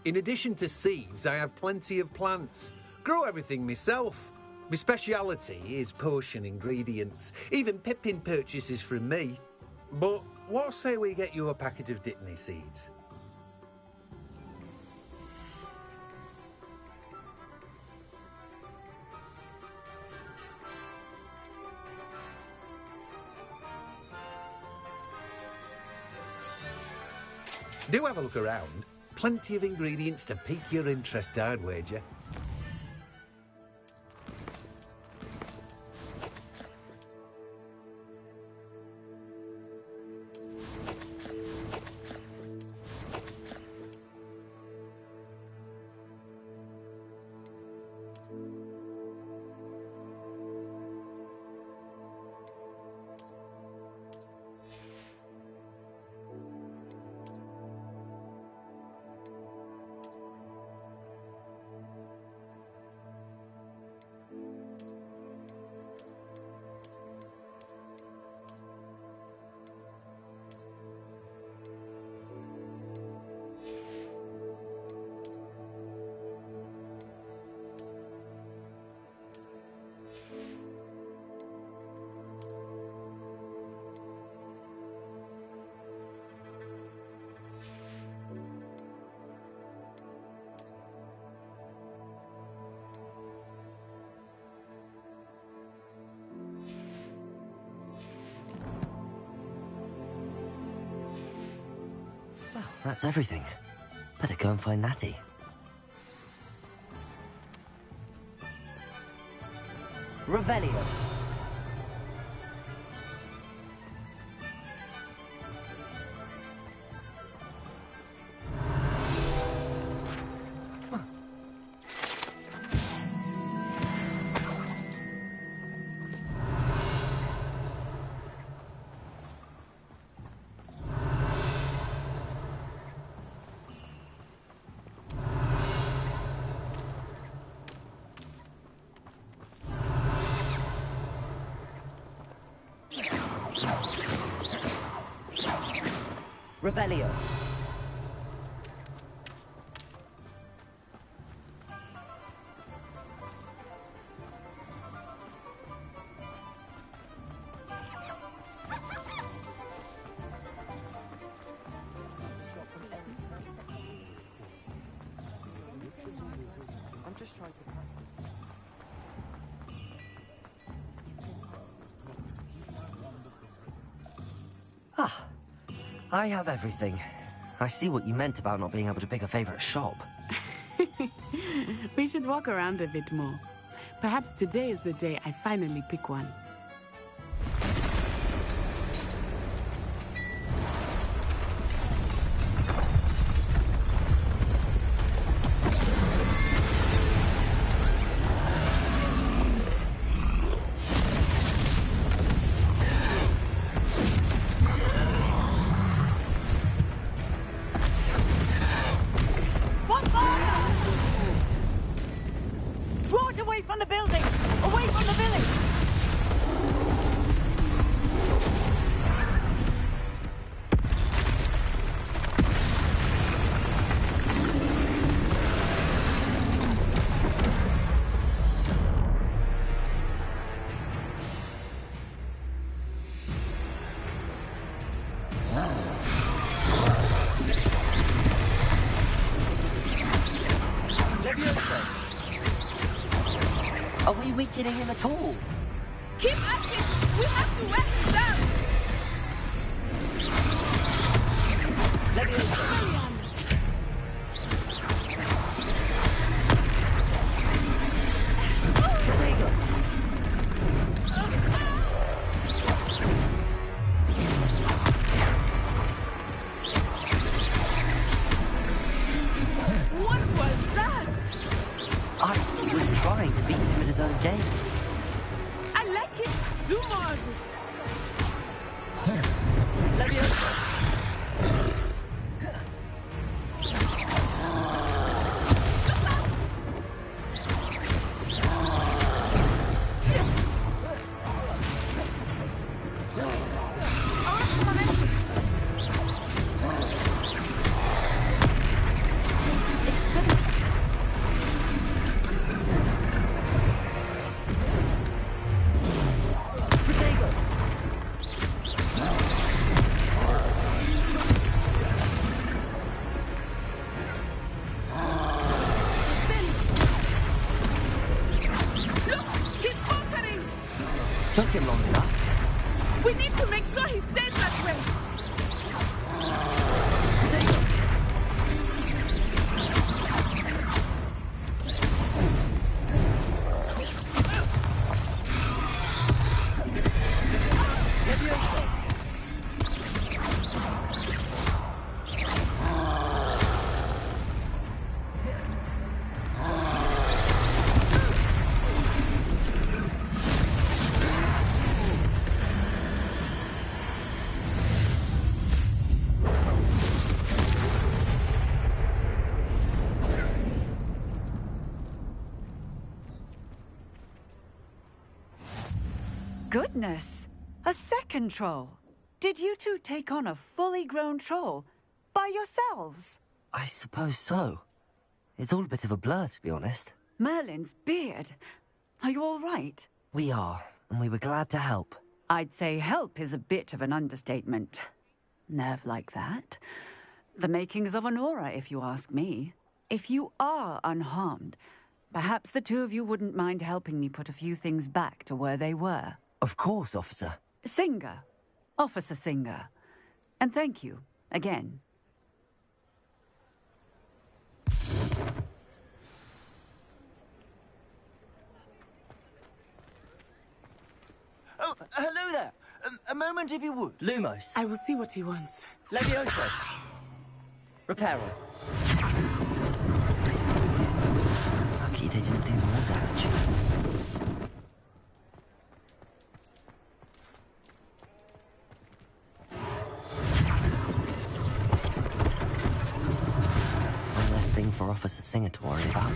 In addition to seeds, I have plenty of plants. Grow everything myself. My speciality is potion ingredients. Even Pippin purchases from me. But what say we get you a packet of dittany seeds? Do have a look around. Plenty of ingredients to pique your interest, I'd wager. Well, that's everything. Better go and find Natty. Revelio. Revelio. I'm just trying to practice. Ah, I have everything. I see what you meant about not being able to pick a favorite shop. We should walk around a bit more. Perhaps today is the day I finally pick one. Draw it away from the building! Away from the village! Are we weakening him at all? Keep at it! We have to wear him down! game. I like it. Do more of it. Leviosa! Took him long enough. We need to make sure he stays that way. Goodness! A second troll. Did you two take on a fully grown troll by yourselves? I suppose so. It's all a bit of a blur, to be honest. Merlin's beard. Are you all right? We are, and we were glad to help. I'd say help is a bit of an understatement. Nerve like that. The makings of an aura, if you ask me. If you are unharmed, perhaps the two of you wouldn't mind helping me put a few things back to where they were. Of course, officer. Singer. Officer Singer. And thank you, again. Oh, hello there. A moment, if you would. Lumos. I will see what he wants. Leviosa. Reparo. Lucky they didn't do more damage. One less thing for Officer Singer to worry about.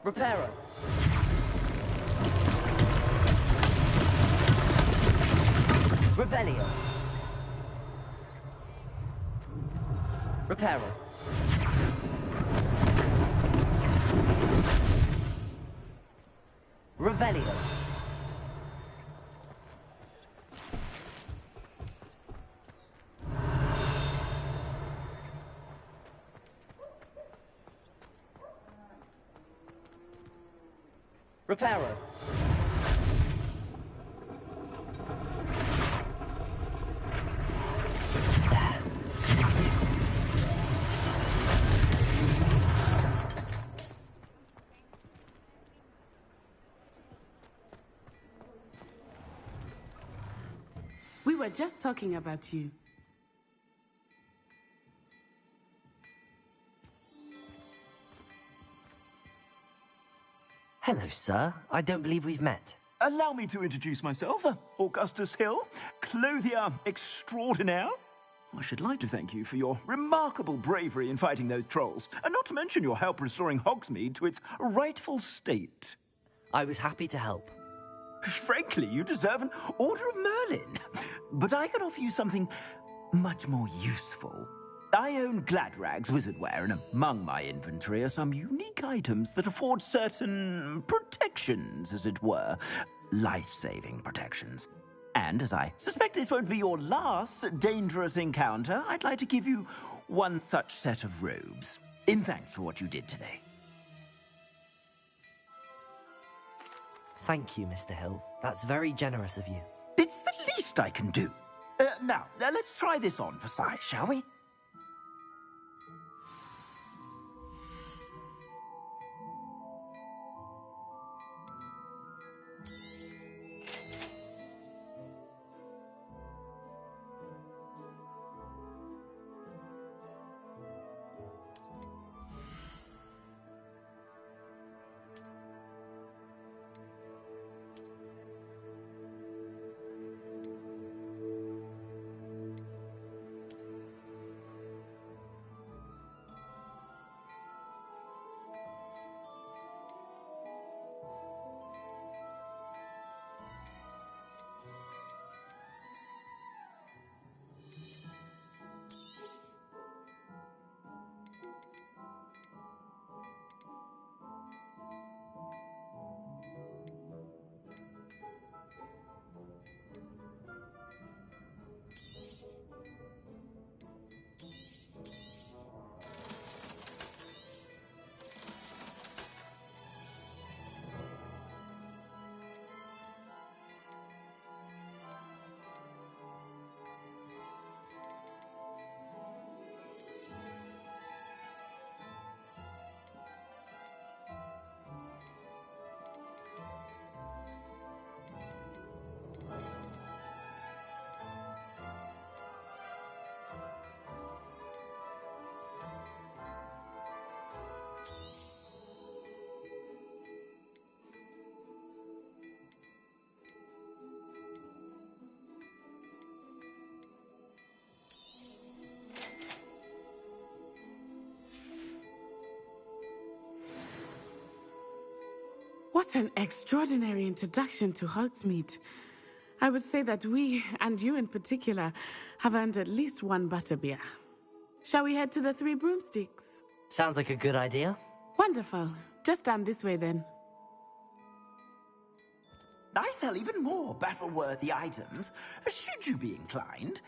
Reparo. Revelio. Reparo. Revelio. Reparo. We were just talking about you. Hello, sir. I don't believe we've met. Allow me to introduce myself, Augustus Hill, clothier extraordinaire. I should like to thank you for your remarkable bravery in fighting those trolls, and not to mention your help restoring Hogsmeade to its rightful state. I was happy to help. Frankly, you deserve an Order of Merlin. But I can offer you something much more useful. I own Gladrag's wizardware, and among my inventory are some unique items that afford certain protections, as it were. Life-saving protections. And as I suspect this won't be your last dangerous encounter, I'd like to give you one such set of robes, in thanks for what you did today. Thank you, Mr. Hill. That's very generous of you. It's the least I can do. Now, let's try this on for size, shall we? What an extraordinary introduction to Hogsmeade. I would say that we, and you in particular, have earned at least one butterbeer. Shall we head to the Three Broomsticks? Sounds like a good idea. Wonderful. Just down this way then. I sell even more battle-worthy items, should you be inclined.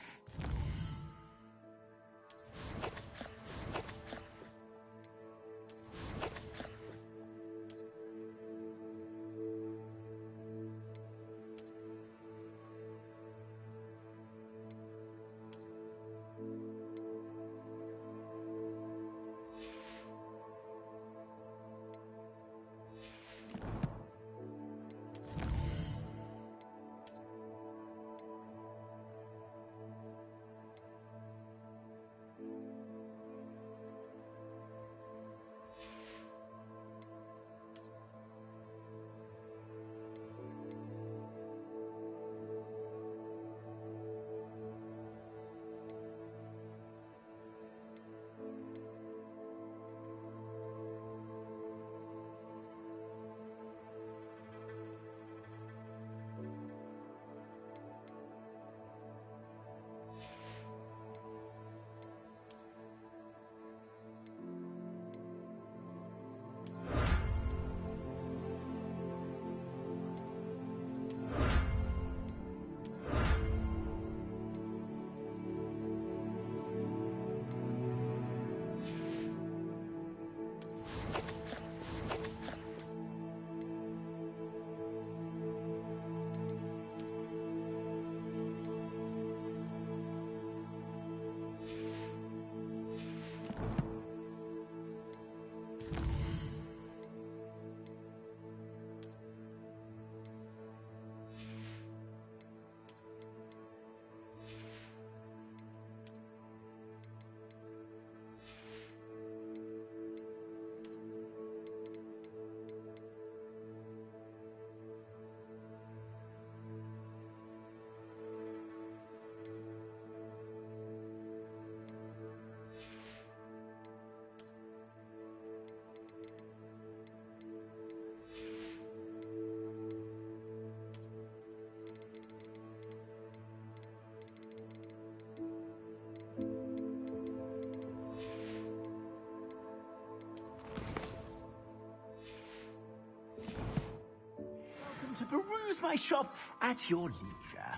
To peruse my shop at your leisure.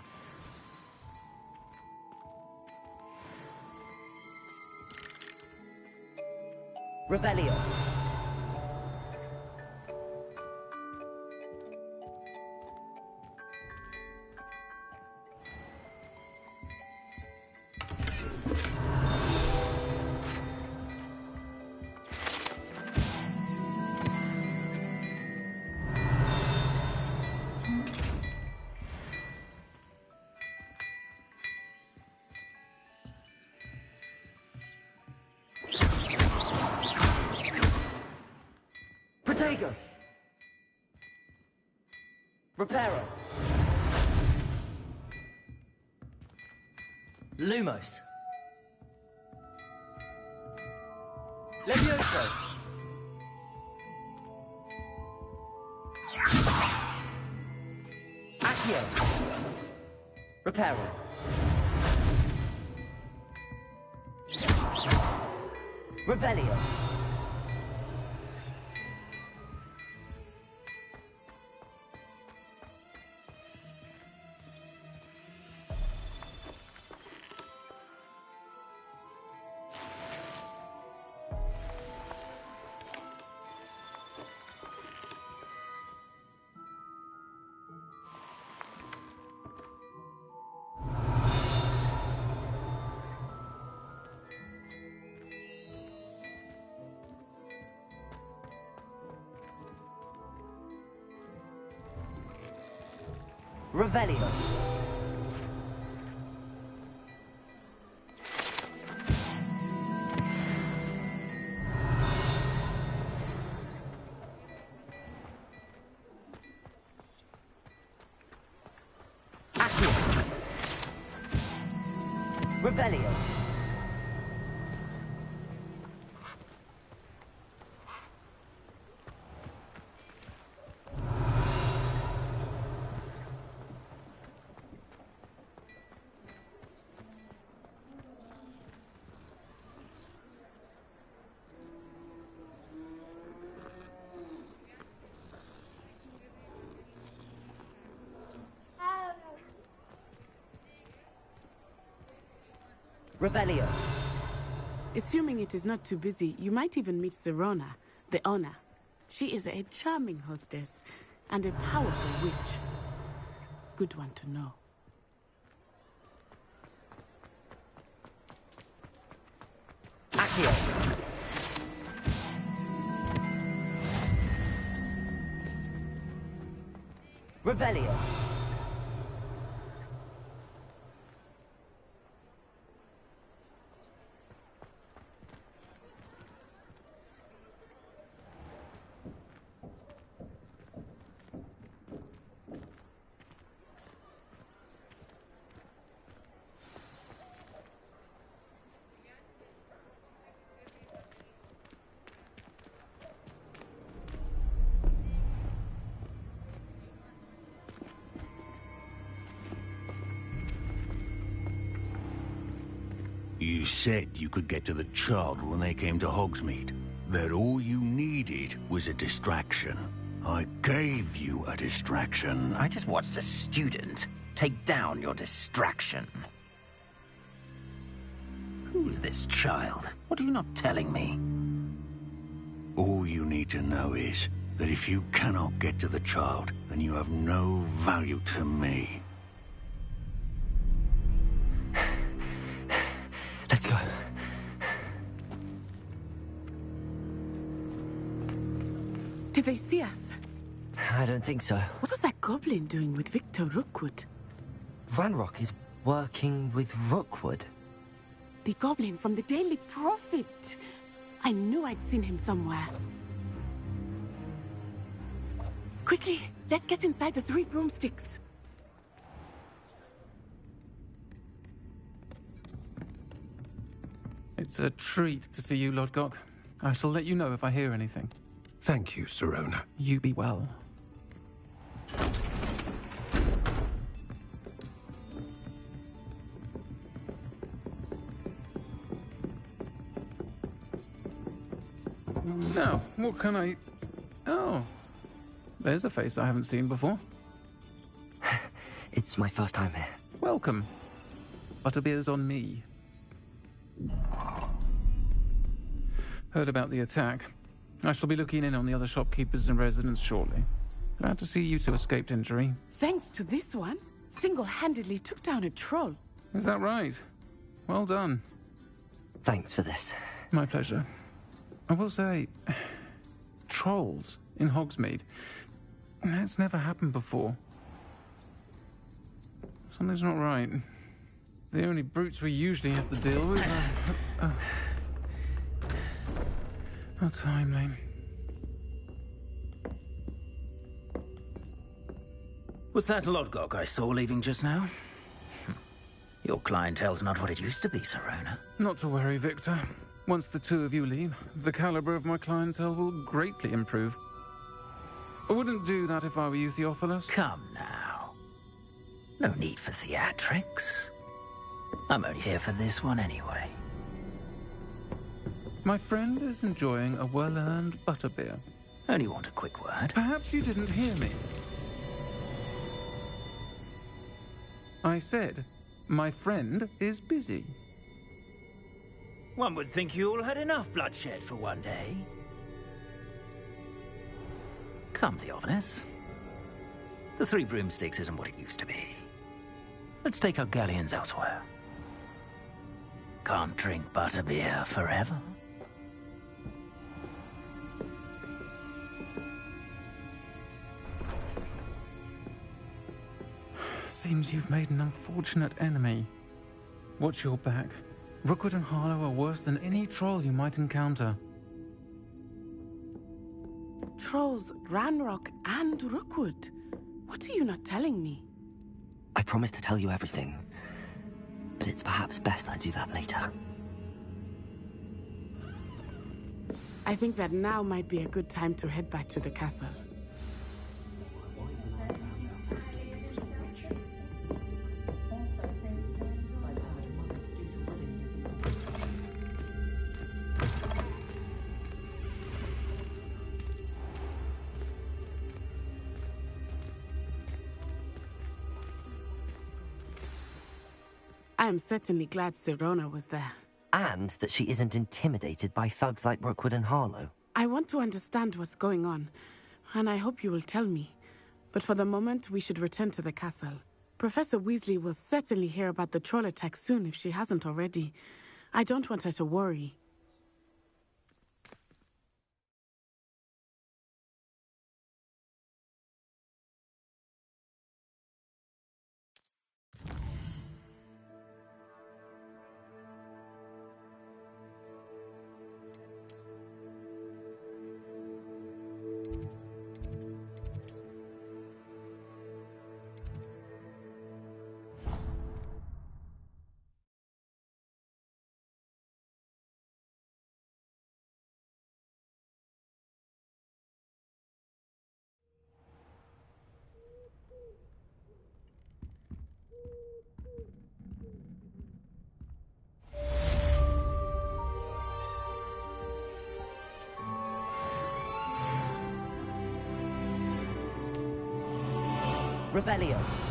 Revelio. Protego. Reparo. Lumos. Levioso. Accio. Reparo. Revelio. Revelio. Accio. Revelio. Revelio. Assuming it is not too busy, you might even meet Sirona, the owner. She is a charming hostess and a powerful witch. Good one to know. Accio. Revelio. You said you could get to the child when they came to Hogsmeade. That all you needed was a distraction. I gave you a distraction. I just watched a student take down your distraction. Who's this child? What are you not telling me? All you need to know is that if you cannot get to the child, then you have no value to me. Let's go. Did they see us? I don't think so. What was that goblin doing with Victor Rookwood? Ranrock is working with Rookwood. The goblin from the Daily Prophet. I knew I'd seen him somewhere. Quickly, let's get inside the 3 broomsticks. It's a treat to see you, Lodgok. I shall let you know if I hear anything. Thank you, Sirona. You be well. Now, what can I... Oh, there's a face I haven't seen before. It's my first time here. Welcome. Butterbeer's on me. Heard about the attack. I shall be looking in on the other shopkeepers and residents shortly. Glad to see you two escaped injury. Thanks to this one, single-handedly took down a troll. Is that right? Well done. Thanks for this. My pleasure. I will say, trolls in Hogsmeade. That's never happened before. Something's not right. The only brutes we usually have to deal with are... How timely. Was that Lodgok I saw leaving just now? Your clientele's not what it used to be, Sirona. Not to worry, Victor. Once the two of you leave, the caliber of my clientele will greatly improve. I wouldn't do that if I were you, Theophilus. Come now. No need for theatrics. I'm only here for this one anyway. My friend is enjoying a well-earned butterbeer. Only want a quick word. Perhaps you didn't hear me. I said, my friend is busy. One would think you all had enough bloodshed for one day. Come, Theophilus. The 3 broomsticks isn't what it used to be. Let's take our galleons elsewhere. Can't drink butterbeer forever. Seems you've made an unfortunate enemy. Watch your back. Rookwood and Harlow are worse than any troll you might encounter. Trolls, Ranrock, and Rookwood. What are you not telling me? I promise to tell you everything, but it's perhaps best I do that later. I think that now might be a good time to head back to the castle. I am certainly glad Sirona was there. And that she isn't intimidated by thugs like Rookwood and Harlow. I want to understand what's going on, and I hope you will tell me. But for the moment, we should return to the castle. Professor Weasley will certainly hear about the troll attack soon if she hasn't already. I don't want her to worry. Revelio.